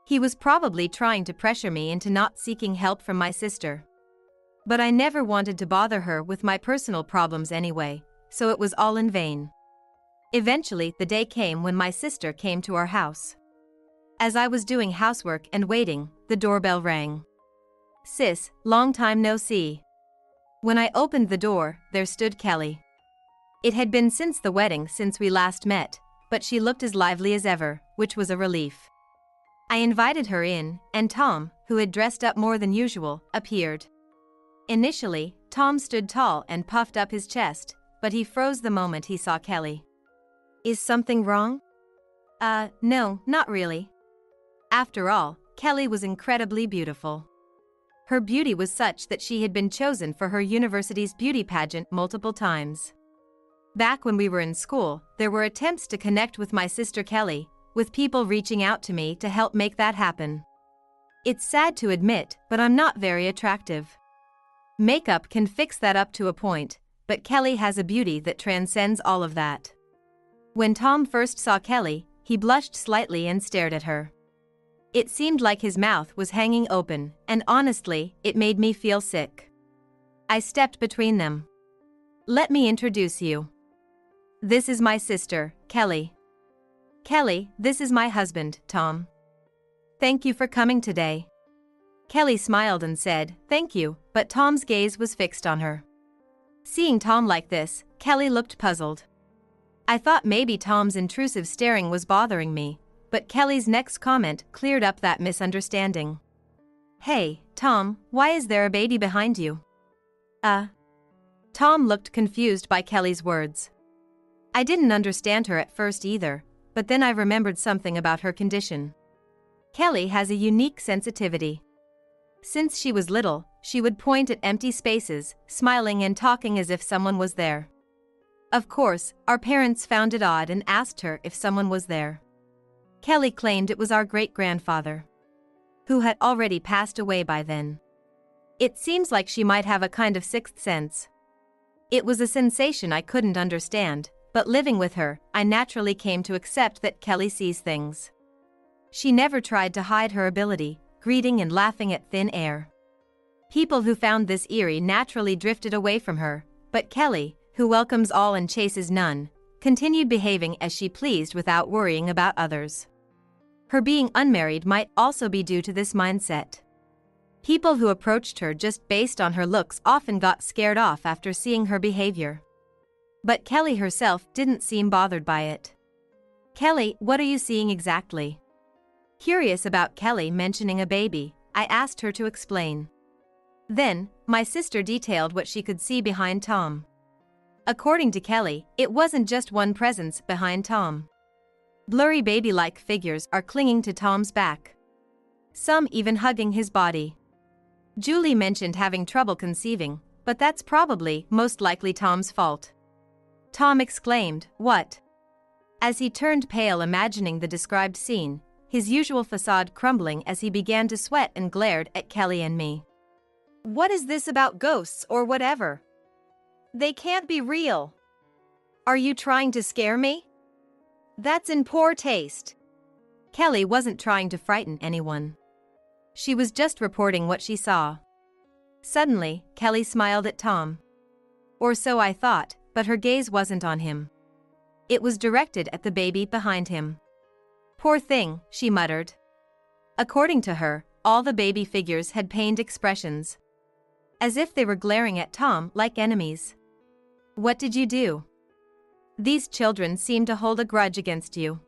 He was probably trying to pressure me into not seeking help from my sister. But I never wanted to bother her with my personal problems anyway, so it was all in vain. Eventually, the day came when my sister came to our house. As I was doing housework and waiting, the doorbell rang. "Sis, long time no see." When I opened the door, there stood Kelly. It had been since the wedding since we last met, but she looked as lively as ever, which was a relief. I invited her in, and Tom, who had dressed up more than usual, appeared. Initially, Tom stood tall and puffed up his chest, but he froze the moment he saw Kelly. "Is something wrong?" No, not really." After all, Kelly was incredibly beautiful. Her beauty was such that she had been chosen for her university's beauty pageant multiple times. Back when we were in school, there were attempts to connect with my sister Kelly, with people reaching out to me to help make that happen. It's sad to admit, but I'm not very attractive. Makeup can fix that up to a point, but Kelly has a beauty that transcends all of that. When Tom first saw Kelly, he blushed slightly and stared at her. It seemed like his mouth was hanging open, and honestly, it made me feel sick. I stepped between them. "Let me introduce you. This is my sister, Kelly. Kelly, this is my husband, Tom. Thank you for coming today." Kelly smiled and said, "Thank you," but Tom's gaze was fixed on her. Seeing Tom like this, Kelly looked puzzled. I thought maybe Tom's intrusive staring was bothering me, but Kelly's next comment cleared up that misunderstanding. Hey, Tom, why is there a baby behind you? Tom looked confused by Kelly's words. I didn't understand her at first either, but then I remembered something about her condition. Kelly has a unique sensitivity. Since she was little, she would point at empty spaces, smiling and talking as if someone was there. Of course, our parents found it odd and asked her if someone was there. Kelly claimed it was our great-grandfather, who had already passed away by then. It seems like she might have a kind of sixth sense. It was a sensation I couldn't understand, but living with her, I naturally came to accept that Kelly sees things. She never tried to hide her ability, greeting and laughing at thin air. People who found this eerie naturally drifted away from her, but Kelly, who welcomes all and chases none, continued behaving as she pleased without worrying about others. Her being unmarried might also be due to this mindset. People who approached her just based on her looks often got scared off after seeing her behavior. But Kelly herself didn't seem bothered by it. Kelly, what are you seeing exactly? Curious about Kelly mentioning a baby, I asked her to explain. Then, my sister detailed what she could see behind Tom. According to Kelly, it wasn't just one presence behind Tom. Blurry baby-like figures are clinging to Tom's back, some even hugging his body. Julie mentioned having trouble conceiving, but that's probably most likely Tom's fault. Tom exclaimed, "What?" as he turned pale imagining the described scene, his usual facade crumbling as he began to sweat and glared at Kelly and me. What is this about ghosts or whatever? They can't be real. Are you trying to scare me? That's in poor taste. Kelly wasn't trying to frighten anyone. She was just reporting what she saw. Suddenly, Kelly smiled at Tom. Or so I thought, but her gaze wasn't on him. It was directed at the baby behind him. Poor thing, she muttered. According to her, all the baby figures had pained expressions, as if they were glaring at Tom like enemies. What did you do? These children seem to hold a grudge against you.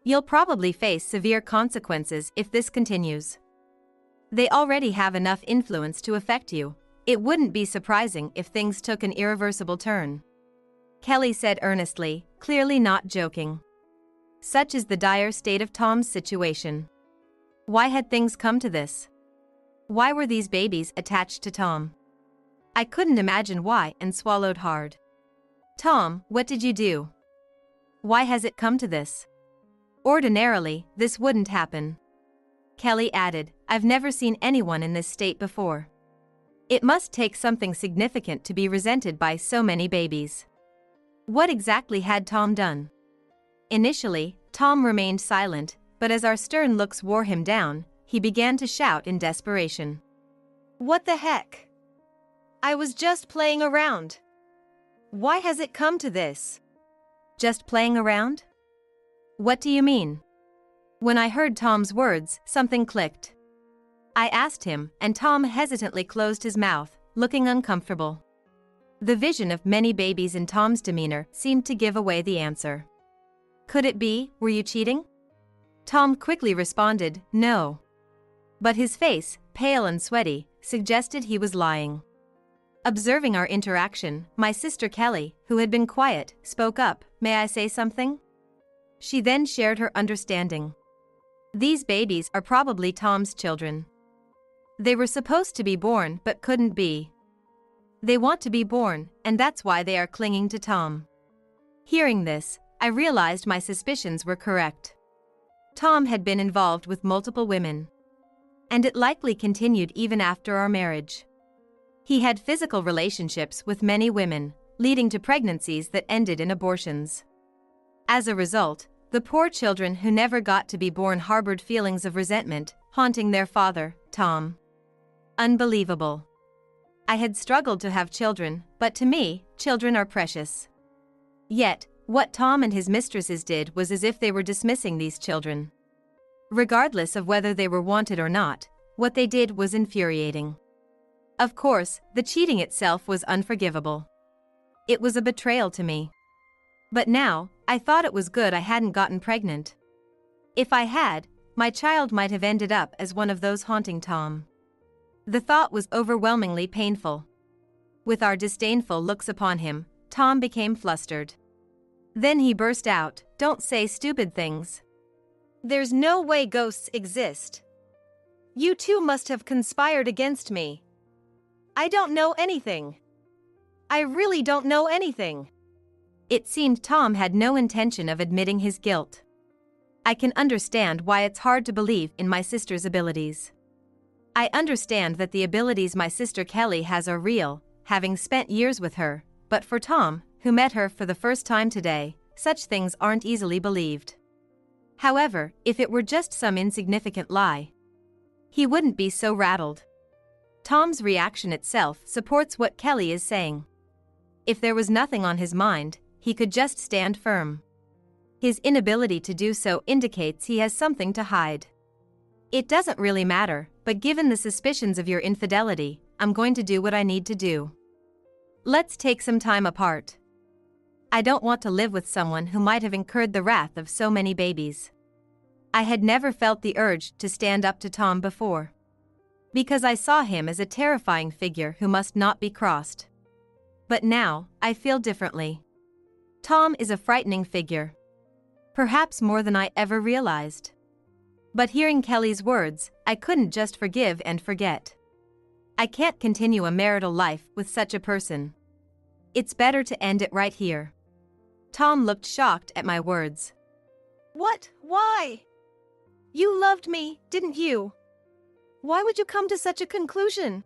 You'll probably face severe consequences if this continues. They already have enough influence to affect you. It wouldn't be surprising if things took an irreversible turn. Kelly said earnestly, clearly not joking. Such is the dire state of Tom's situation. Why had things come to this? Why were these babies attached to Tom? I couldn't imagine why and swallowed hard. Tom, what did you do? Why has it come to this? Ordinarily, this wouldn't happen. Kelly added, I've never seen anyone in this state before. It must take something significant to be resented by so many babies. What exactly had Tom done? Initially, Tom remained silent, but as our stern looks wore him down, he began to shout in desperation. What the heck? I was just playing around. Why has it come to this? Just playing around? What do you mean? When I heard Tom's words, something clicked. I asked him, and Tom hesitantly closed his mouth, looking uncomfortable. The vision of many babies in Tom's demeanor seemed to give away the answer. Could it be, were you cheating? Tom quickly responded, no. But his face, pale and sweaty, suggested he was lying. Observing our interaction, my sister Kelly, who had been quiet, spoke up, may I say something? She then shared her understanding. These babies are probably Tom's children. They were supposed to be born but couldn't be. They want to be born, and that's why they are clinging to Tom. Hearing this, I realized my suspicions were correct. Tom had been involved with multiple women. And it likely continued even after our marriage. He had physical relationships with many women, leading to pregnancies that ended in abortions. As a result, the poor children who never got to be born harbored feelings of resentment, haunting their father, Tom. Unbelievable. I had struggled to have children, but to me, children are precious. Yet, what Tom and his mistresses did was as if they were dismissing these children. Regardless of whether they were wanted or not, what they did was infuriating. Of course, the cheating itself was unforgivable. It was a betrayal to me. But now, I thought it was good I hadn't gotten pregnant. If I had, my child might have ended up as one of those haunting Tom. The thought was overwhelmingly painful. With our disdainful looks upon him, Tom became flustered. Then he burst out, "Don't say stupid things. There's no way ghosts exist. You two must have conspired against me. I don't know anything. I really don't know anything." It seemed Tom had no intention of admitting his guilt. I can understand why it's hard to believe in my sister's abilities. I understand that the abilities my sister Kelly has are real, having spent years with her, but for Tom, who met her for the first time today, such things aren't easily believed. However, if it were just some insignificant lie, he wouldn't be so rattled. Tom's reaction itself supports what Kelly is saying. If there was nothing on his mind, he could just stand firm. His inability to do so indicates he has something to hide. It doesn't really matter, but given the suspicions of your infidelity, I'm going to do what I need to do. Let's take some time apart. I don't want to live with someone who might have incurred the wrath of so many babies. I had never felt the urge to stand up to Tom before, because I saw him as a terrifying figure who must not be crossed. But now, I feel differently. Tom is a frightening figure. Perhaps more than I ever realized. But hearing Kelly's words, I couldn't just forgive and forget. I can't continue a marital life with such a person. It's better to end it right here. Tom looked shocked at my words. "What? Why? You loved me, didn't you? Why would you come to such a conclusion?"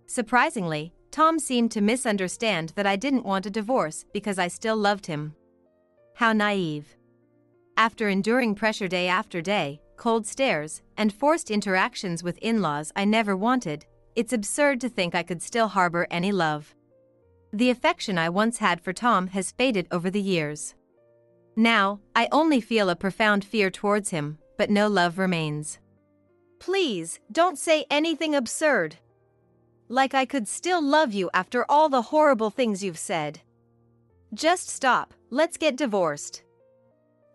Surprisingly, Tom seemed to misunderstand that I didn't want a divorce because I still loved him. How naive. After enduring pressure day after day, cold stares, and forced interactions with in-laws I never wanted, it's absurd to think I could still harbor any love. The affection I once had for Tom has faded over the years. Now, I only feel a profound fear towards him, but no love remains. "Please, don't say anything absurd. Like I could still love you after all the horrible things you've said. Just stop, let's get divorced.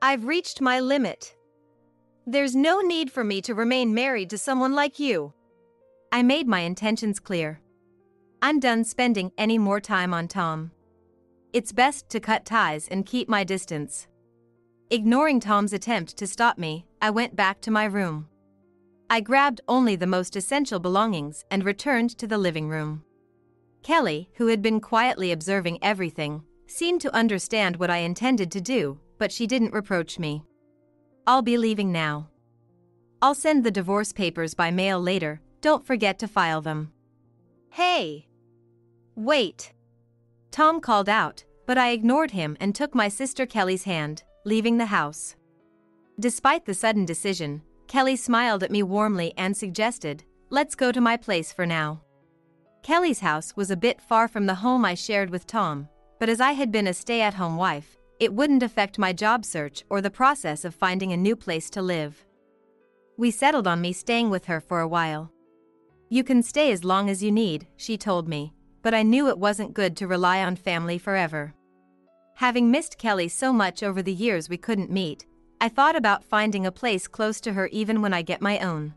I've reached my limit. There's no need for me to remain married to someone like you." I made my intentions clear. I'm done spending any more time on Tom. It's best to cut ties and keep my distance. Ignoring Tom's attempt to stop me, I went back to my room. I grabbed only the most essential belongings and returned to the living room. Kelly, who had been quietly observing everything, seemed to understand what I intended to do, but she didn't reproach me. "I'll be leaving now. I'll send the divorce papers by mail later, don't forget to file them." "Hey! Wait!" Tom called out, but I ignored him and took my sister Kelly's hand, leaving the house. Despite the sudden decision, Kelly smiled at me warmly and suggested, "Let's go to my place for now." Kelly's house was a bit far from the home I shared with Tom, but as I had been a stay-at-home wife, it wouldn't affect my job search or the process of finding a new place to live. We settled on me staying with her for a while. "You can stay as long as you need," she told me, but I knew it wasn't good to rely on family forever. Having missed Kelly so much over the years we couldn't meet, I thought about finding a place close to her even when I get my own.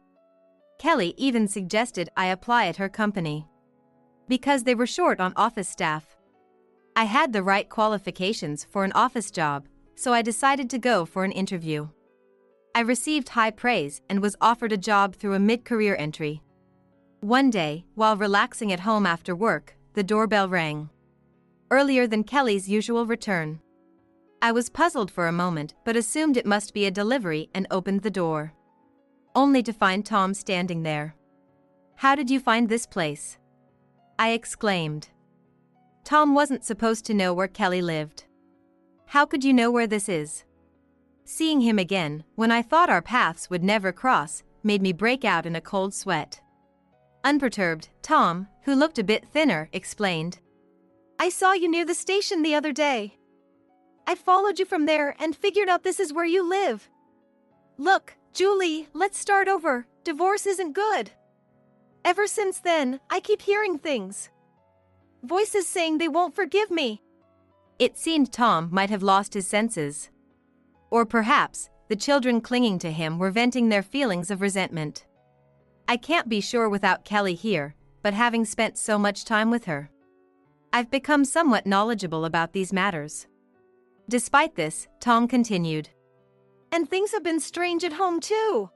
Kelly even suggested I apply at her company, because they were short on office staff. I had the right qualifications for an office job, so I decided to go for an interview. I received high praise and was offered a job through a mid-career entry. One day, while relaxing at home after work, the doorbell rang. Earlier than Kelly's usual return. I was puzzled for a moment but assumed it must be a delivery and opened the door, only to find Tom standing there. "How did you find this place?" I exclaimed. Tom wasn't supposed to know where Kelly lived. "How could you know where this is?" Seeing him again, when I thought our paths would never cross, made me break out in a cold sweat. Unperturbed, Tom, who looked a bit thinner, explained, "I saw you near the station the other day. I followed you from there and figured out this is where you live. Look, Julie, let's start over. Divorce isn't good." Ever since then, I keep hearing things. Voices saying they won't forgive me. It seemed Tom might have lost his senses. Or perhaps, the children clinging to him were venting their feelings of resentment. I can't be sure without Kelly here, but having spent so much time with her, I've become somewhat knowledgeable about these matters. Despite this, Tom continued. And things have been strange at home too.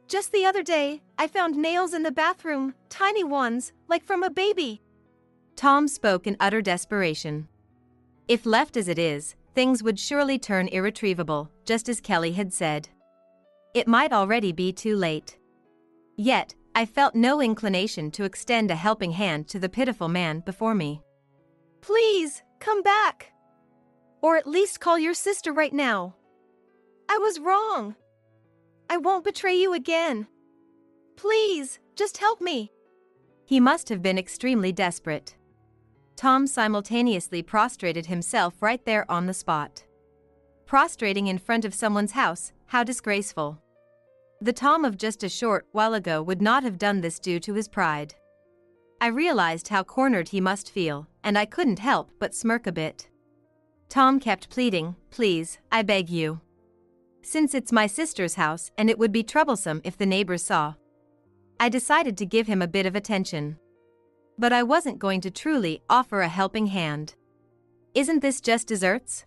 Just the other day, I found nails in the bathroom, tiny ones, like from a baby. Tom spoke in utter desperation. If left as it is, things would surely turn irretrievable, just as Kelly had said. It might already be too late. Yet, I felt no inclination to extend a helping hand to the pitiful man before me. Please, come back. Or at least call your sister right now. I was wrong. I won't betray you again. Please, just help me. He must have been extremely desperate. Tom simultaneously prostrated himself right there on the spot. Prostrating in front of someone's house, how disgraceful. The Tom of just a short while ago would not have done this due to his pride. I realized how cornered he must feel, and I couldn't help but smirk a bit. Tom kept pleading, please, I beg you. Since it's my sister's house and it would be troublesome if the neighbors saw. I decided to give him a bit of attention. But I wasn't going to truly offer a helping hand. Isn't this just desserts?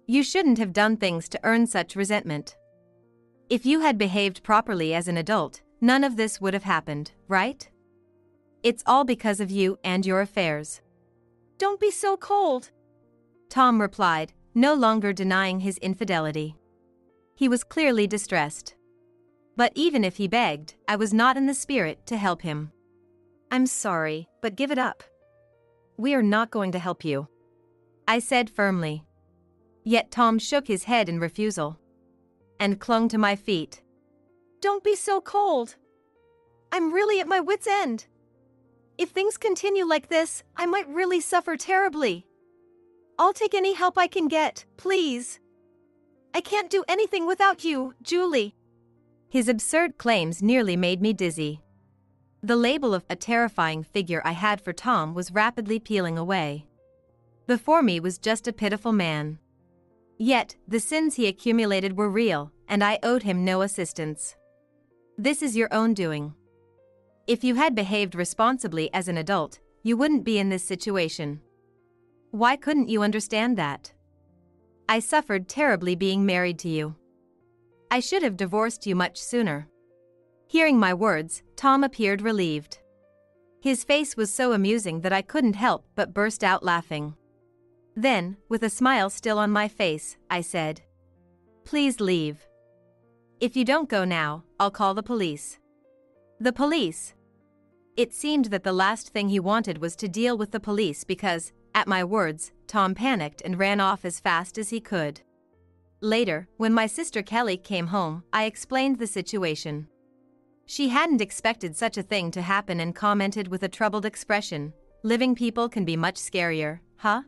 You shouldn't have done things to earn such resentment. If you had behaved properly as an adult, none of this would have happened, right? It's all because of you and your affairs. Don't be so cold, Tom replied, no longer denying his infidelity. He was clearly distressed. But even if he begged, I was not in the spirit to help him. I'm sorry, but give it up. We are not going to help you, I said firmly. Yet Tom shook his head in refusal and clung to my feet. Don't be so cold. I'm really at my wit's end. If things continue like this, I might really suffer terribly. I'll take any help I can get, please. I can't do anything without you, Julie. His absurd claims nearly made me dizzy. The label of a terrifying figure I had for Tom was rapidly peeling away. Before me was just a pitiful man. Yet, the sins he accumulated were real, and I owed him no assistance. This is your own doing. If you had behaved responsibly as an adult, you wouldn't be in this situation. Why couldn't you understand that? I suffered terribly being married to you. I should have divorced you much sooner. Hearing my words, Tom appeared relieved. His face was so amusing that I couldn't help but burst out laughing. Then, with a smile still on my face, I said, please leave. If you don't go now, I'll call the police. The police? It seemed that the last thing he wanted was to deal with the police because, at my words, Tom panicked and ran off as fast as he could. Later, when my sister Kelly came home, I explained the situation. She hadn't expected such a thing to happen and commented with a troubled expression, living people can be much scarier, huh?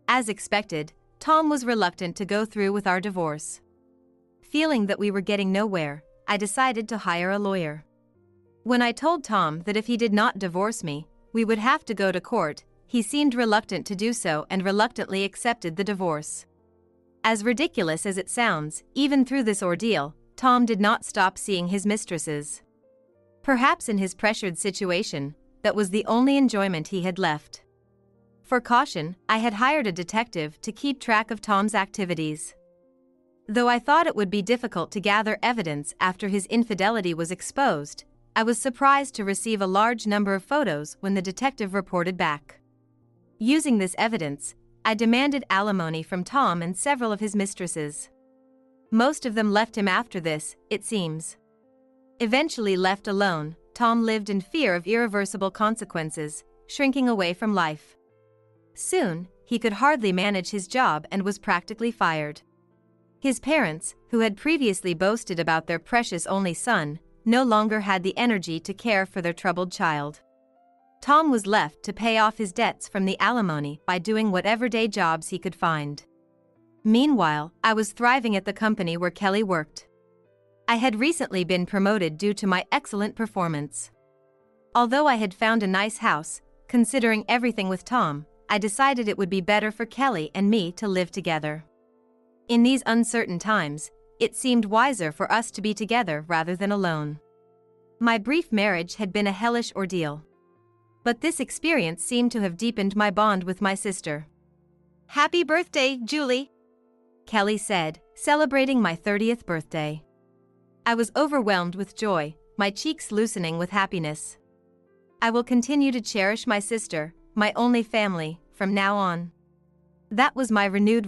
As expected, Tom was reluctant to go through with our divorce. Feeling that we were getting nowhere, I decided to hire a lawyer. When I told Tom that if he did not divorce me, we would have to go to court, he seemed reluctant to do so and reluctantly accepted the divorce. As ridiculous as it sounds, even through this ordeal, Tom did not stop seeing his mistresses. Perhaps in his pressured situation, that was the only enjoyment he had left. For caution, I had hired a detective to keep track of Tom's activities. Though I thought it would be difficult to gather evidence after his infidelity was exposed, I was surprised to receive a large number of photos when the detective reported back. Using this evidence, I demanded alimony from Tom and several of his mistresses. Most of them left him after this, it seems. Eventually left alone, Tom lived in fear of irreversible consequences, shrinking away from life. Soon, he could hardly manage his job and was practically fired. His parents, who had previously boasted about their precious only son, no longer had the energy to care for their troubled child. Tom was left to pay off his debts from the alimony by doing whatever day jobs he could find. Meanwhile, I was thriving at the company where Kelly worked. I had recently been promoted due to my excellent performance. Although I had found a nice house, considering everything with Tom, I decided it would be better for Kelly and me to live together. In these uncertain times, it seemed wiser for us to be together rather than alone. My brief marriage had been a hellish ordeal. But this experience seemed to have deepened my bond with my sister. Happy birthday, Julie, Kelly said, celebrating my 30th birthday. I was overwhelmed with joy, my cheeks loosening with happiness. I will continue to cherish my sister, my only family, from now on. That was my renewed